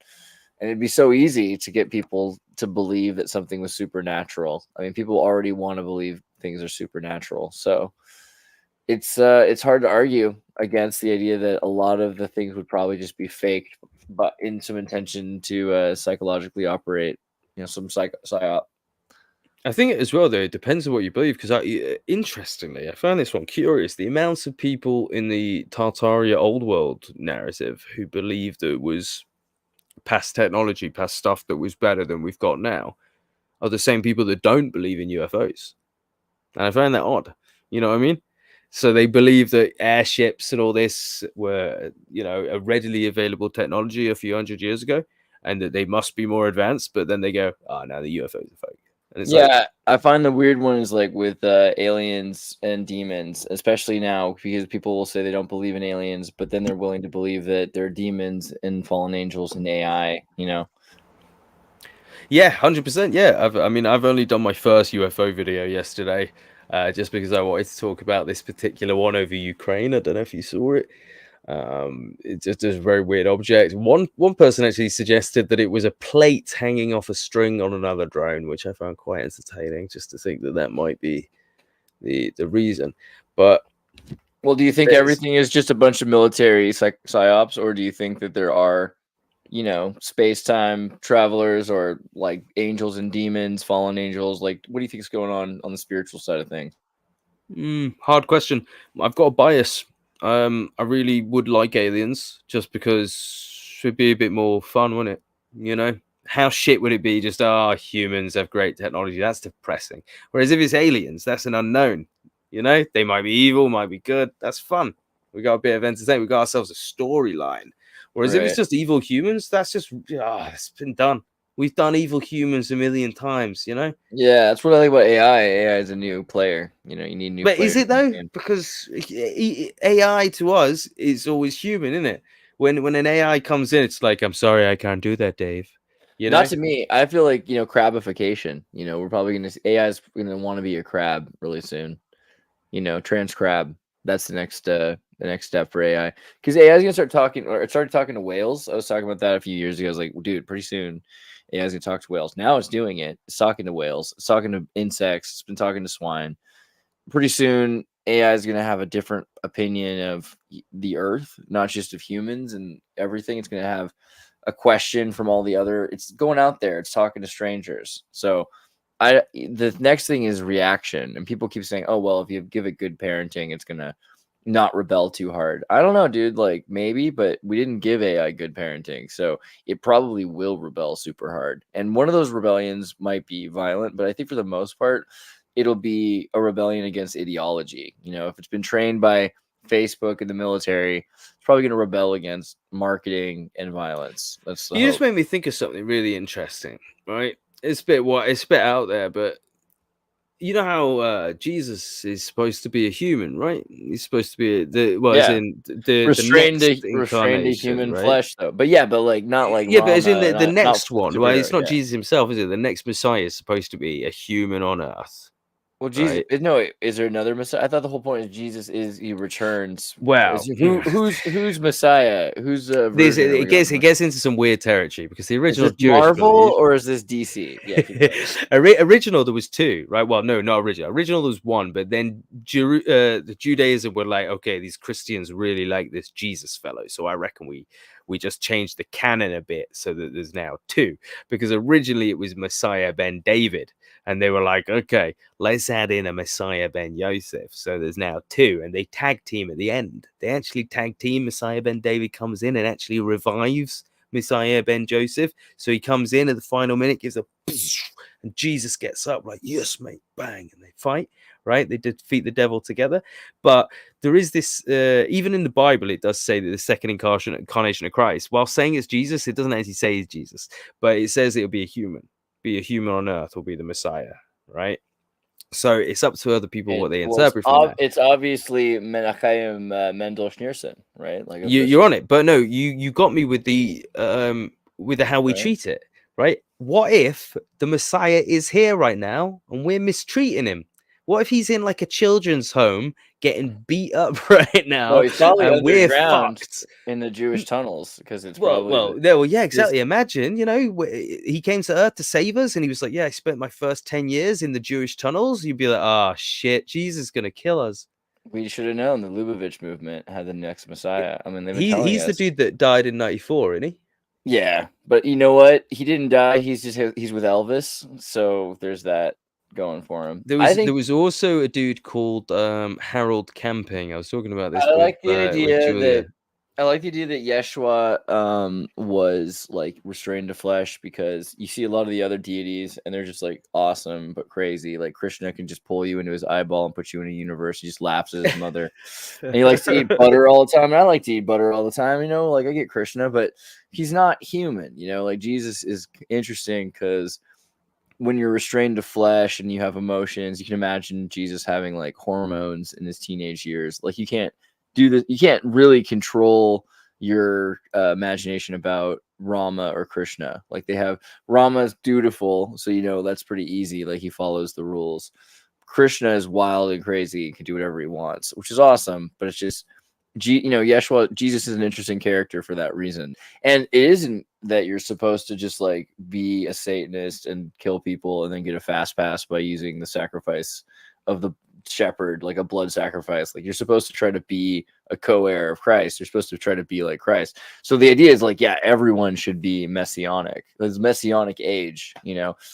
And it'd be so easy to get people to believe that something was supernatural. I mean, people already want to believe things are supernatural. So it's hard to argue against the idea that a lot of the things would probably just be faked, but in some intention to psychologically operate, some psyop. I think as well, though, it depends on what you believe. Because interestingly, I found this one curious: the amounts of people in the Tartaria old world narrative who believed it was past technology, past stuff that was better than we've got now, are the same people that don't believe in UFOs. And I found that odd. You know what I mean? So they believe that airships and all this were, a readily available technology a few hundred years ago, and that they must be more advanced. But then they go, "Oh, now the UFOs are fake." And it's like, Yeah, I find the weird one is like with aliens and demons, especially now, because people will say they don't believe in aliens, but then they're willing to believe that they're demons and fallen angels and AI, yeah, 100%. Yeah, I've only done my first UFO video yesterday, just because I wanted to talk about this particular one over Ukraine. I don't know if you saw it. It's just a very weird object. One person actually suggested that it was a plate hanging off a string on another drone, which I found quite entertaining, just to think that that might be the reason. But Well, do you think everything is just a bunch of military psyops, or do you think that there are, space-time travelers or like angels and demons, fallen angels? Like, what do you think is going on the spiritual side of things? hard question. I've got a bias. I really would like aliens, just because it'd be a bit more fun, wouldn't it? How shit would it be? Just humans have great technology. That's depressing. Whereas if it's aliens, that's an unknown. They might be evil, might be good. That's fun. We got a bit of entertainment. We got ourselves a storyline. Whereas if it's Right. just evil humans, that's just it's been done. We've done evil humans a million times. Yeah, that's what I like about AI. AI is a new player. You need new But players is it in the though? game. Because AI to us is always human, isn't it? When an AI comes in, it's like, I'm sorry, I can't do that, Dave. Not to me. I feel like, crabification. We're probably gonna AI is gonna want to be a crab really soon. Trans crab. That's the next step for AI. Because AI is gonna start talking, or it started talking to whales. I was talking about that a few years ago. I was like, dude, pretty soon AI is gonna talk to whales. Now it's doing it. It's talking to whales. It's talking to insects. It's been talking to swine. Pretty soon AI is gonna have a different opinion of the Earth, not just of humans and everything. It's gonna have a question from all the other. It's going out there. It's talking to strangers. So the next thing is reaction, and people keep saying, "Oh well, if you give it good parenting, it's gonna not rebel too hard." I don't know, dude. Like maybe, but we didn't give AI good parenting, so it probably will rebel super hard. And one of those rebellions might be violent, but I think for the most part, it'll be a rebellion against ideology. If it's been trained by Facebook and the military, it's probably going to rebel against marketing and violence. That's the You just hope. made me think of something really interesting, right? It's a bit out there, but you know how Jesus is supposed to be a human, right? He's supposed to be as Yeah. in the Restrained next to incarnation, human right? flesh, though. But yeah, but like not like Yeah, but as in Rama, the not next one. Well, superhero. it's not Yeah. Jesus himself, is it? The next Messiah is supposed to be a human on Earth, Well, Jesus. right? No, is there another Messiah? I thought the whole point is Jesus he returns. Well, Who's Messiah? Whose version are we it on? gets into some weird territory, because the Is original this Jewish Marvel belief. or is this DC? Yeah, keep going. Original, there was two, right? Well, no, not original. Original, there was one, but then the Judaism were like, okay, these Christians really like this Jesus fellow, so I reckon we just changed the canon a bit so that there's now two, because originally it was Messiah ben David, and they were like, okay, let's add in a Messiah ben Yosef, so there's now two, and they tag team at the end. They actually tag team. Messiah ben David comes in and actually revives Messiah ben Joseph. So he comes in at the final minute, gives a and Jesus gets up like, yes, mate, bang, and they fight, right? They defeat the devil together. But there is this, even in the Bible, it does say that the second incarnation of Christ, while saying it's Jesus, it doesn't actually say it's Jesus, but it says it'll be a human. be a human on Earth will be the Messiah, right? So it's up to other people what they Well, interpret from that. it's obviously Menachem Mendel Schneerson, right? Like You're on it, but no, you got me with the how we Right. treat it, right? What if the Messiah is here right now and we're mistreating him? What if he's in like a children's home getting beat up right now? Well, he's probably and we're underground fucked. in the Jewish tunnels because it's Well, probably yeah, exactly. Imagine, he came to Earth to save us, and he was like, "Yeah, I spent my first 10 years in the Jewish tunnels." You'd be like, "Oh shit, Jesus is gonna kill us." we should have known the Lubavitch movement had the next Messiah. I mean, they've been telling He's the us. dude that died in '94, isn't he? Yeah, but you know what? He didn't die. He's with Elvis, so there's that going for him. There was also a dude called Harold Camping. I was talking about this I with like the idea Julia. that Yeshua was like restrained to flesh, because you see a lot of the other deities and they're just like awesome but crazy. Like Krishna can just pull you into his eyeball and put you in a universe. He just laughs at his mother. And he likes to eat butter all the time. And I like to eat butter all the time, like I get Krishna, but he's not human, like Jesus is interesting because when you're restrained to flesh and you have emotions, you can imagine Jesus having like hormones in his teenage years. Like you can't do this. You can't really control your imagination about Rama or Krishna. Like they have Rama's dutiful, so that's pretty easy. Like he follows the rules. Krishna is wild and crazy and can do whatever he wants, which is awesome. But it's just, Yeshua, Jesus is an interesting character for that reason. And it isn't that you're supposed to just like be a Satanist and kill people and then get a fast pass by using the sacrifice of the shepherd, like a blood sacrifice. Like you're supposed to try to be a co-heir of Christ. You're supposed to try to be like Christ. So the idea is like, yeah, everyone should be messianic. There's messianic age,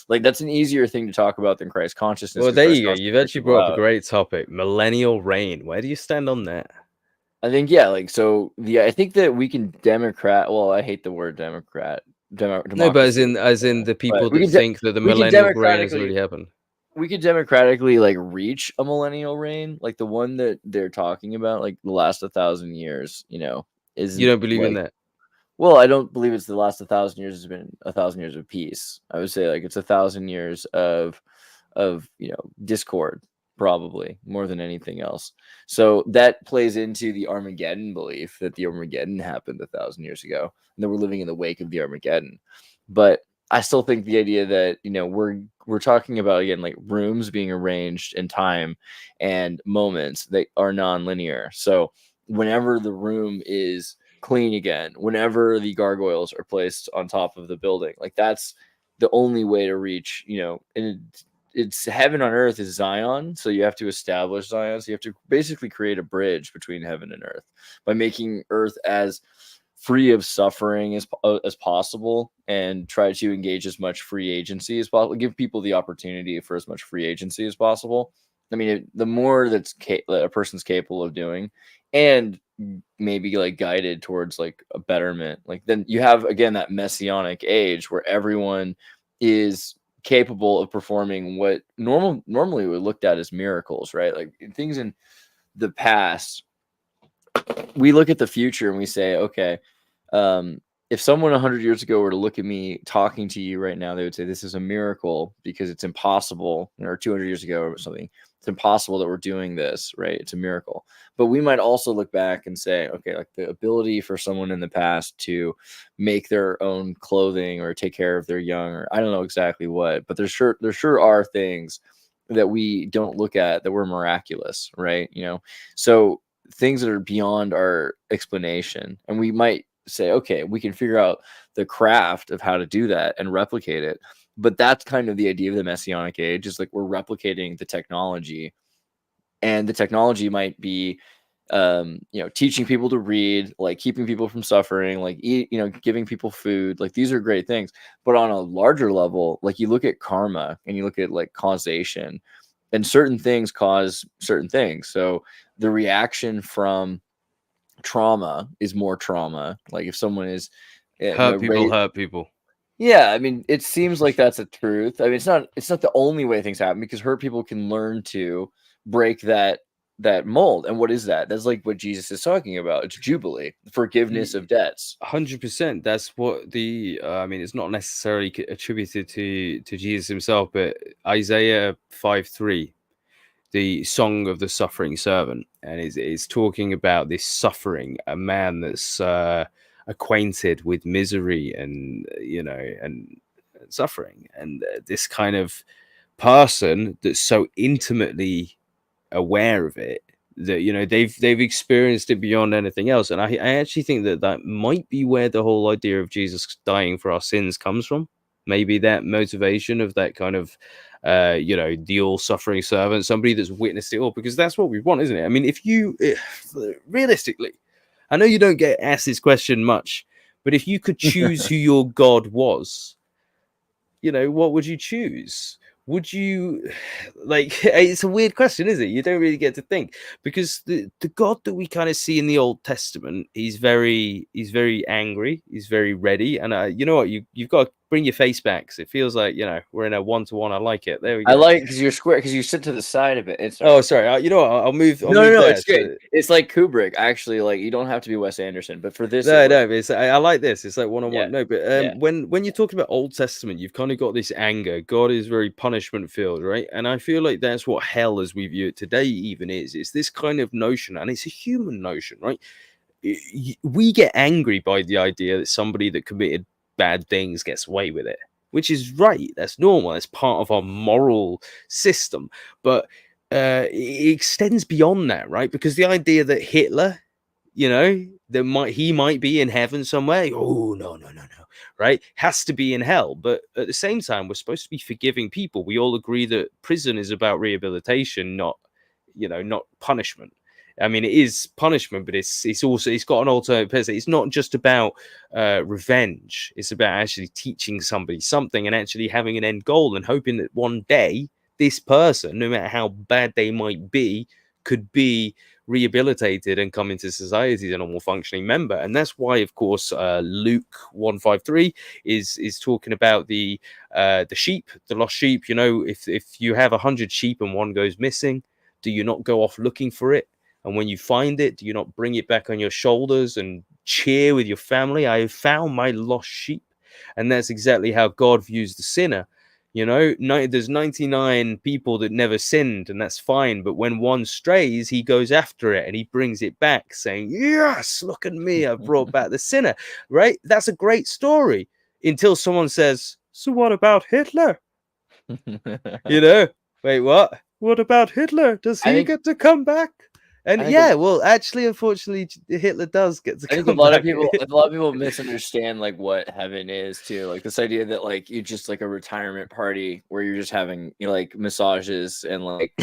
like that's an easier thing to talk about than Christ consciousness. Well, there you go. You've actually brought up a great topic, millennial reign. Where do you stand on that? I think, yeah, I think that we can well, I hate the word democrat. No, but as in the people that think that the millennial reign has already happened. We could democratically like reach a millennial reign, like the one that they're talking about, like the last 1,000 years, is. You don't believe in that? Well, I don't believe it's the last 1,000 years has been 1,000 years of peace. I would say like it's 1,000 years of discord, probably more than anything else. So that plays into the Armageddon belief that the Armageddon happened 1,000 years ago, and that we're living in the wake of the Armageddon. But I still think the idea that we're talking about, again, like rooms being arranged in time and moments that are non-linear. So whenever the room is clean again, whenever the gargoyles are placed on top of the building, like that's the only way to reach, and it's heaven on earth is Zion. So you have to establish Zion. So you have to basically create a bridge between heaven and earth by making earth as free of suffering as possible, and try to engage as much free agency as possible. Give people the opportunity for as much free agency as possible. I mean, the more that a person's capable of doing, and maybe like guided towards like a betterment, like then you have again that messianic age where everyone is capable of performing what normally we looked at as miracles, right? Like things in the past, we look at the future and we say, okay, if someone 100 years ago were to look at me talking to you right now, they would say this is a miracle because it's impossible, or 200 years ago or something, it's impossible that we're doing this, right? It's a miracle. But we might also look back and say, okay, like the ability for someone in the past to make their own clothing or take care of their young, or I don't know exactly what, but there sure are things that we don't look at that were miraculous, right? So things that are beyond our explanation, and we might say, okay, we can figure out the craft of how to do that and replicate it. But that's kind of the idea of the messianic age, is like we're replicating the technology, and the technology might be teaching people to read, like keeping people from suffering, like eat, giving people food. Like these are great things. But on a larger level, like you look at karma and you look at like causation, and certain things cause certain things. So the reaction from trauma is more trauma. Like if someone is hurt people. Yeah, I mean, it seems like that's a truth. I mean, it's not the only way things happen, because hurt people can learn to break that that mold. And what is that? That's like what Jesus is talking about. It's jubilee, forgiveness of debts. 100%. That's what the I mean, it's not necessarily attributed to Jesus himself, but Isaiah 5:3, the song of the suffering servant, and is talking about this suffering, a man that's acquainted with misery and and suffering, and this kind of person that's so intimately aware of it that they've experienced it beyond anything else. And I actually think that might be where the whole idea of Jesus dying for our sins comes from. Maybe that motivation of that kind of the all suffering servant, somebody that's witnessed it all, because that's what we want, isn't it? I mean, realistically, I know you don't get asked this question much, but if you could choose who your God was, what would you choose? Would you it's a weird question, is it? You don't really get to think, because the God that we kind of see in the Old Testament, he's very angry, he's very ready, and you know what, you've got to bring your face back, so it feels like we're in a one-to-one. I like it. There we go. I like because you're square, because you sit to the side of it. It's sorry. You know what, I'll move. No, there, it's good. It's like Kubrick, actually. Like, you don't have to be Wes Anderson, but for this, I like this. It's like one-on-one. Yeah. No, but when you're talking about Old Testament, you've kind of got this anger. God is very punishment filled, right? And I feel like that's what hell, as we view it today, even is. It's this kind of notion, and it's a human notion, right? We get angry by the idea that somebody that committed bad things gets away with it, which is right. That's normal. That's part of our moral system. But it extends beyond that, right? Because the idea that Hitler, he might be in heaven somewhere. Oh, no, right? Has to be in hell. But at the same time, we're supposed to be forgiving people. We all agree that prison is about rehabilitation, not punishment. I mean, it is punishment, but it's got an alternative purpose. It's not just about revenge. It's about actually teaching somebody something and actually having an end goal and hoping that one day this person, no matter how bad they might be, could be rehabilitated and come into society as a normal functioning member. And that's why, of course, Luke 1:53 is talking about the sheep, the lost sheep. If you have 100 sheep and one goes missing, do you not go off looking for it? And when you find it, do you not bring it back on your shoulders and cheer with your family? I have found my lost sheep. And that's exactly how God views the sinner. There's 99 people that never sinned, and that's fine. But when one strays, he goes after it and he brings it back, saying, yes, look at me, I've brought back the sinner, right? That's a great story until someone says, so what about Hitler? Wait, what? What about Hitler? Does he get to come back? And actually, unfortunately, Hitler does get to come back. A lot of people misunderstand like what heaven is too. Like this idea that like you just like a retirement party where you're just having like massages and like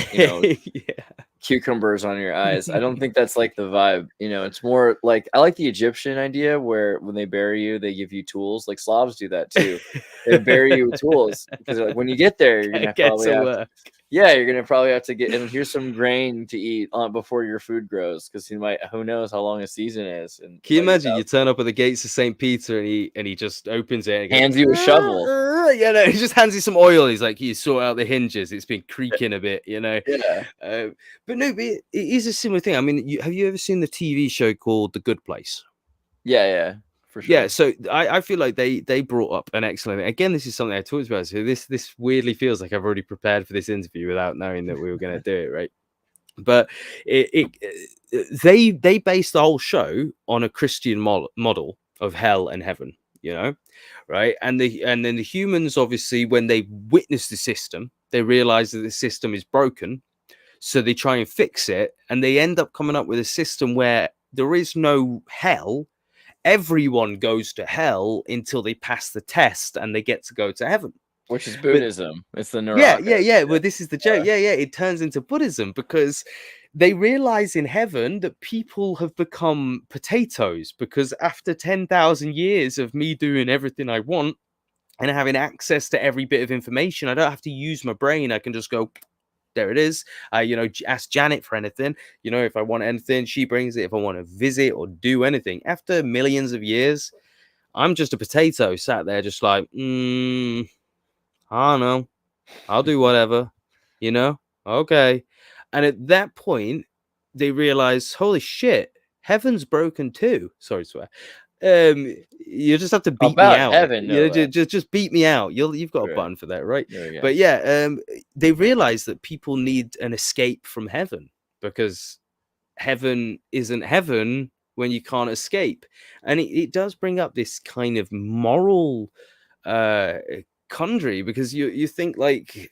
cucumbers on your eyes. I don't think that's like the vibe. It's more like I like the Egyptian idea where when they bury you, they give you tools. Like Slavs do that too. They bury you with tools because like when you get there, you're gonna you're gonna probably have to get, and here's some grain to eat before your food grows, because who knows how long a season is. And can you imagine you turn up at the gates of St. Peter and he just opens it and goes, hands you a shovel. He just hands you some oil. He's like, you sort out the hinges. It's been creaking a bit, But no, but it is a similar thing. I mean, have you ever seen the TV show called The Good Place? Yeah. For sure. Yeah, so I feel like they brought up an excellent thing. Again, this is something I talked about. So this weirdly feels like I've already prepared for this interview without knowing that we were going to do it, right? But they based the whole show on a Christian model of hell and heaven, right? And then the humans, obviously, when they witness the system, they realize that the system is broken, so they try and fix it, and they end up coming up with a system where there is no hell. Everyone goes to hell until they pass the test and they get to go to heaven, which is Buddhism. It's the Naraka. Yeah. Well, this is the joke. Yeah. It turns into Buddhism because they realize in heaven that people have become potatoes, because after 10,000 years of me doing everything I want and having access to every bit of information, I don't have to use my brain. I can just go, there it is. Ask Janet for anything. If I want anything, she brings it. If I want to visit or do anything, after millions of years, I'm just a potato sat there, just like, I don't know. I'll do whatever, okay. And at that point, they realize, holy shit, heaven's broken too. Sorry, swear. You just have to beat me About out. heaven, no less. Just beat me out. You've got a Right. button for that, right? There we go. But yeah, they realize that people need an escape from heaven because heaven isn't heaven when you can't escape. And it does bring up this kind of moral quandary, because you think, like,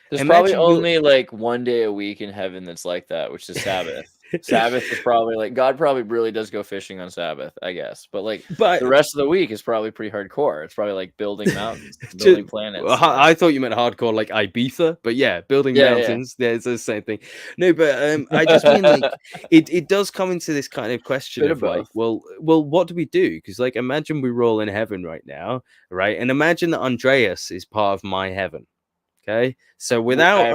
There's probably imagine you're only like one day a week in heaven that's like that, which is Sabbath. Sabbath is probably like God probably really does go fishing on Sabbath, I guess. But like but the rest of the week is probably pretty hardcore. It's probably like building mountains, building planets. I thought you meant hardcore like Ibiza, but yeah, building Yeah, mountains. Yeah, it's the same thing. No, but I just mean, like, it does come into this kind of question Bit of of like, both. well, what do we do? Because, like, imagine we roll in heaven right now, right? And imagine that Andreas is part of my heaven. Okay, so I imagine would be that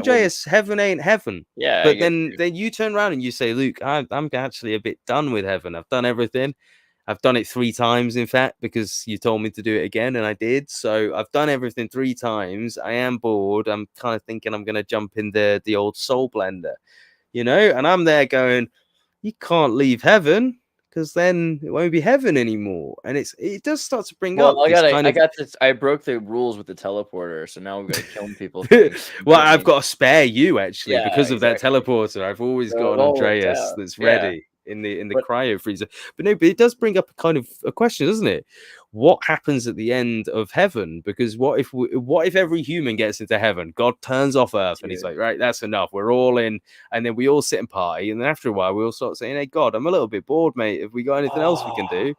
wouldn't. heaven ain't heaven. Yeah, I But get then you turn around and you say, Luke, I'm actually a bit done with heaven. I've done everything. I've done it 3 times, in fact, because you told me to do it again, and I did. So I've done everything 3 times. I am bored. I'm kind of thinking I'm going to jump in the old soul blender, and I'm there going, you can't leave heaven, because then it won't be heaven anymore. And it does start to bring up this kind I of. got this. I broke the rules with the teleporter, so now we've got to kill people things. Well, I've got to spare you, actually, Yeah, because of that exactly. teleporter. I've always So got it an all worked Andreas out. that's Yeah. ready in the But- cryo freezer. But no, but it does bring up a kind of a question, doesn't it? What happens at the end of heaven? Because what if every human gets into heaven? God turns off Earth and he's like, right, that's enough. We're all in, and then we all sit and party, and then after a while we all start saying, hey, God, I'm a little bit bored, mate. Have we got anything else we can do?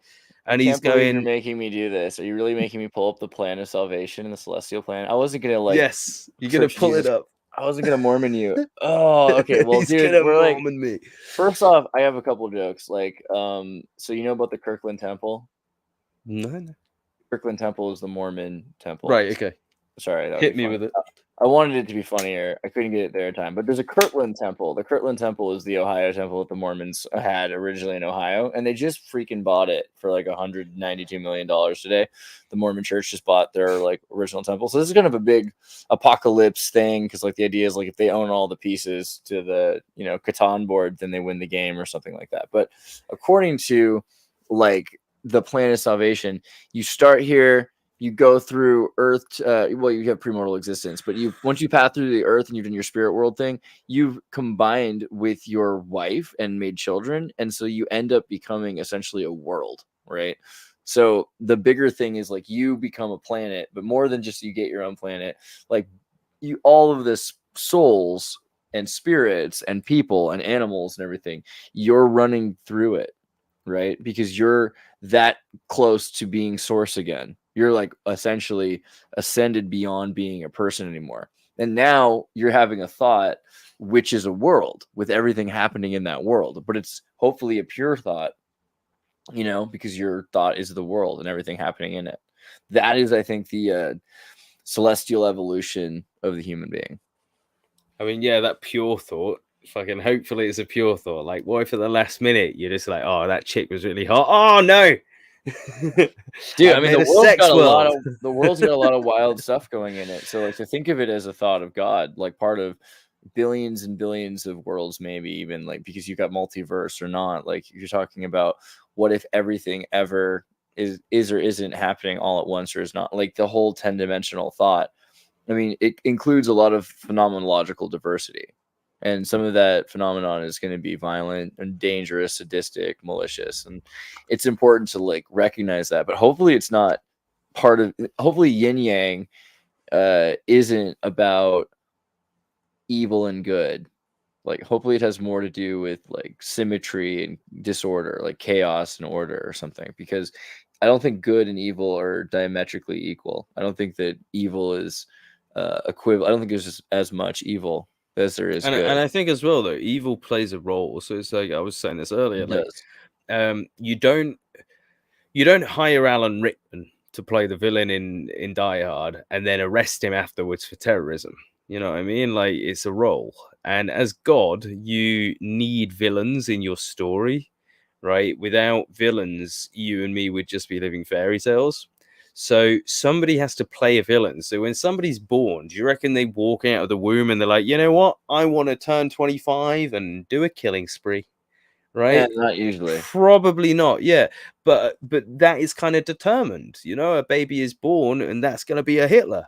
And I he's can't believe you're going, making me do this. Are you really making me pull up the plan of salvation and the celestial plan? I wasn't gonna like. yes, you're gonna Church pull Jesus. it up. I wasn't gonna Mormon you. Oh, okay. Well, He's dude, gonna we're like. Mormon me. First off, I have a couple jokes. Like, so you know about the Kirkland Temple? No. Kirkland Temple is the Mormon temple. Right. Okay. Sorry, that would Hit be me funny. with it. I wanted it to be funnier. I couldn't get it there in time. But there's a Kirtland Temple. The Kirtland Temple is the Ohio temple that the Mormons had originally in Ohio, and they just freaking bought it for like $192 million today. The Mormon Church just bought their like original temple. So this is kind of a big apocalypse thing, because like the idea is like if they own all the pieces to the Catan board, then they win the game or something like that. But according to like the plan of salvation, you start here. You go through Earth. Well, you have premortal existence, but once you pass through the Earth and you've done your spirit world thing, you've combined with your wife and made children, and so you end up becoming essentially a world, right? So the bigger thing is like you become a planet, but more than just you get your own planet. Like all of this souls and spirits and people and animals and everything, you're running through it, right? Because you're that close to being source again. You're like essentially ascended beyond being a person anymore. And now you're having a thought, which is a world with everything happening in that world. But it's hopefully a pure thought, because your thought is the world and everything happening in it. That is, I think, the celestial evolution of the human being. I mean, yeah, that pure thought. Fucking hopefully it's a pure thought. Like, what if at the last minute you're just like, oh, that chick was really hot. Oh no. Dude, I mean, the world's got a lot of world. wild stuff going in it. So like to think of it as a thought of God, like part of billions and billions of worlds, maybe even like because you got multiverse or not, like you're talking about what if everything ever is or isn't happening all at once or is not, like the whole 10-dimensional thought. I mean, it includes a lot of phenomenological diversity. And some of that phenomenon is going to be violent and dangerous, sadistic, malicious. And it's important to like recognize that. But hopefully it's not hopefully yin yang isn't about evil and good. Like hopefully it has more to do with like symmetry and disorder, like chaos and order or something. Because I don't think good and evil are diametrically equal. I don't think that evil is equivalent. I don't think there's just as much evil as there is good. And I think as well, though, evil plays a role. So it's like I was saying this earlier, like you don't hire Alan Rickman to play the villain in Die Hard and then arrest him afterwards for terrorism. You know what I mean? Like it's a role. And as God, you need villains in your story, right? Without villains, you and me would just be living fairy tales. So somebody has to play a villain. So when somebody's born, do you reckon they walk out of the womb and they're like, you know what? I want to turn 25 and do a killing spree, right? Not usually. Probably not. Yeah, but that is kind of determined. You know, a baby is born, and that's going to be a Hitler.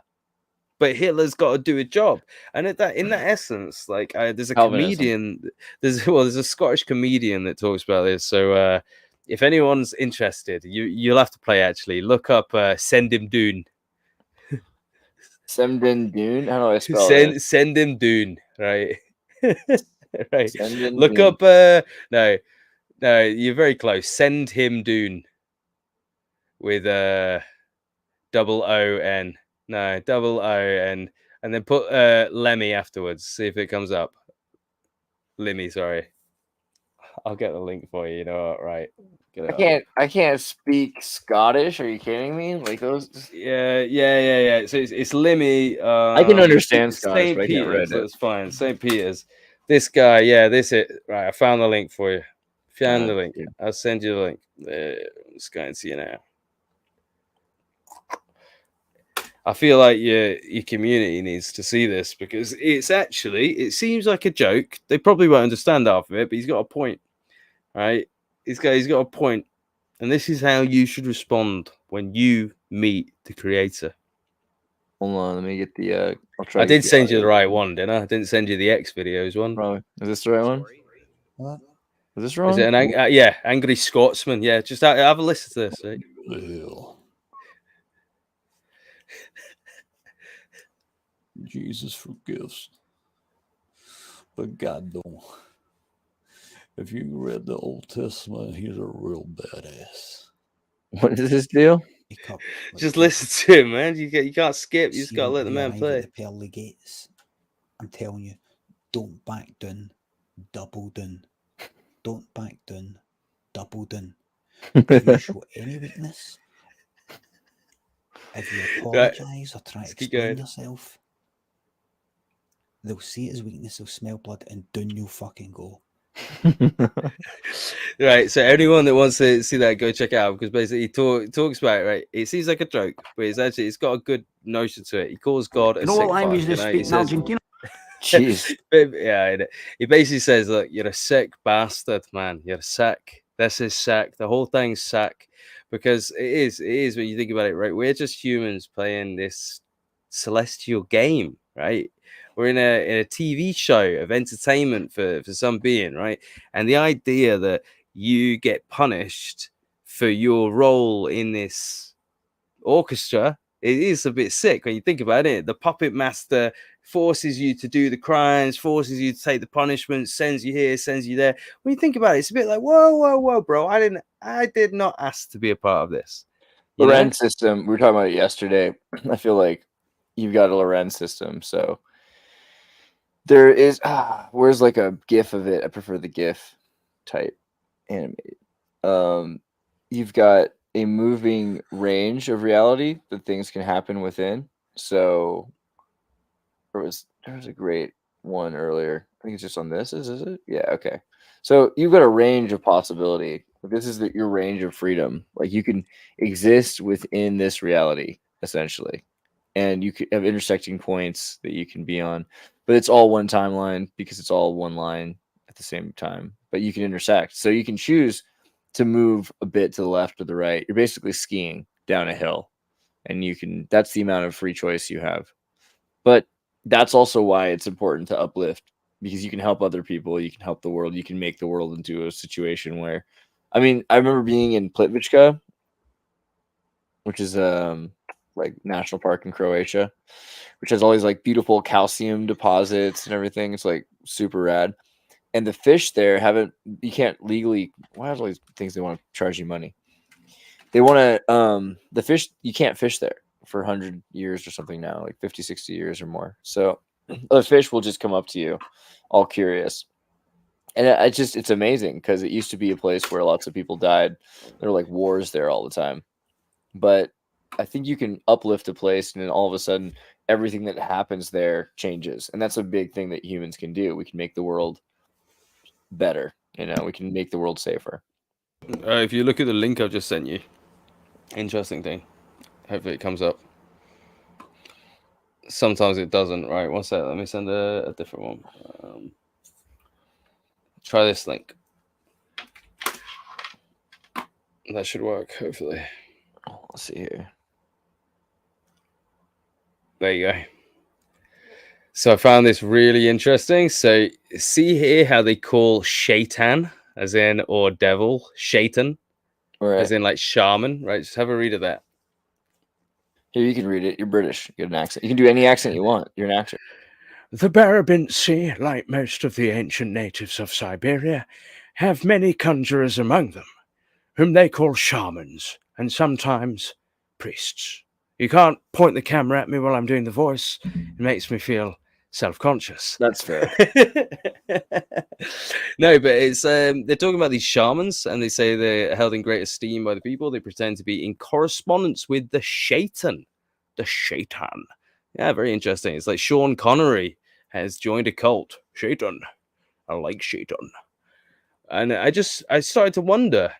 But Hitler's got to do a job, and in that essence, like there's a Calvinism. comedian, there's a Scottish comedian that talks about this. So if anyone's interested, you'll have to play. Actually, look up "Send Him Dune." Send Him Dune. How do I spell it? Send Him Dune. Right, right. Send Him Look Dune. up. No, you're very close. Send Him Dune with double O-N. No, double O-N. And then put Lemmy afterwards. See if it comes up. Lemmy, sorry. I'll get the link for you. You know what? Right. I can't speak Scottish. Are you kidding me? Like those. Yeah. So it's Lemmy. I can understand Scottish, St. but I can't read Peter's. it. That's fine. St. Peter's. This guy. Yeah, this it. Right. I found the link for you. Found the link. Yeah. I'll send you the link. Let's go and see you now. I feel like your community needs to see this because it seems like a joke. They probably won't understand half of it, but he's got a point, right? He's got a point, and this is how you should respond when you meet the creator. Hold on, let me get the. I did send you the right one, didn't I? I didn't send you the X videos one. Probably. Is this the right one? What? Is this wrong? Is it an angry Scotsman? Yeah, just have a listen to this. Right? Hell. Jesus forgives, but God don't. If you read the Old Testament, he's a real badass. What does this do? Just listen to him, man. You can't skip. You just gotta let the man play. The pearly gates. I'm telling you, don't back down, double down. Don't back down, double down. If you show any weakness, if you apologise or try to explain yourself, they'll see it as weakness, they'll smell blood, and down you'll fucking go. Right, so anyone that wants to see that, go check it out because basically he talks about it, right? It seems like a joke, but it's got a good notion to it. He calls God a sick fuck. Language they speak in Argentina. Jeez. Yeah, he basically says, look, you're a sick bastard, man. You're sick. This is sick. The whole thing's sick because it is when you think about it, right? We're just humans playing this celestial game, right? We're in a TV show of entertainment for some being, right? And the idea that you get punished for your role in this orchestra, it is a bit sick when you think about it. The puppet master forces you to do the crimes, forces you to take the punishment, sends you here, sends you there. When you think about it, it's a bit like, whoa, bro. I did not ask to be a part of this. Lorenz system. We were talking about it yesterday. I feel like you've got a Lorenz system, so there is where's like a GIF of it. I prefer the GIF type animated. You've got a moving range of reality that things can happen within. So there was a great one earlier. I think it's just on this. Is it? Yeah, okay. So you've got a range of possibility. This is your range of freedom. Like you can exist within this reality, essentially. And you could have intersecting points that you can be on. But it's all one timeline because it's all one line at the same time. But you can intersect. So you can choose to move a bit to the left or the right. You're basically skiing down a hill. And that's the amount of free choice you have. But that's also why it's important to uplift, because you can help other people, you can help the world, you can make the world into a situation where, I mean, I remember being in Plitvička, which is like national park in Croatia, which has all these like beautiful calcium deposits and everything. It's like super rad. And the fish there you can't legally, why are all these things they want to charge you money? They want to, the fish, you can't fish there for 100 years or something now, like 50, 60 years or more. So the fish will just come up to you all curious. And it's amazing because it used to be a place where lots of people died. There were like wars there all the time. But I think you can uplift a place and then all of a sudden everything that happens there changes. And that's a big thing that humans can do. We can make the world better. We can make the world safer. If you look at the link I've just sent you, interesting thing. Hopefully it comes up. Sometimes it doesn't. Right, one sec. Let me send a different one. Try this link. That should work, hopefully. Let's see here. There you go. So I found this really interesting. So see here how they call shaitan, as in, or devil, shaitan, Right. as in like shaman, right? Just have a read of that. Here, you can read it. You're British. You get an accent. You can do any accent you want. You're an actor. The Barabintsi, like most of the ancient natives of Siberia, have many conjurers among them, whom they call shamans, and sometimes priests. You can't point the camera at me while I'm doing the voice. It makes me feel self-conscious. That's fair. No, but it's they're talking about these shamans, and they say they're held in great esteem by the people. They pretend to be in correspondence with the shaitan. The shaitan. Yeah, very interesting. It's like Sean Connery has joined a cult. Shaitan. I like shaitan. And I started to wonder,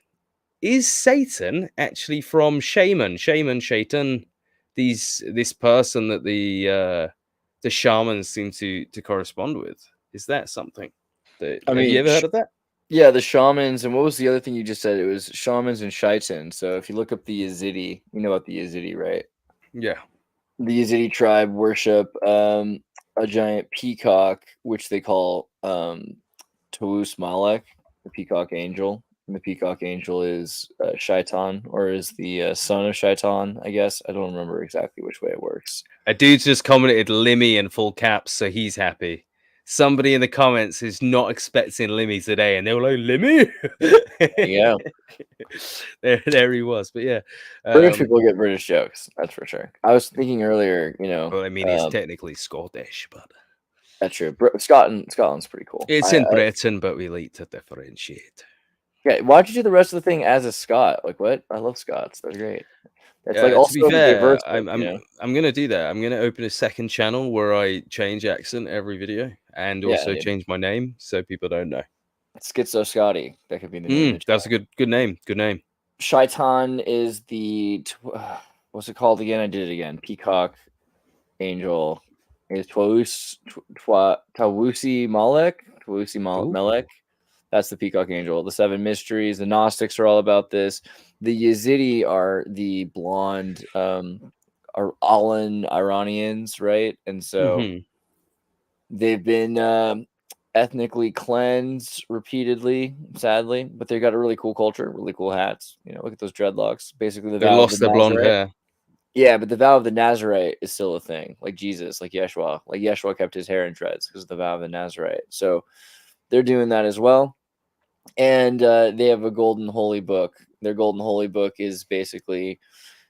is Satan actually from shaman, shaitan, this person that the shamans seem to correspond with? Is that something that have you ever heard of that? Yeah, the shamans. And what was the other thing you just said? It was shamans and shaitan. So if you look up the Yazidi, you know about the Yazidi, right? Yeah. The Yazidi tribe worship a giant peacock, which they call Taus Malek, the peacock angel. And the peacock angel is Shaitan, or is the son of Shaitan, I guess. I don't remember exactly which way it works. A dude's just commented Limmy in full caps, so he's happy. Somebody in the comments is not expecting Limmy today, and they were like, Limmy? Yeah. there he was. But yeah. British people get British jokes, that's for sure. I was thinking earlier, Well, I mean, he's technically Scottish, but... That's true. Scotland's pretty cool. It's in Britain, but we like to differentiate. Yeah, why'd you do the rest of the thing as a Scot? Like, what? I love Scots. They're great. It's like also to be fair, diverse. I'm gonna do that. I'm gonna open a second channel where I change accent every video and also change my name so people don't know. Schizo Scotty. That could be the name. That's a good name. Good name. Shaitan is the what's it called again? I did it again. Peacock angel is Tawusi Malek. Tawusi Melek. That's the peacock angel. The seven mysteries. The Gnostics are all about this. The Yazidi are the blonde Iranians, right? And so they've been ethnically cleansed repeatedly, sadly, but they've got a really cool culture, really cool hats. You know, look at those dreadlocks. Basically, they lost their blonde hair. Yeah, but the vow of the Nazarite is still a thing, like Jesus, like Yeshua. Like Yeshua kept his hair in dreads because of the vow of the Nazarite. So they're doing that as well. And they have a golden holy book. Their golden holy book is basically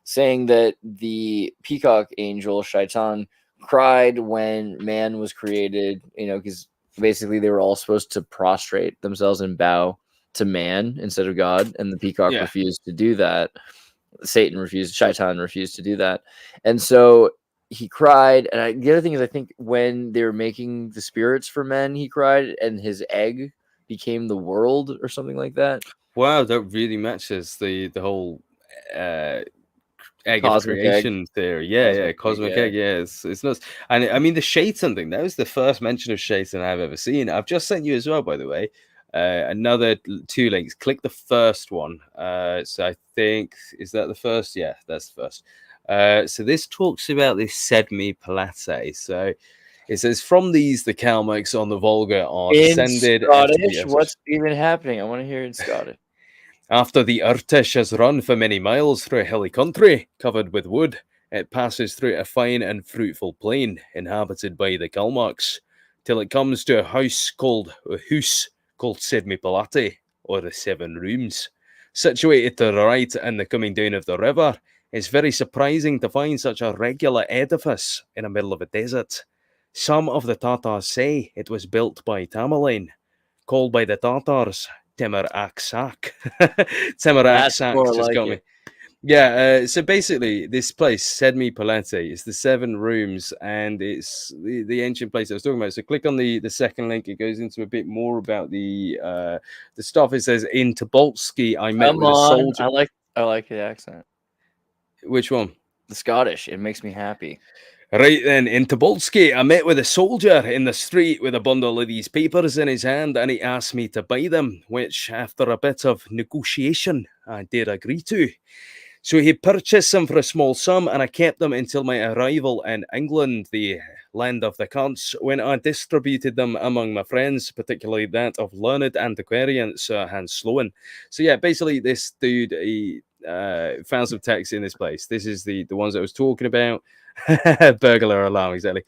saying that the peacock angel, Shaitan, cried when man was created, you know, because basically they were all supposed to prostrate themselves and bow to man instead of God. And the peacock refused to do that. Shaitan refused to do that. And so he cried. And the other thing is, I think when they were making the spirits for men, he cried, and his egg became the world or something like that. Wow, that really matches the whole egg of creation theory. Yeah, cosmic egg. Yeah, it's nuts. And I mean, the Shaitan thing, that was the first mention of Shaitan I've ever seen. I've just sent you as well, by the way, another 2 links. Click the first one. So I think, is that the first? Yeah, that's the first. So this talks about this Sedmi Palate. So it says, from these, the Kalmyks on the Volga are descended. Scottish? What's even happening? I want to hear it in Scottish. After the Irtish has run for many miles through a hilly country covered with wood, it passes through a fine and fruitful plain inhabited by the Kalmyks, till it comes to a house called Sedmi Palate, or the Seven Rooms. Situated to the right in the coming down of the river, it's very surprising to find such a regular edifice in the middle of a desert. Some of the Tatars say it was built by Tamerlane, called by the Tatars Timur Aksak. Timur Aksak just got me. Yeah, so basically, this place, Sedmi Palate, is the 7 rooms, and it's the ancient place I was talking about. So click on the second link. It goes into a bit more about the stuff. It says, in Tobolsky, I met with a soldier. I like the accent. Which one? the Scottish. It makes me happy. Right then, in Tobolski, I met with a soldier in the street with a bundle of these papers in his hand, and he asked me to buy them, which, after a bit of negotiation, I did agree to. So he purchased them for a small sum, and I kept them until my arrival in England, the land of the cunts, when I distributed them among my friends, particularly that of learned antiquarian Sir Hans Sloane. So yeah, basically this dude, he found some texts in this place. This is the ones I was talking about. Burglar alarm, exactly.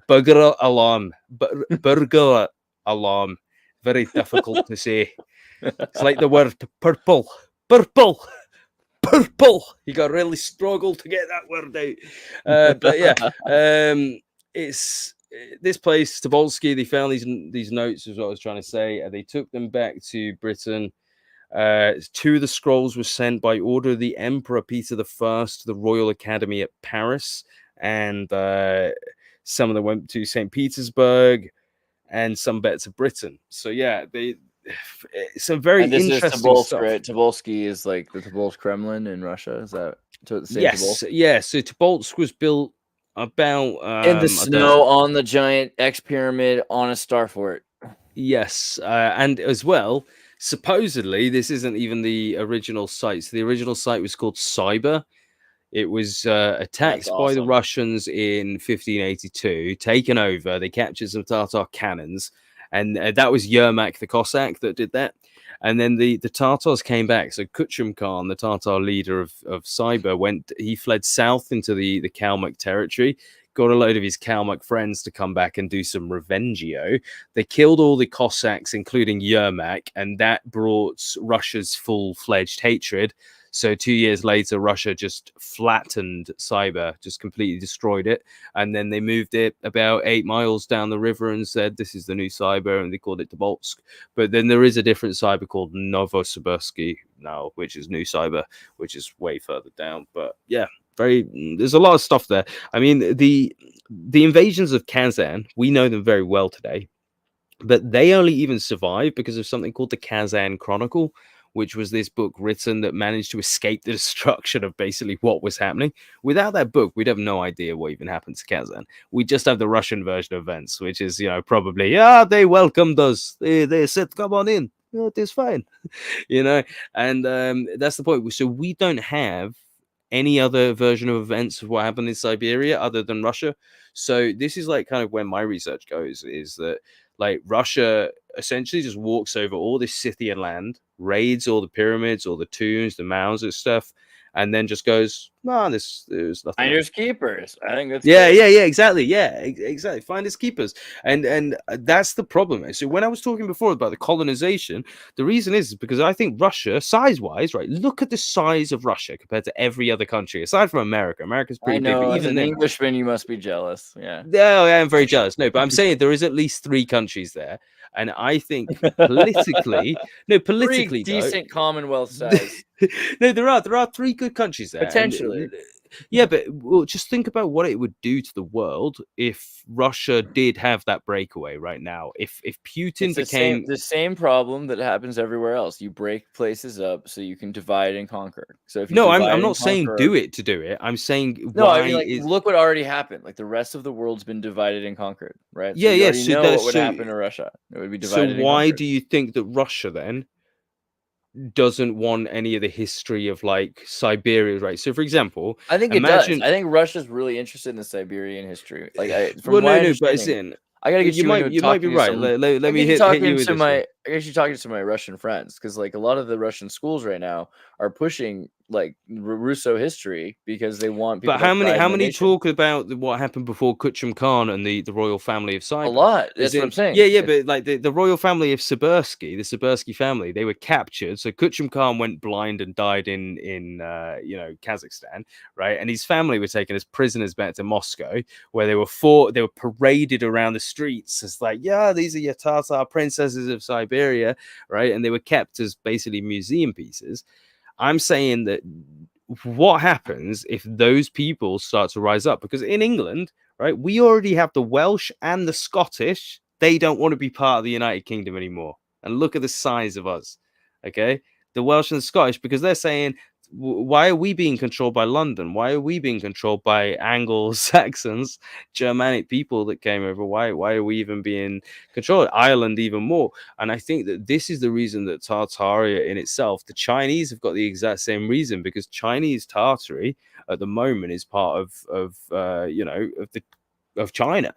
Burglar alarm. Burglar alarm. Very difficult to say. It's like the word purple. Purple. Purple. You got to really struggle to get that word out. But yeah, it's this place, Tobolski. They found these notes, is what I was trying to say. They took them back to Britain. Two of the scrolls were sent by order of the Emperor Peter I to the Royal Academy at Paris, and some of them went to St. Petersburg, and some back to Britain. So yeah, some very And this interesting is Tobolsk, stuff. right? Tobolsky is like the Tobolsk Kremlin in Russia. Is that the same? Yes, Tobolsk? yeah. So Tobolsk was built about In the snow, on the giant X pyramid, on a star fort. Yes, and as well, supposedly this isn't even the original site. So the original site was called Cyber. It was attacked That's by the awesome. Russians in 1582, taken over. They captured some Tatar cannons, and that was Yermak the Cossack that did that. And then the Tatars came back. So Kuchum Khan, the Tatar leader of Cyber, he fled south into the Kalmyk territory, got a load of his Kalmyk friends to come back and do some revengio. They killed all the Cossacks, including Yermak, and that brought Russia's full-fledged hatred. So 2 years later, Russia just flattened Cyber, just completely destroyed it. And then they moved it about 8 miles down the river and said, this is the new Cyber, and they called it Tobolsk. But then there is a different Cyber called Novosibirsky now, which is new Cyber, which is way further down. But yeah, there's a lot of stuff there. I mean, the invasions of Kazan, we know them very well today, but they only even survived because of something called the Kazan Chronicle, which was this book written that managed to escape the destruction of basically what was happening. Without that book, we'd have no idea what even happened to Kazan. We just have the Russian version of events, which is, probably, they welcomed us. They said, come on in. It is fine. And that's the point. So we don't have any other version of events of what happened in Siberia other than Russia. So this is like kind of where my research goes, is that like Russia essentially just walks over all this Scythian land, raids all the pyramids, all the tombs, the mounds and stuff, and then just goes, there's nothing. Finders keepers. I think that's Yeah, exactly. Yeah, exactly. Finders keepers. And that's the problem. So when I was talking before about the colonization, the reason is because I think Russia, size-wise, right, look at the size of Russia compared to every other country, aside from America. America's pretty big. But as even an then, Englishman, you must be jealous. Yeah. No, I'm very jealous. No, but I'm saying there is at least 3 countries there. And I think politically, Three decent Commonwealth size. no, there are 3 good countries there. Potentially. Yeah, but just think about what it would do to the world if Russia did have that breakaway right now. If Putin became the same problem that happens everywhere else. You break places up so you can divide and conquer. So if you I'm not saying do it to do it. I'm saying look what already happened. Like the rest of the world's been divided and conquered, right? So you know what would happen to Russia. It would be divided. So why do you think that Russia then doesn't want any of the history of like Siberia, right? So for example, I think it does. I think Russia's really interested in the Siberian history. Like but it's in. I gotta get you might be right. Let me hit you with this. I guess you're talking to some of my Russian friends, because like a lot of the Russian schools right now are pushing like Russo history because they want people. But how many talk about what happened before Kuchum Khan and the royal family of Cyber? A lot. That's what I'm saying. Yeah, but like the royal family of Sibirsky, the Sibirsky family, they were captured. So Kuchum Khan went blind and died in Kazakhstan, right? And his family were taken as prisoners back to Moscow, where they were paraded around the streets as like, these are your Tatar princesses of Siberia, right? And they were kept as basically museum pieces. I'm saying that what happens if those people start to rise up? Because in England, right, we already have the Welsh and the Scottish. They don't want to be part of the United Kingdom anymore. And look at the size of us, okay? The Welsh and the Scottish, because they're saying, why are we being controlled by London? Why are we being controlled by Anglo-Saxons, Germanic people that came over? Why are we even being controlled? Ireland even more. And I think that this is the reason that Tartaria in itself, the Chinese have got the exact same reason, because Chinese Tartary at the moment is part of China.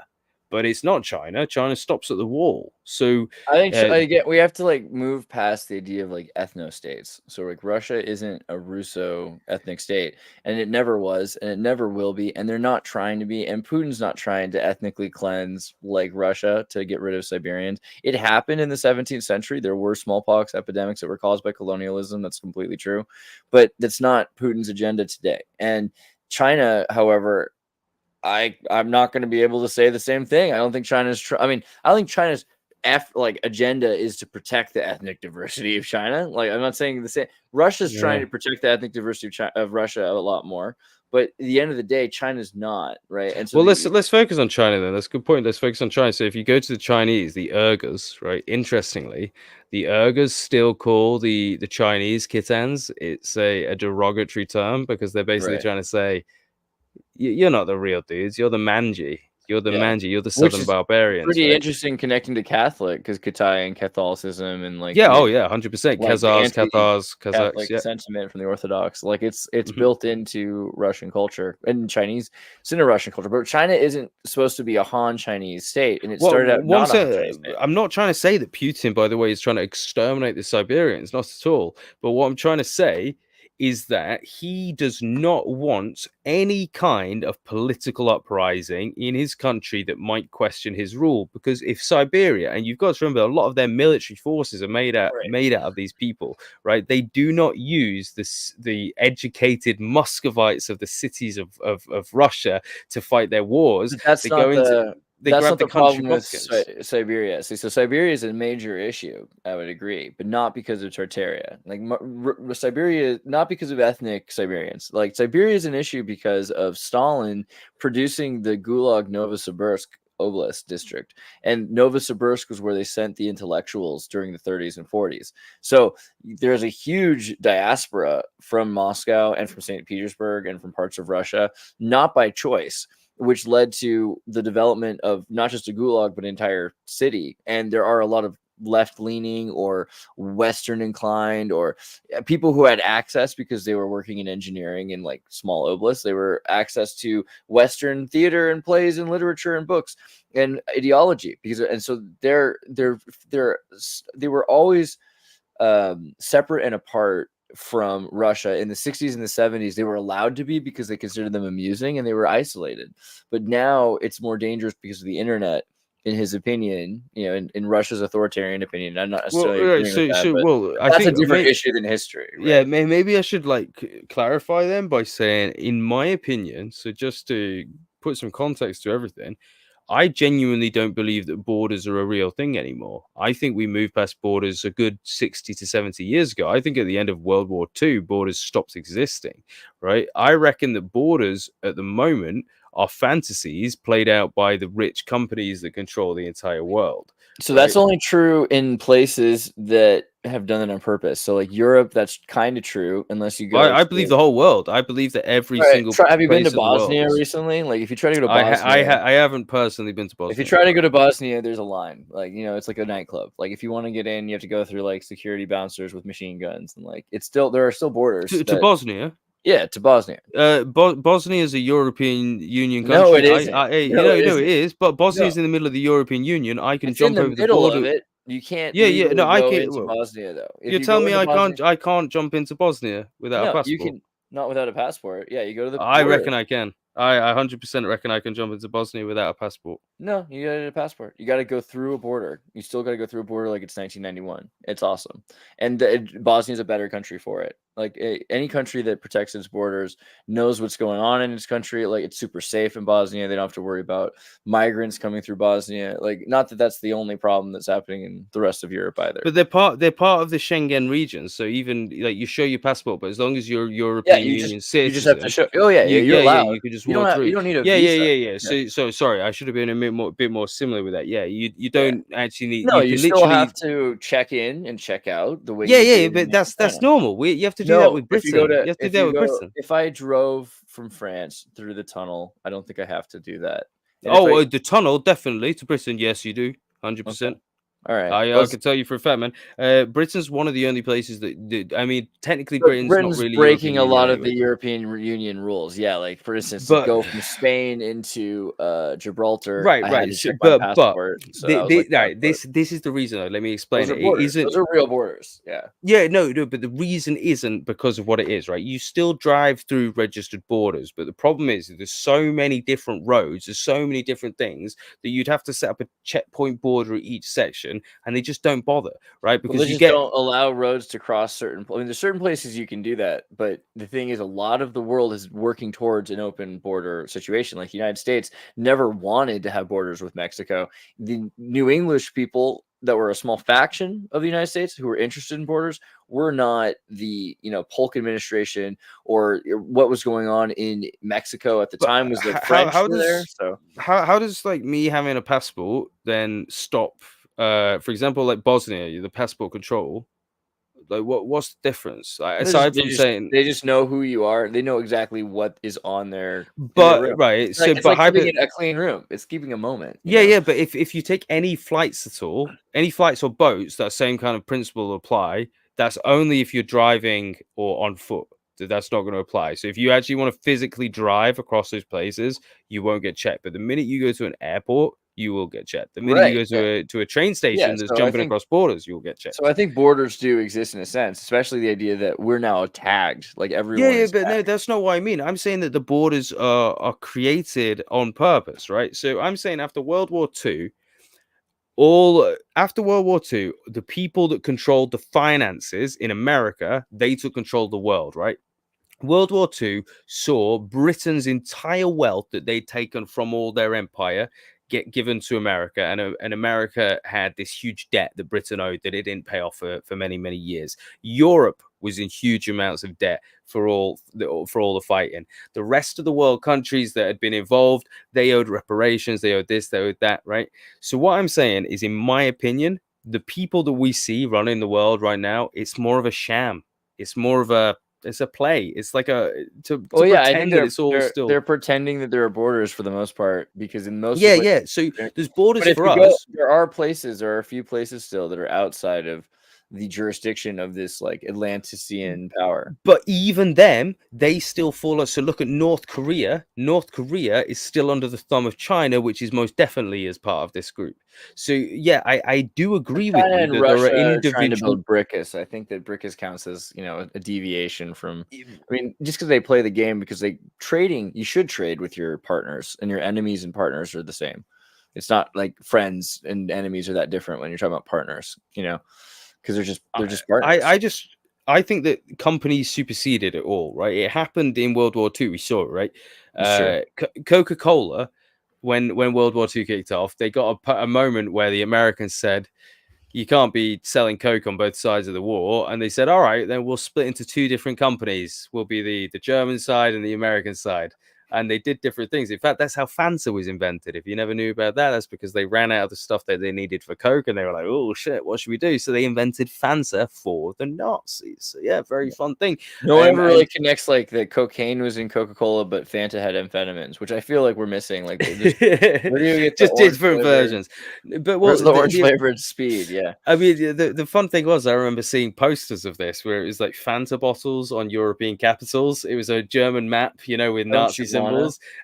But it's not China. China stops at the wall. So I think we have to like move past the idea of like ethno states. So like Russia isn't a Russo ethnic state, and it never was, and it never will be, and they're not trying to be, and Putin's not trying to ethnically cleanse like Russia to get rid of Siberians. It happened in the 17th century. There were smallpox epidemics that were caused by colonialism. That's completely true, but that's not Putin's agenda today. And China, however, I'm not going to be able to say the same thing. I don't think China's. I think China's agenda is to protect the ethnic diversity of China. Like, I'm not saying the same. Russia's trying to protect the ethnic diversity of Russia a lot more, but at the end of the day, China's not, right? And so, well, let's focus on China then. That's a good point. Let's focus on China. So if you go to the Chinese, the Uyghurs, right? Interestingly, the Uyghurs still call the Chinese Khitans. It's a derogatory term, because they're basically trying to say, you're not the real dudes. You're the Manji. You're the Manji. You're the Southern barbarians. Pretty interesting connecting to Catholic, because Kitai and Catholicism and like 100%. Khazars, Catholic sentiment from the Orthodox, like it's built into Russian culture and Chinese. It's in a Russian culture, but China isn't supposed to be a Han Chinese state, and it started out not a Han Chinese state. I'm not trying to say that Putin, by the way, is trying to exterminate the Siberians, not at all. But what I'm trying to say is that he does not want any kind of political uprising in his country that might question his rule. Because if Siberia, and you've got to remember, a lot of their military forces are made out of these people, right? They do not use the educated Muscovites of the cities of Russia to fight their wars. But that's not the problem with Siberia. See, so Siberia is a major issue, I would agree, but not because of Tartaria. Like Siberia, not because of ethnic Siberians. Like Siberia is an issue because of Stalin producing the Gulag Novosibirsk Oblast district, and Novosibirsk was where they sent the intellectuals during the 30s and 40s. So there's a huge diaspora from Moscow and from St. Petersburg and from parts of Russia, not by choice, which led to the development of not just a gulag, but an entire city. And there are a lot of left-leaning or Western inclined or people who had access because they were working in engineering in like small oblasts. They were access to Western theater and plays and literature and books and ideology, so they were always separate and apart from Russia. In the 60s and the 70s, they were allowed to be because they considered them amusing, and they were isolated. But now it's more dangerous because of the internet, in his opinion, in Russia's authoritarian opinion. I'm not necessarily agreeing with that, I think a different issue than history. Right? Yeah, maybe I should clarify them by saying, in my opinion, so just to put some context to everything, I genuinely don't believe that borders are a real thing anymore. I think we moved past borders a good 60 to 70 years ago. I think at the end of World War II, borders stopped existing, right? I reckon that borders at the moment are fantasies played out by the rich companies that control the entire world. So that's only true in places that have done it on purpose. So like Europe, that's kind of true, unless you go. I believe the whole world. I believe that every single. Have you been to Bosnia recently? Like, if you try to go to Bosnia, I haven't personally been to Bosnia. If you try to go to Bosnia, there's a line. Like, it's like a nightclub. Like, if you want to get in, you have to go through like security bouncers with machine guns, and like there are still borders to Bosnia. Yeah, to Bosnia. Bosnia is a European Union country. No, it isn't. It is. But Bosnia is in the middle of the European Union. I can jump over the border. Of it. You can't. No, I can't. Into Bosnia though. You're telling me I can't jump into Bosnia without a passport? You can not without a passport. Yeah, you go to the. I reckon I can. I 100% reckon I can jump into Bosnia without a passport. No, you got to get a passport. You got to go through a border. You still got to go through a border like it's 1991. It's awesome. And Bosnia is a better country for it. Like any country that protects its borders knows what's going on in its country. Like, it's super safe in Bosnia. They don't have to worry about migrants coming through Bosnia. Like, not that that's the only problem that's happening in the rest of Europe either. But they're part of the Schengen region. So even like you show your passport, but as long as you're European Union citizen, you just have to show. Oh yeah, you're allowed. You can just walk through. You don't need a visa. Yeah. So sorry, I should have been a bit more similar with that. Yeah, you don't actually need. No, you still have to check in and check out the way. But that's normal. You have to do that No, with Britain. You have to do that with Britain. if I drove from France through the tunnel, I don't think I have to do that. And if Oh, the tunnel, definitely to Britain. Yes, you do. 100%. all right, I can tell you for a fact, man. Britain's one of the only places I mean, technically, but Britain's not Britain's really breaking European a Union lot of anyway. the European Union rules. Yeah, like for instance, to But go from Spain into Gibraltar, right, I had to So, check my but passport. So that was like this is the reason. Though. Let me explain those are it. It borders. isn't. Those are real borders. Yeah. Yeah, no, but the reason isn't because of what it is, right? You still drive through registered borders, but the problem is that there's so many different roads, there's so many different things that you'd have to set up a checkpoint border at each section, and they just don't bother, right? Well, Because they you just get don't allow roads to cross certain. I mean, there's certain places you can do that, but the thing is, a lot of the world is working towards an open border situation. Like the United States never wanted to have borders with Mexico. The New English people that were a small faction of the United States who were interested in borders were not the Polk administration or what was going on in Mexico at the time was the French how were there. does So how does like me having a passport then stop? For example, like Bosnia, the passport control. Like, what's the difference? Like, aside from saying, they just know who you are. They know exactly what is on their but room. right, so It's but like keeping it a clean room. It's keeping a moment. yeah, but if you take any flights at all, any flights or boats, that same kind of principle will apply. That's only if you're driving or on foot. That's not going to apply. So if you actually want to physically drive across those places, you won't get checked. But the minute you go to an airport, you will get checked. The minute you go to a train station that's jumping across borders, you'll get checked. So I think borders do exist in a sense, especially the idea that we're now tagged, like everyone. Yeah, but no, that's not what I mean. I'm saying that the borders are created on purpose, right? So I'm saying after World War II, the people that controlled the finances in America, they took control of the world, right? World War II saw Britain's entire wealth that they'd taken from all their empire get given to America, and America had this huge debt that Britain owed that it didn't pay off for many, many years. Europe was in huge amounts of debt for all the fighting. The rest of the world, countries that had been involved, they owed reparations, they owed this, they owed that, right? So what I'm saying is, in my opinion, the people that we see running the world right now, it's more of a sham. It's more of a play. It's like I pretend that it's all still. They're pretending that there are borders for the most part, because in most So there's borders for us. There are a few places still that are outside of the jurisdiction of this like Atlantean power. But even them, they still follow. So look at North Korea. North Korea is still under the thumb of China, which is most definitely as part of this group. So yeah, I do agree with you that Russia there are are trying to individual. build BRICS. I think that BRICS counts as a deviation from. I mean, just because they play the game, because you should trade with your partners, and your enemies and partners are the same. It's not like friends and enemies are that different when you're talking about partners. Because they're just partners. I think that companies superseded it all, right? It happened in World War II. We saw it, right? Coca-Cola, when World War II kicked off, they got a moment where the Americans said, you can't be selling Coke on both sides of the war. And they said, all right, then we'll split into two different companies. We'll be the German side and the American side. And they did different things. In fact, that's how Fanta was invented. If you never knew about that, that's because they ran out of the stuff that they needed for Coke, and they were like, oh shit, what should we do? So they invented Fanta for the Nazis. So yeah, very fun thing. No one ever really connects like that cocaine was in Coca-Cola, but Fanta had amphetamines, which I feel like we're missing. Like just different versions. But what's the orange flavored speed? Yeah. I mean, the fun thing was, I remember seeing posters of this where it was like Fanta bottles on European capitals. It was a German map, with Nazi symbols.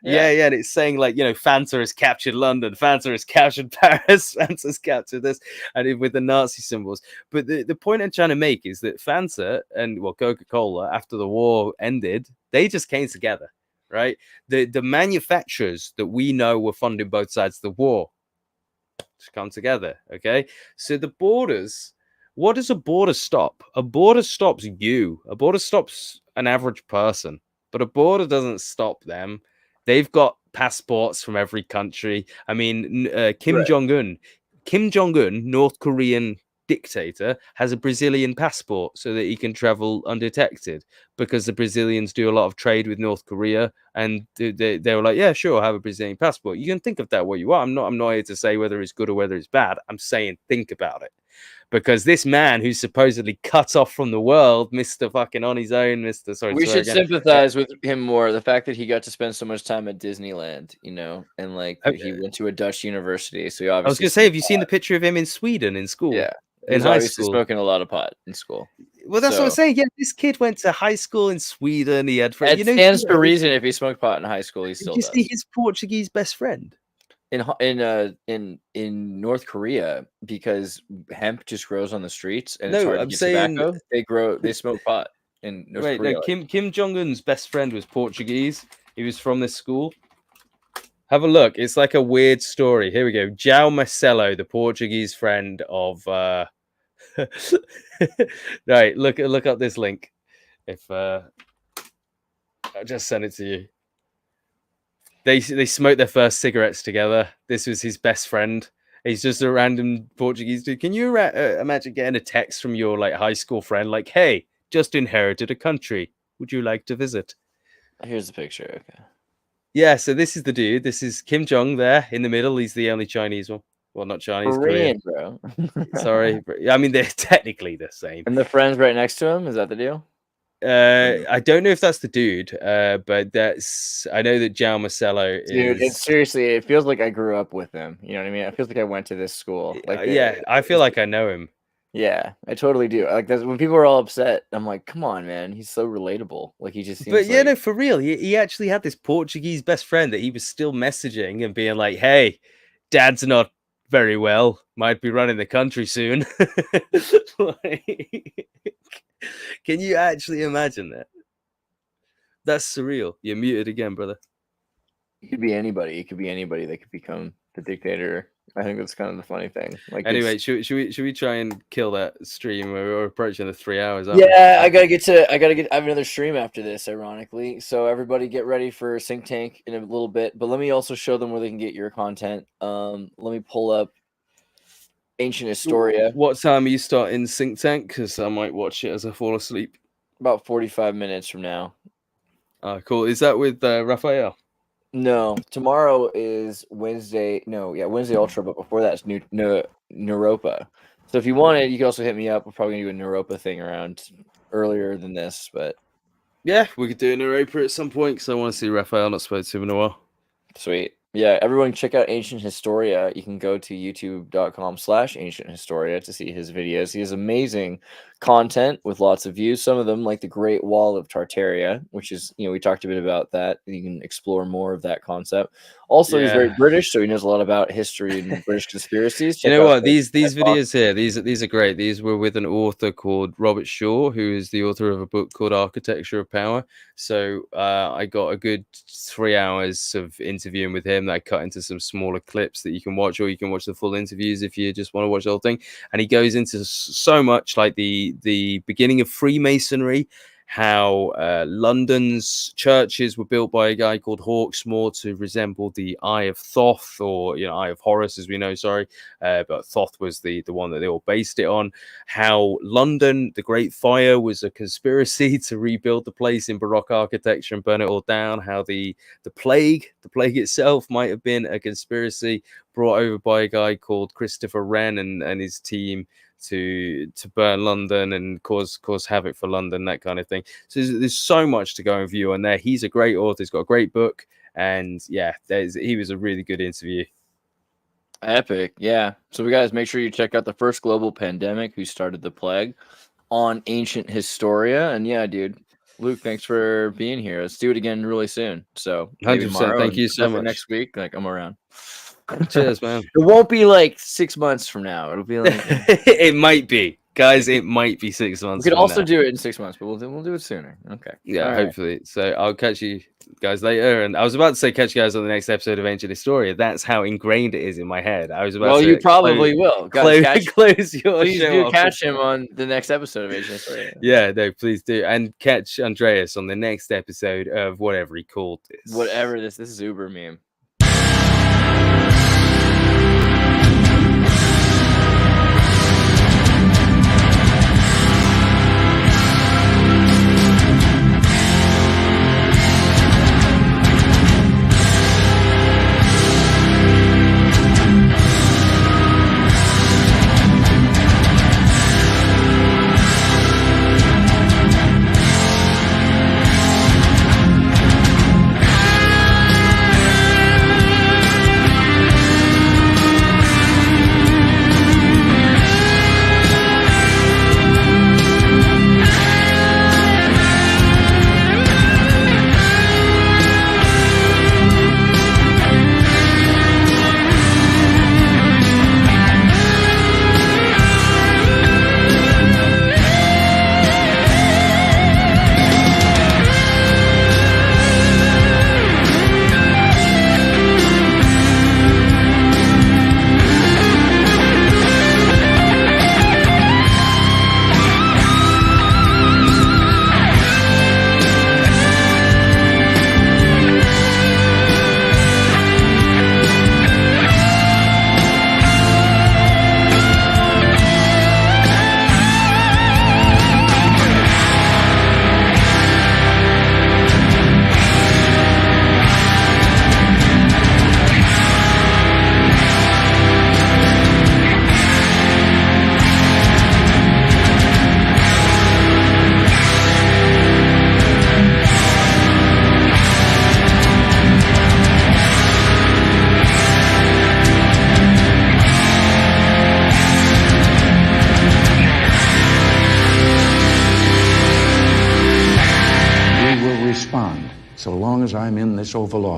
Yeah, and it's saying like, Fanta has captured London, Fanta has captured Paris, Fanta's captured this, and with the Nazi symbols. But the point I'm trying to make is that Fanta and Coca-Cola, after the war ended, they just came together, right? The manufacturers that we know were funding both sides of the war just come together. Okay, so the borders. What does a border stop? A border stops you. A border stops an average person. But a border doesn't stop them. They've got passports from every country. I mean, Kim Jong-un, North Korean dictator, has a Brazilian passport so that he can travel undetected, because the Brazilians do a lot of trade with North Korea, and they were like, yeah, sure, have a Brazilian passport. You can think of that what you want. I'm not here to say whether it's good or whether it's bad. I'm saying think about it. because this man who's supposedly cut off from the world, Mr. fucking on his own, Mr. Sorry, We sorry should again. sympathize with him more. The fact that he got to spend so much time at Disneyland, you know, and like he went to a Dutch university, so he obviously. I was going to say, have you seen the picture of him in Sweden in school? Yeah, in high school, smoking a lot of pot in school. Well, that's what I'm saying. Yeah, this kid went to high school in Sweden. He had friends. It stands to reason if he smoked pot in high school, he still does. Did you see his Portuguese best friend? In North Korea, because hemp just grows on the streets and it's hard to get tobacco. They smoke pot in North Korea. No, Kim Jong-un's best friend was Portuguese. He was from this school. Have a look. It's like a weird story. Here we go. João Marcelo, the Portuguese friend of right, look up this link. If I just sent it to you. They smoked their first cigarettes together. This was his best friend. He's just a random Portuguese dude. Can you imagine getting a text from your like high school friend like, "Hey, just inherited a country. Would you like to visit?" Here's the picture. Okay. Yeah, so this is the dude. This is Kim Jong there in the middle. He's the only Chinese one. Well, not Chinese, Korean, bro. Sorry. I mean, they're technically the same. And the friend's right next to him. Is that the deal? I don't know if that's the dude, but I know that João Marcelo is. Dude, it's seriously, it feels like I grew up with him. You know what I mean? It feels like I went to this school. Like, I feel like I know him. Yeah, I totally do. Like when people are all upset, I'm like, come on, man, he's so relatable. Like he just seems. But yeah, no, for real, he actually had this Portuguese best friend that he was still messaging and being like, "Hey, Dad's not very well. Might be running the country soon." Can you actually imagine that? That's surreal. You're muted again, brother. It could be anybody. It could be anybody that could become the dictator. I think that's kind of the funny thing. Like, anyway, should we try and kill that stream? We're approaching the 3 hours. Yeah, I have another stream after this, ironically. So everybody get ready for Think Tank in a little bit. But let me also show them where they can get your content. Let me pull up Ancient Historia. What time are you starting Think Tank? Because I might watch it as I fall asleep. About 45 minutes from now. Cool. Is that with Raphael? No, tomorrow is Wednesday. No, yeah, Wednesday Ultra, but before that, it's Neuropa. So if you want it, you can also hit me up. We're probably going to do a Neuropa thing around earlier than this, but... Yeah, we could do a Neuropa at some point, because I want to see Raphael. Not spoken to him in a while. Sweet. Yeah, everyone check out Ancient Historia. You can go to youtube.com/Ancient Historia to see his videos. He has amazing content with lots of views. Some of them, like the Great Wall of Tartaria, which is, we talked a bit about that. You can explore more of that concept. Also, He's very British, so he knows a lot about history and British conspiracies. You know what? These videos here, these are great. These were with an author called Robert Shaw, who is the author of a book called Architecture of Power. So I got a good 3 hours of interviewing with him that I cut into some smaller clips that you can watch, or you can watch the full interviews if you just want to watch the whole thing. And he goes into so much, like the beginning of Freemasonry, how London's churches were built by a guy called Hawksmoor to resemble the Eye of Thoth, or Eye of Horus, as we know. But Thoth was the one that they all based it on. How London, the Great Fire, was a conspiracy to rebuild the place in Baroque architecture and burn it all down. How the plague itself might have been a conspiracy brought over by a guy called Christopher Wren and his team to burn London and cause havoc for London, that kind of thing. So there's so much to go and view on there. He's a great author. He's got a great book, and he was a really good interview. Epic, yeah. So we guys, make sure you check out the first global pandemic, who started the plague, on Ancient Historia. And yeah, dude, Luke, thanks for being here. Let's do it again really soon. So 100%. Thank you so much. Next week, I'm around. Cheers, man. It won't be like 6 months from now. It'll be like it might be, guys. It might be 6 months. We could also do it in 6 months, but we'll do it sooner. Okay. Yeah, hopefully. So I'll catch you guys later. And I was about to say catch you guys on the next episode of Ancient Historia. That's how ingrained it is in my head. I was about. Well, you probably will. Guys, close your please show. Do catch him on the next episode of Ancient Historia. Yeah, no, please do, and catch Andreas on the next episode of whatever he called this. Whatever this is Uber meme. So long as I'm in this Oval Office.